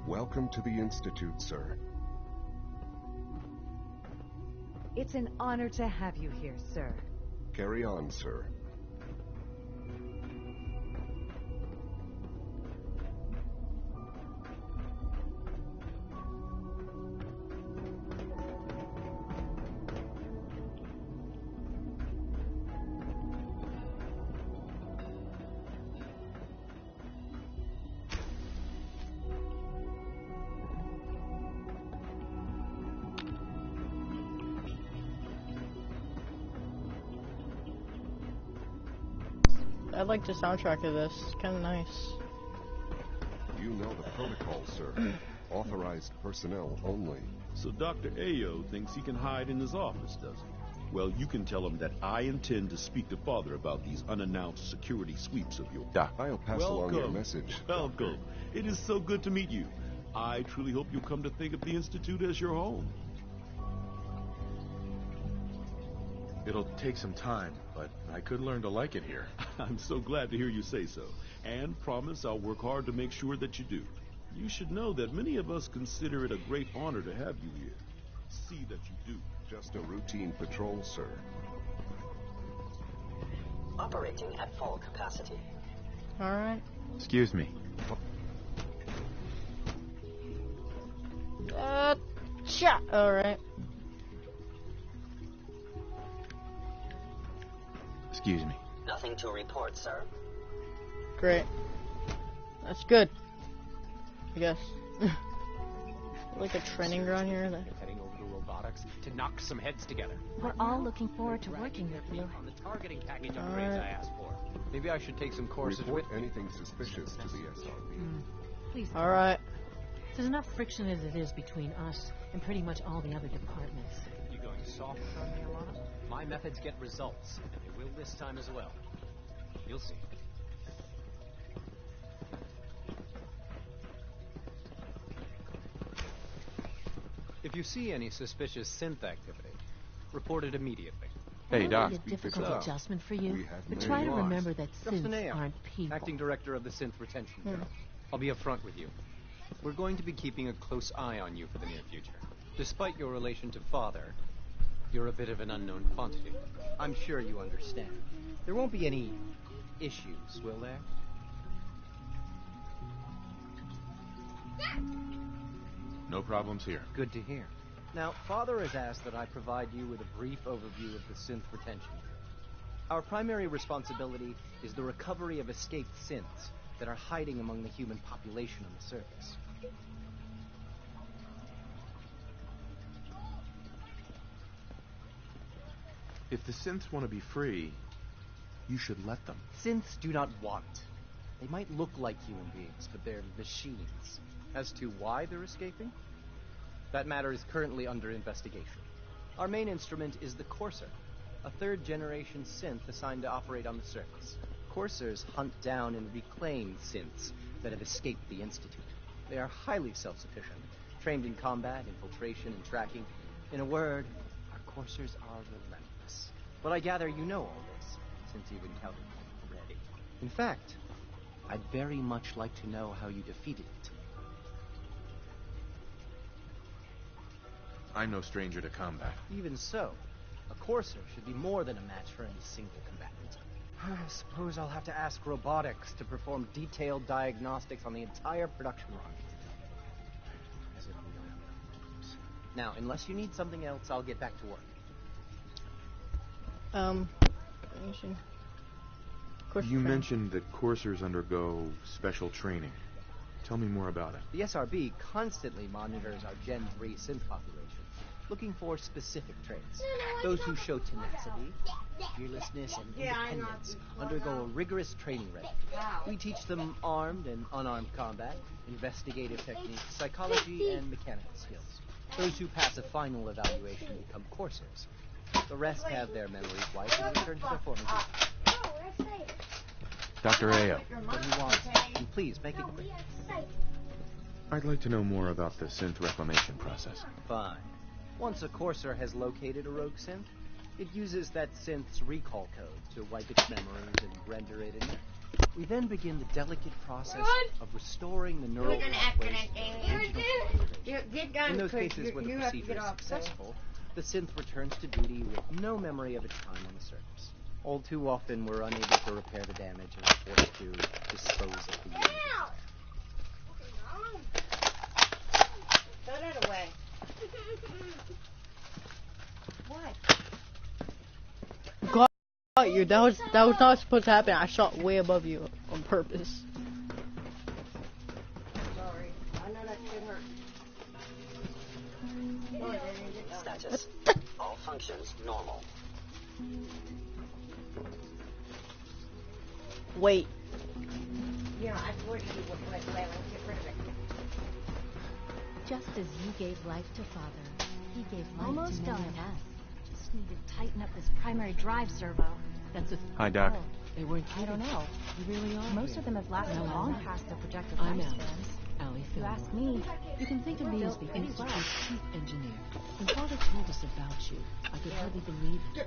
Welcome to the Institute, sir. It's an honor to have you here, sir. Carry on, sir. I like the soundtrack of this. It's kind of nice. You know the protocol, sir. Authorized personnel only. So Dr. Ayo thinks he can hide in his office, does he? Well, you can tell him that I intend to speak to Father about these unannounced security sweeps of yours. Doc, I'll pass along your message. Welcome. It is so good to meet you. I truly hope you'll come to think of the Institute as your home. It'll take some time, but I could learn to like it here. I'm so glad to hear you say so, and promise I'll work hard to make sure that you do. You should know that many of us consider it a great honor to have you here. See that you do. Just a routine patrol, sir. Operating at full capacity. Alright. Excuse me. Alright. Excuse me. Nothing to report, sir. Great. That's good. I guess. Like a training ground here. Heading over to robotics to knock some heads together. We're all looking forward to working with you. On the targeting package upgrades I asked for. Maybe I should take some courses Report with anything suspicious to the SRB. Please. Alright. There's enough friction as it is between us and pretty much all the other departments. You going soft on me, Alana? My methods get results, and they will this time as well. You'll see. If you see any suspicious synth activity, report it immediately. Hey, Doc. It might be a difficult adjustment for you, but try to remember that synths aren't people. Acting Director of the Synth Retention Bureau. I'll be upfront with you. We're going to be keeping a close eye on you for the near future. Despite your relation to Father, you're a bit of an unknown quantity. I'm sure you understand. There won't be any issues, will there? No problems here. Good to hear. Now, Father has asked that I provide you with a brief overview of the synth retention bureau. Our primary responsibility is the recovery of escaped synths that are hiding among the human population on the surface. If the synths want to be free, you should let them. Synths do not want. They might look like human beings, but they're machines. As to why they're escaping, that matter is currently under investigation. Our main instrument is the Courser, a third-generation synth assigned to operate on the surface. Coursers hunt down and reclaim synths that have escaped the Institute. They are highly self-sufficient, trained in combat, infiltration, and tracking. In a word, our Coursers are relentless. But I gather you know all this, since you've encountered one already. In fact, I'd very much like to know how you defeated it. I'm no stranger to combat. Even so, a Courser should be more than a match for any single combatant. I suppose I'll have to ask robotics to perform detailed diagnostics on the entire production run. As if we don't have enough problems. Now, unless you need something else, I'll get back to work. You mentioned that coursers undergo special training. Tell me more about it. The SRB constantly monitors our Gen 3 synth population, looking for specific traits. Those who show tenacity, fearlessness, and independence undergo a rigorous training regime. We teach them armed and unarmed combat, investigative techniques, psychology, and mechanical skills. Those who pass a final evaluation become coursers. The rest have their memories wiped and return to their former duties. Dr. Ayo. What do you want? And please, make it quick. I'd like to know more about the synth reclamation process. Fine. Once a Courser has located a rogue synth, it uses that synth's recall code to wipe its memories and render it inert. We then begin the delicate process of restoring the neural pathways to the original. In those cases where the procedure is successful, the synth returns to duty with no memory of its time on the surface. All too often, we're unable to repair the damage and are forced to dispose of the unit. Throw that away. What? Got you. That was not supposed to happen. I shot way above you on purpose. Sorry. I know that shit hurt. Status. All functions normal. Wait. Yeah, I told you would let get rid of it. Just as you gave life to Father, he gave life Almost to many done. of us. Just need to tighten up this primary drive servo. That's a... Hi, Doc. They weren't I don't know. You really are. Most of them have lasted long past their projected I'm out. lifespans. Allie You Fillmore. ask me. You can think of me as the Built pretty Institute's well. chief engineer. When Father told us about you, I could hardly believe it.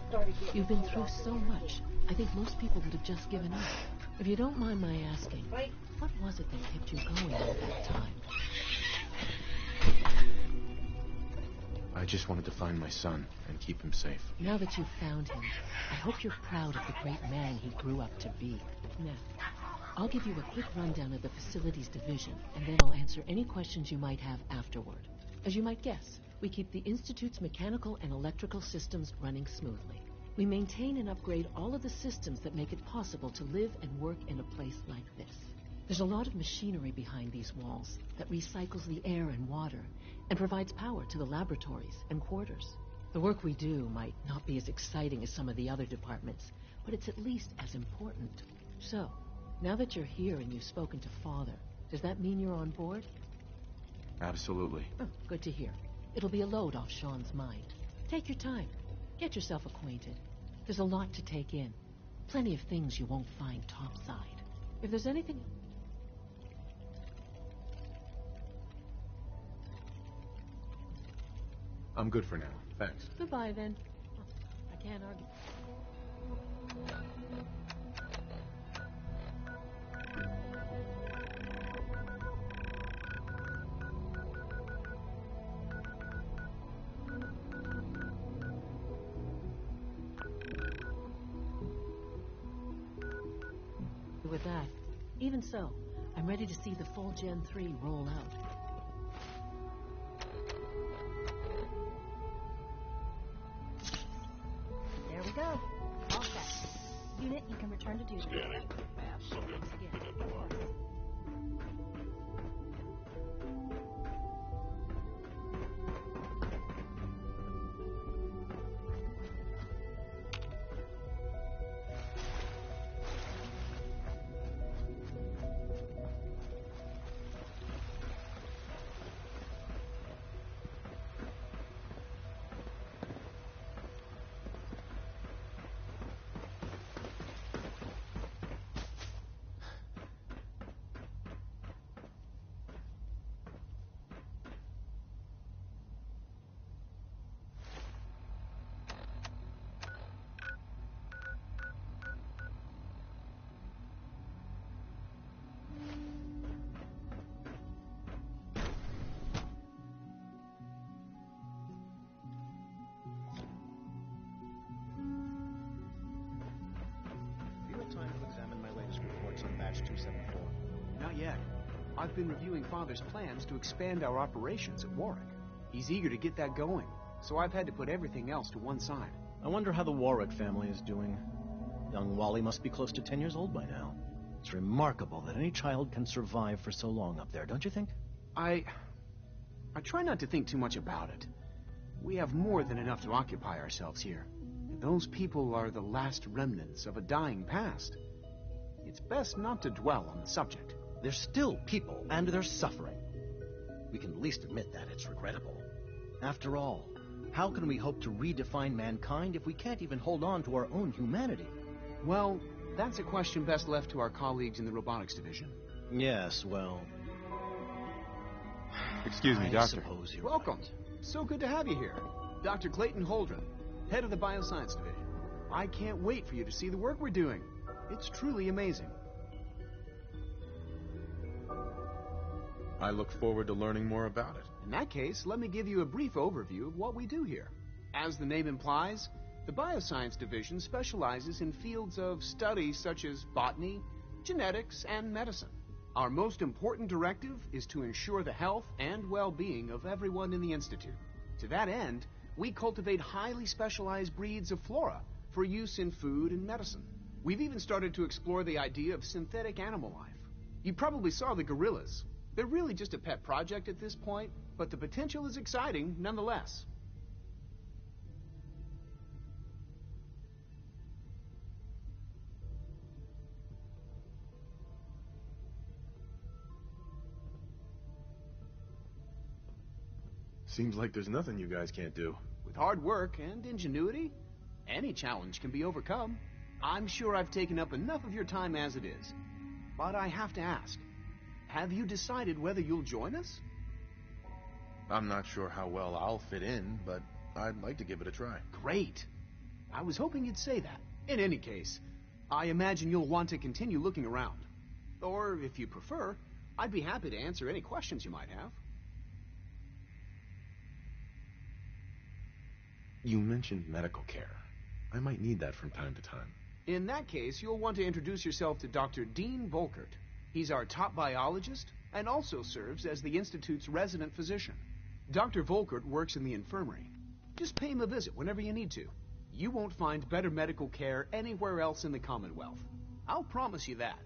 You've been through so much. I think most people would have just given up. If you don't mind my asking, what was it that kept you going all that time? I just wanted to find my son and keep him safe. Now that you've found him, I hope you're proud of the great man he grew up to be. Now, I'll give you a quick rundown of the facilities division, and then I'll answer any questions you might have afterward. As you might guess, we keep the Institute's mechanical and electrical systems running smoothly. We maintain and upgrade all of the systems that make it possible to live and work in a place like this. There's a lot of machinery behind these walls that recycles the air and water and provides power to the laboratories and quarters. The work we do might not be as exciting as some of the other departments, but it's at least as important. So, now that you're here and you've spoken to Father, does that mean you're on board? Absolutely. Oh, good to hear. It'll be a load off Sean's mind. Take your time. Get yourself acquainted. There's a lot to take in. Plenty of things you won't find topside. If there's anything... I'm good for now. Thanks. Goodbye, then. Oh, I can't argue. With that, even so, I'm ready to see the full Gen 3 roll out. There we go. All set. Unit, you can return to duty. Scanning. Subject identified. Time to examine my latest reports on batch 274. Not yet. I've been reviewing Father's plans to expand our operations at Warwick. He's eager to get that going, so I've had to put everything else to one side. I wonder how the Warwick family is doing. Young Wally must be close to 10 years old by now. It's remarkable that any child can survive for so long up there, don't you think? I try not to think too much about it. We have more than enough to occupy ourselves here. Those people are the last remnants of a dying past. It's best not to dwell on the subject. They're still people, and they're suffering. We can at least admit that it's regrettable. After all, how can we hope to redefine mankind if we can't even hold on to our own humanity? Well, that's a question best left to our colleagues in the robotics division. Yes, well... Excuse me, Doctor. Welcome. So good to have you here. Dr. Clayton Holdren, head of the Bioscience Division. I can't wait for you to see the work we're doing. It's truly amazing. I look forward to learning more about it. In that case, let me give you a brief overview of what we do here. As the name implies, the Bioscience Division specializes in fields of study such as botany, genetics, and medicine. Our most important directive is to ensure the health and well-being of everyone in the Institute. To that end, we cultivate highly specialized breeds of flora for use in food and medicine. We've even started to explore the idea of synthetic animal life. You probably saw the gorillas. They're really just a pet project at this point, but the potential is exciting nonetheless. Seems like there's nothing you guys can't do. With hard work and ingenuity, any challenge can be overcome. I'm sure I've taken up enough of your time as it is. But I have to ask, Have you decided whether you'll join us? I'm not sure how well I'll fit in, but I'd like to give it a try. Great. I was hoping you'd say that. In any case, I imagine you'll want to continue looking around. Or, if you prefer, I'd be happy to answer any questions you might have. You mentioned medical care. I might need that from time to time. In that case, you'll want to introduce yourself to Dr. Dean Volkert. He's our top biologist and also serves as the Institute's resident physician. Dr. Volkert works in the infirmary. Just pay him a visit whenever you need to. You won't find better medical care anywhere else in the Commonwealth. I'll promise you that.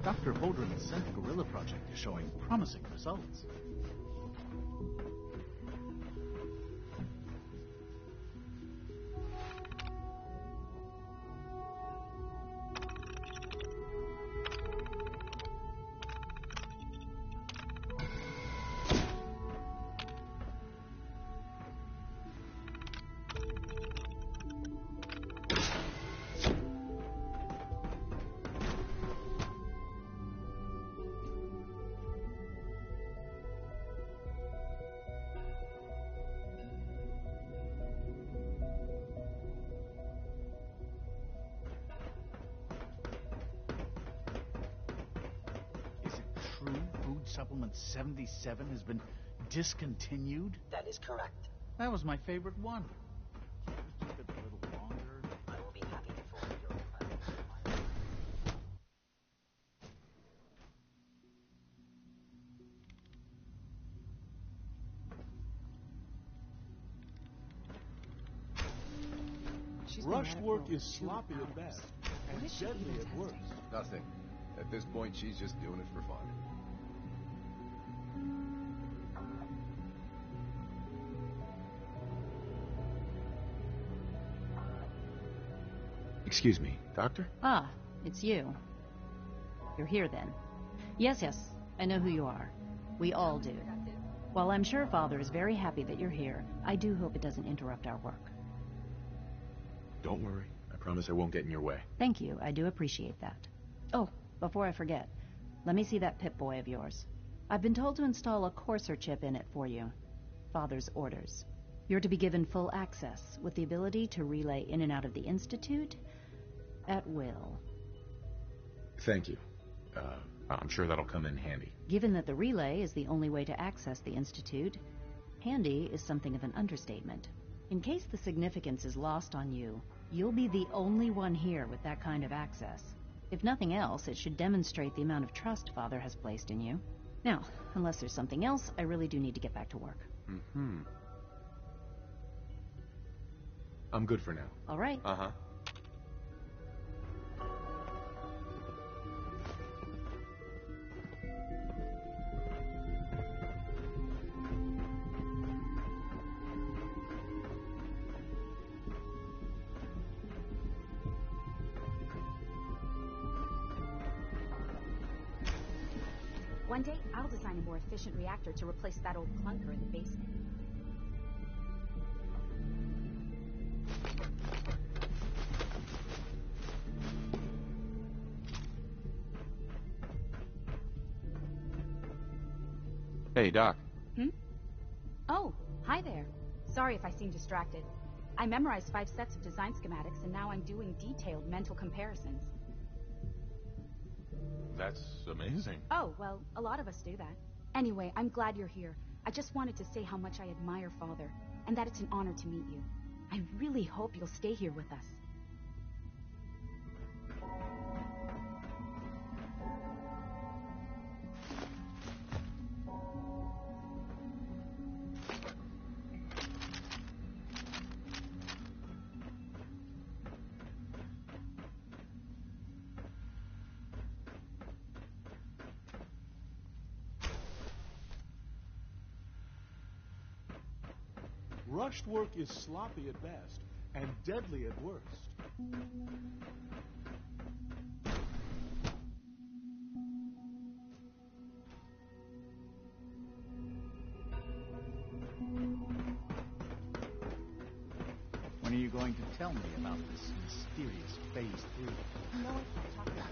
Dr. Holdren's Zenith Gorilla project is showing promising results. Supplement 77 has been discontinued? That is correct. That was my favorite one. Can't we keep it a little longer? I will be happy to forward your request. Rushed work is sloppy at best, and deadly at worst. Nothing. At this point, she's just doing it for fun. Excuse me, Doctor? Ah, it's you. You're here then. Yes, I know who you are. We all do. While I'm sure Father is very happy that you're here, I do hope it doesn't interrupt our work. Don't worry. I promise I won't get in your way. Thank you. I do appreciate that. Oh, before I forget, let me see that Pip-Boy of yours. I've been told to install a Courser chip in it for you. Father's orders. You're to be given full access, with the ability to relay in and out of the Institute at will. Thank you. I'm sure that'll come in handy. Given that the relay is the only way to access the Institute, handy is something of an understatement. In case the significance is lost on you, you'll be the only one here with that kind of access. If nothing else, it should demonstrate the amount of trust Father has placed in you. Now, unless there's something else, I really do need to get back to work. Mm-hmm. I'm good for now. All right. Uh-huh. One day, I'll design a more efficient reactor to replace that old clunker in the basement. Hey, Doc. Oh, hi there. Sorry if I seem distracted. I memorized 5 sets of design schematics, and now I'm doing detailed mental comparisons. That's amazing. Oh, well, a lot of us do that. Anyway, I'm glad you're here. I just wanted to say how much I admire Father, and that it's an honor to meet you. I really hope you'll stay here with us. Rushed work is sloppy at best and deadly at worst. When are you going to tell me about this mysterious Phase 3? No, I can't talk about that.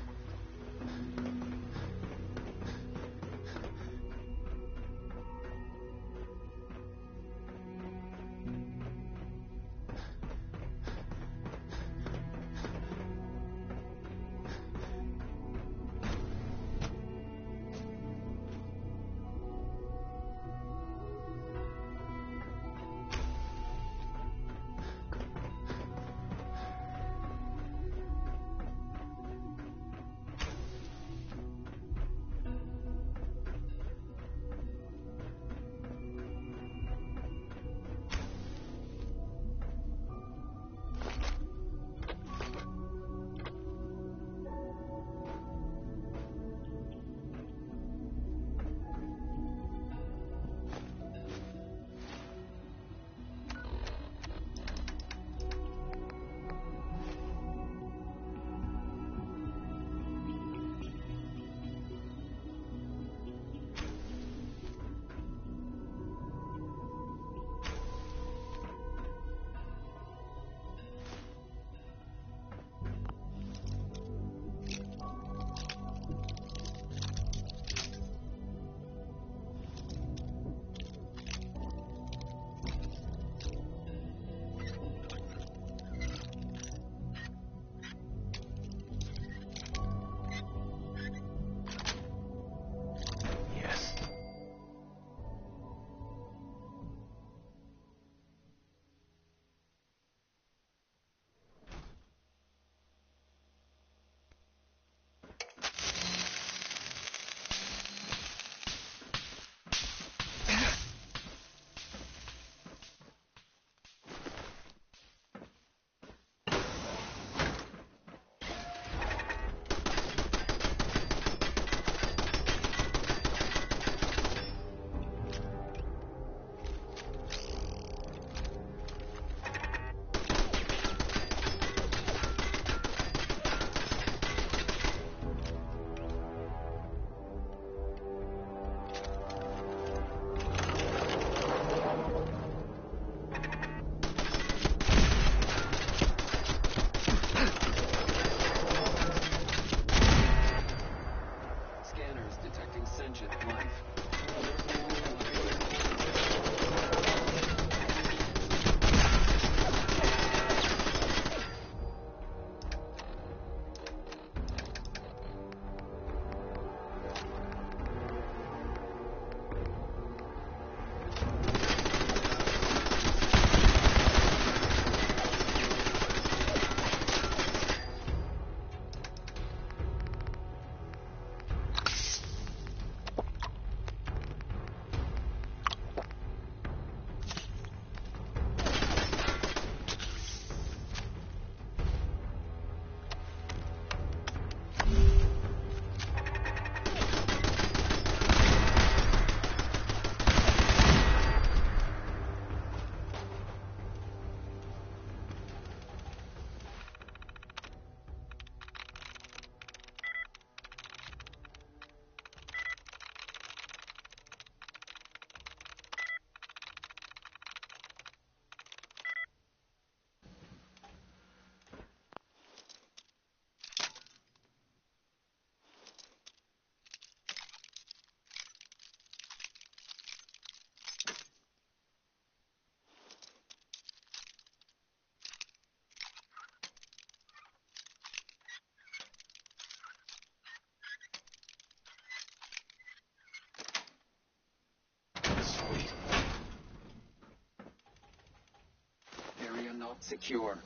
secure.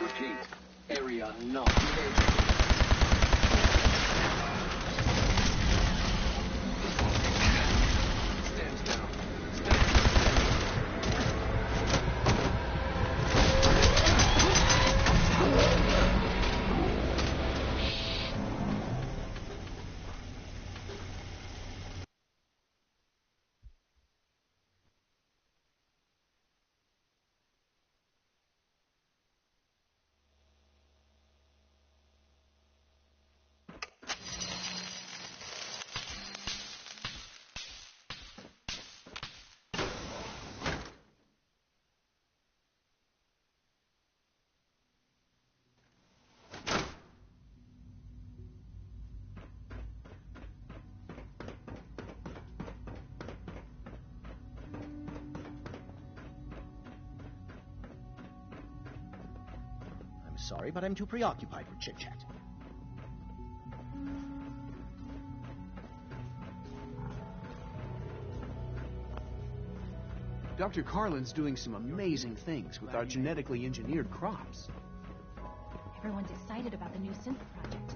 Repeat, area not stable. Stand down. Sorry, but I'm too preoccupied for chit-chat. Dr. Carlin's doing some amazing things with our genetically engineered crops. Everyone's excited about the new synth project.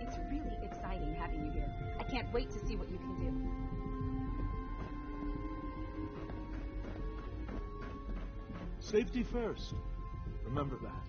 It's really exciting having you here. I can't wait to see what you can do. Safety first. Remember that.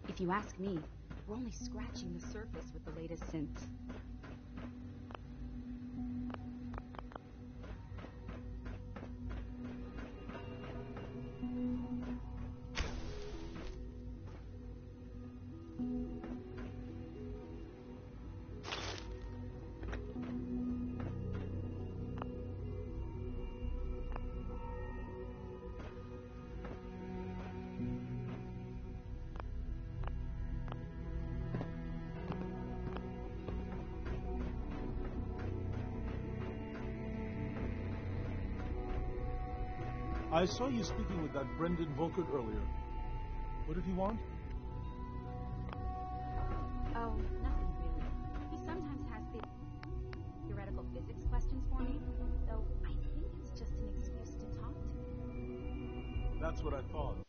If you ask me, we're only scratching the surface with the latest synths. I saw you speaking with that Brendan Volkert earlier. What did he want? Oh, nothing really. He sometimes has big theoretical physics questions for me, though I think it's just an excuse to talk to me. That's what I thought.